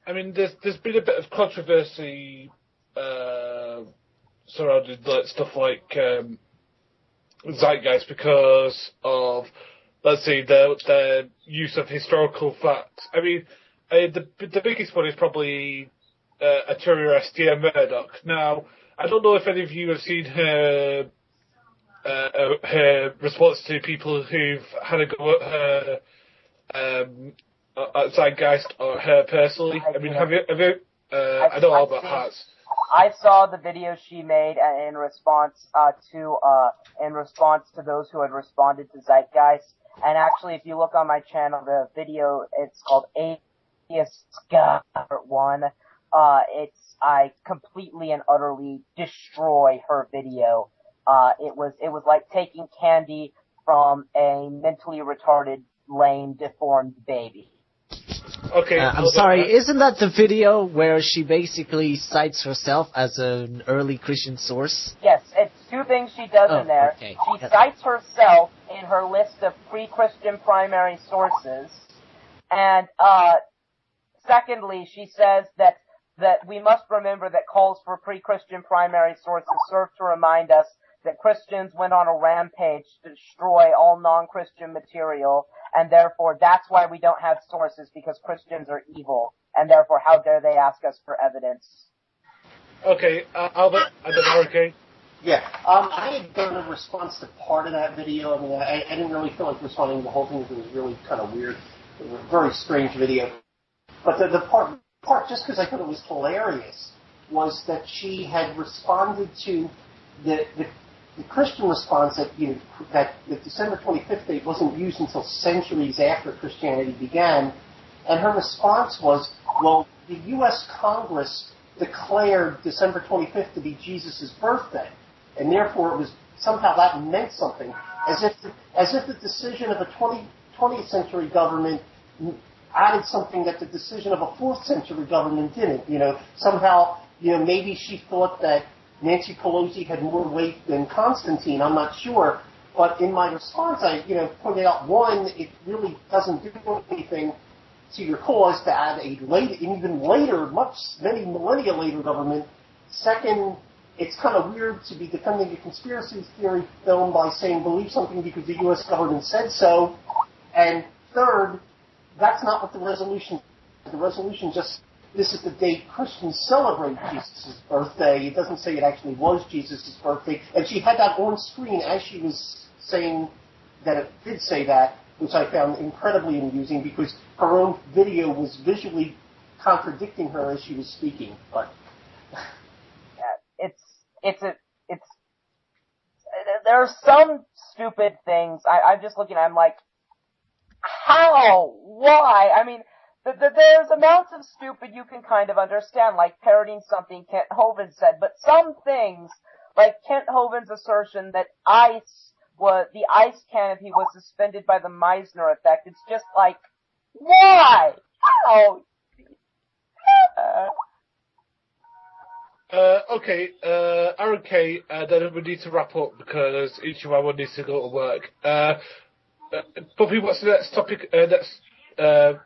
I mean, there's been a bit of controversy surrounding stuff like Zeitgeist because of, let's say, the use of historical facts. I mean, the biggest one is probably Arturia S.T.M. Murdoch. Now, I don't know if any of you have seen her response to people who've had a go at her at Zeitgeist or her personally. I mean, have you? I know all about has. I saw the video she made in response to those who had responded to Zeitgeist. And actually, if you look on my channel, the video, it's called Atheist God Part 1. I completely and utterly destroy her video. It was like taking candy from a mentally retarded, lame, deformed baby. Okay. I'm sorry, isn't that the video where she basically cites herself as an early Christian source? Yes, it's two things she does in there. Okay. She cites herself in her list of pre-Christian primary sources, and secondly, she says that we must remember that calls for pre-Christian primary sources serve to remind us that Christians went on a rampage to destroy all non-Christian material, and therefore that's why we don't have sources, because Christians are evil, and therefore how dare they ask us for evidence. Okay, Albert, and then okay. Yeah, I had done a response to part of that video. I mean, I didn't really feel like responding to the whole thing because it was really kind of weird. It was a very strange video. But the part, just because I thought it was hilarious, was that she had responded to the Christian response that that the December 25th date wasn't used until centuries after Christianity began, and her response was, well, the U.S. Congress declared December 25th to be Jesus' birthday, and therefore it was somehow that meant something, as if the decision of a 20th century government added something that the decision of a 4th century government didn't. Somehow, maybe she thought that Nancy Pelosi had more weight than Constantine. I'm not sure. But in my response, I, pointed out, one, it really doesn't do anything to your cause to add an even later, many millennia later government. Second, it's kind of weird to be defending a conspiracy theory film by saying believe something because the U.S. government said so. And third, that's not what the resolution. The resolution just, this is the date Christians celebrate Jesus' birthday. It doesn't say it actually was Jesus' birthday. And she had that on screen as she was saying that it did say that, which I found incredibly amusing because her own video was visually contradicting her as she was speaking. But there are some stupid things. I'm just looking at, I'm like, how? Why? I mean, there's amounts of stupid you can kind of understand, like parroting something Kent Hovind said, but some things, like Kent Hovind's assertion that the ice canopy was suspended by the Meissner effect, it's just like, why? How? Okay, Aaron K, then we need to wrap up because each of our needs to go to work. Puppy, what's the next topic? The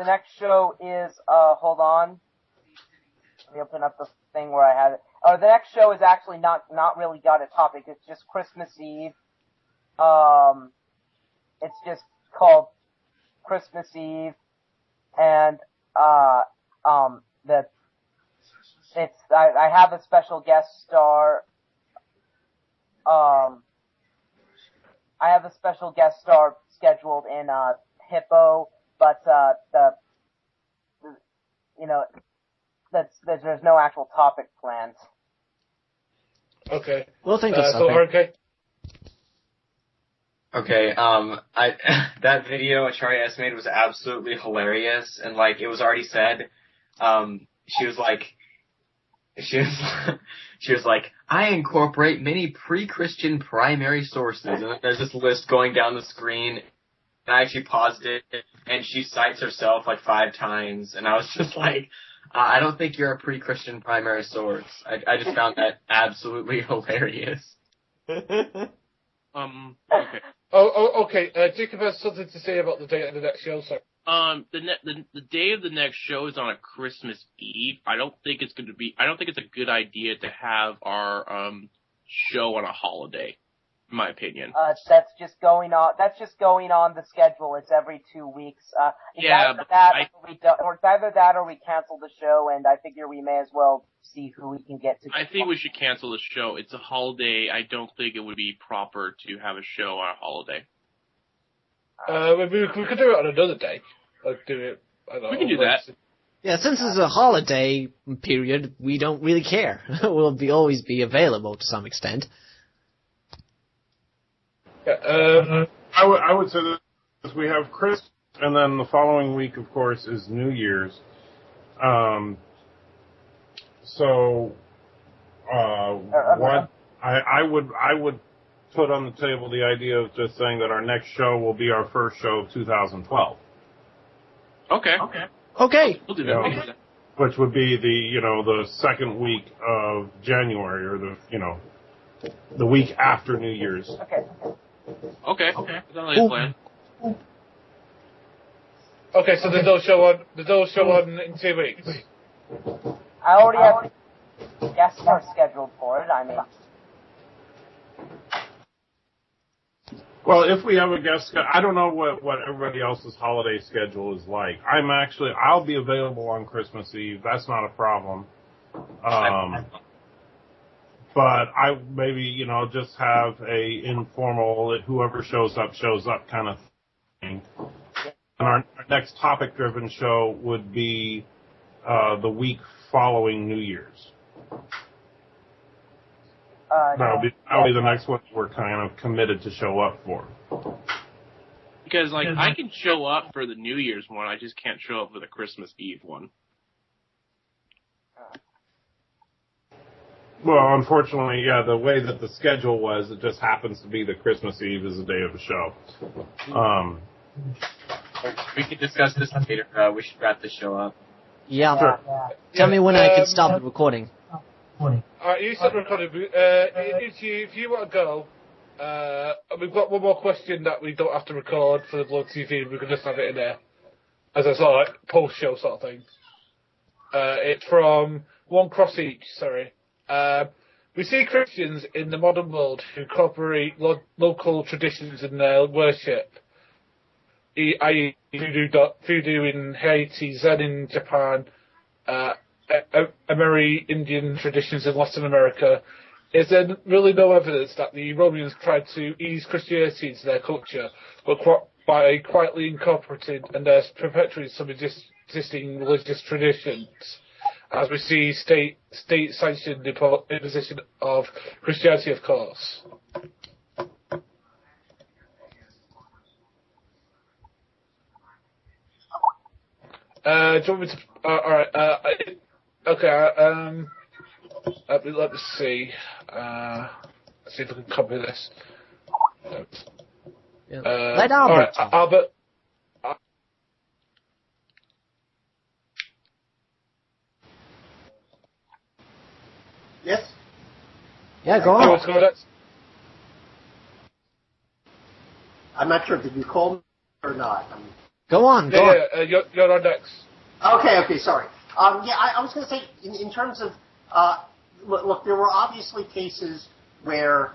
next show is, hold on. Let me open up the thing where I have it. The next show is actually not really got a topic. It's just Christmas Eve. It's just called Christmas Eve, and I have a special guest star. I have a special guest star scheduled in Hippo, but there's no actual topic planned. Okay. We'll think of So something. okay. Okay, that video Achari S made was absolutely hilarious, and it was already said, she was like, I incorporate many pre-Christian primary sources, and there's this list going down the screen, and I actually paused it, and she cites herself 5 times, and I was just like, I don't think you're a pre-Christian primary source. I just found that absolutely hilarious. Okay. Okay. Jacob has something to say about the date of the next show, sir. The day of the next show is on a Christmas Eve. I don't think it's a good idea to have our show on a holiday, in my opinion. That's just going on the schedule. It's every 2 weeks. It's either that or we cancel the show, and I figure we may as well see who we can get to. I think we should cancel the show. It's a holiday. I don't think it would be proper to have a show on a holiday. We could do it on another day. We can do that. Yeah, since it's a holiday period, we don't really care. We'll always be available to some extent. Yeah, I would say that we have Christmas And then the following week, of course, is New Year's. So, what I would put on the table the idea of just saying that our next show will be our first show of 2012. Okay. We'll do that. Yeah. Which would be the second week of January, or the week after New Year's. Okay. That's not like a plan. Okay, so there's no show on in 2 weeks. I already have guests are scheduled for it. I mean, Well, if we have a guest, I don't know what everybody else's holiday schedule is like. I'll be available on Christmas Eve. That's not a problem. But I maybe, just have a informal, whoever shows up kind of thing. And our next topic-driven show would be the week following New Year's. That'll be the next one we're kind of committed to show up for. Because, I can show up for the New Year's one, I just can't show up for the Christmas Eve one. Well, unfortunately, yeah, the way that the schedule was, it just happens to be that Christmas Eve is the day of the show. We could discuss this later. We should wrap this show up. Yeah. Sure. Tell me when I can stop the recording. Alright, you stop recording. If you want to go, we've got one more question that we don't have to record for the Blood TV. We can just have it in there as a sort of post-show sort of thing. It's from One Cross Each. Sorry. We see Christians in the modern world who incorporate local traditions in their worship, i.e. voodoo in Haiti, Zen in Japan, Amerindian traditions in Latin America. Is there really no evidence that the Romans tried to ease Christianity into their culture, but by quietly incorporating and perpetuating some existing religious traditions? As we see state-sanctioned imposition of Christianity, of course. Do you want me to... alright, okay, let me see. Let's see if I can copy this. Let Albert. Alright, Albert... Yes? Yeah, go on. I'm not sure. Did you call me or not? Go on. You're on next. Okay, sorry. I was going to say, in terms of, look, there were obviously cases where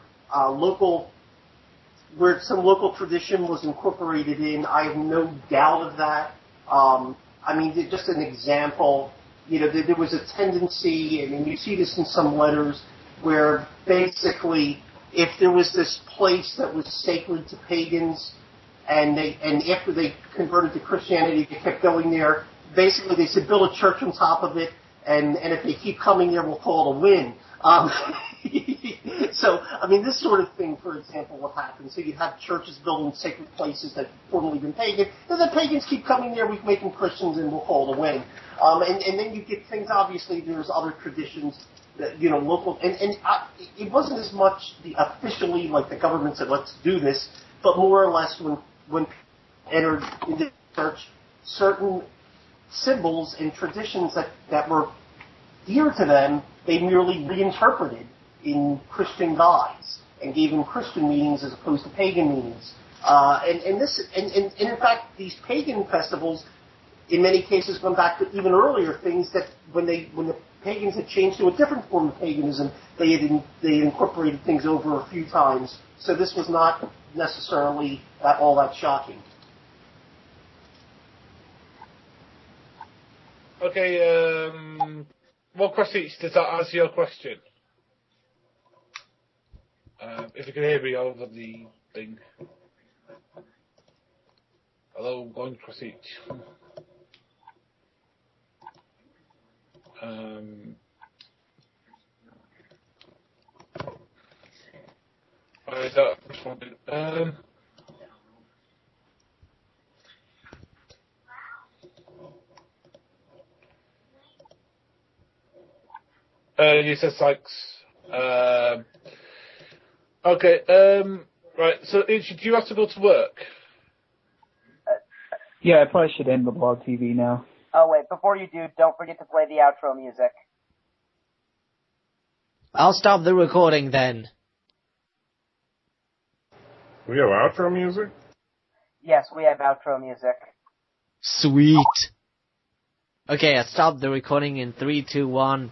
where some local tradition was incorporated in. I have no doubt of that. Just an example, there was a tendency, and you see this in some letters, where basically, if there was this place that was sacred to pagans, and after they converted to Christianity, they kept going there. Basically, they said, build a church on top of it, and if they keep coming there, we'll call it a win. So, this sort of thing, for example, what happens. So you have churches built in sacred places that have formerly been pagan, and the pagans keep coming there, we make them Christians, and we'll call it a win. And then you get things, obviously, there's other traditions that, local, and it wasn't as much officially like the government said, let's do this, but more or less when people entered into the church, certain symbols and traditions that were dear to them, they merely reinterpreted in Christian guise and gave them Christian meanings as opposed to pagan meanings. And in fact, these pagan festivals, in many cases, went back to even earlier things that when the pagans had changed to a different form of paganism, they had incorporated things over a few times. So this was not necessarily all that shocking. Okay, one question each. Does that answer your question? If you can hear me over the thing. Hello, one across each. Is that responded? You said Sykes. Okay. Right. So, do you have to go to work? Yeah, I probably should end the blog TV now. Oh wait, before you do, don't forget to play the outro music. I'll stop the recording then. We have outro music? Yes, we have outro music. Sweet. Okay, I stopped the recording in 3, 2, 1.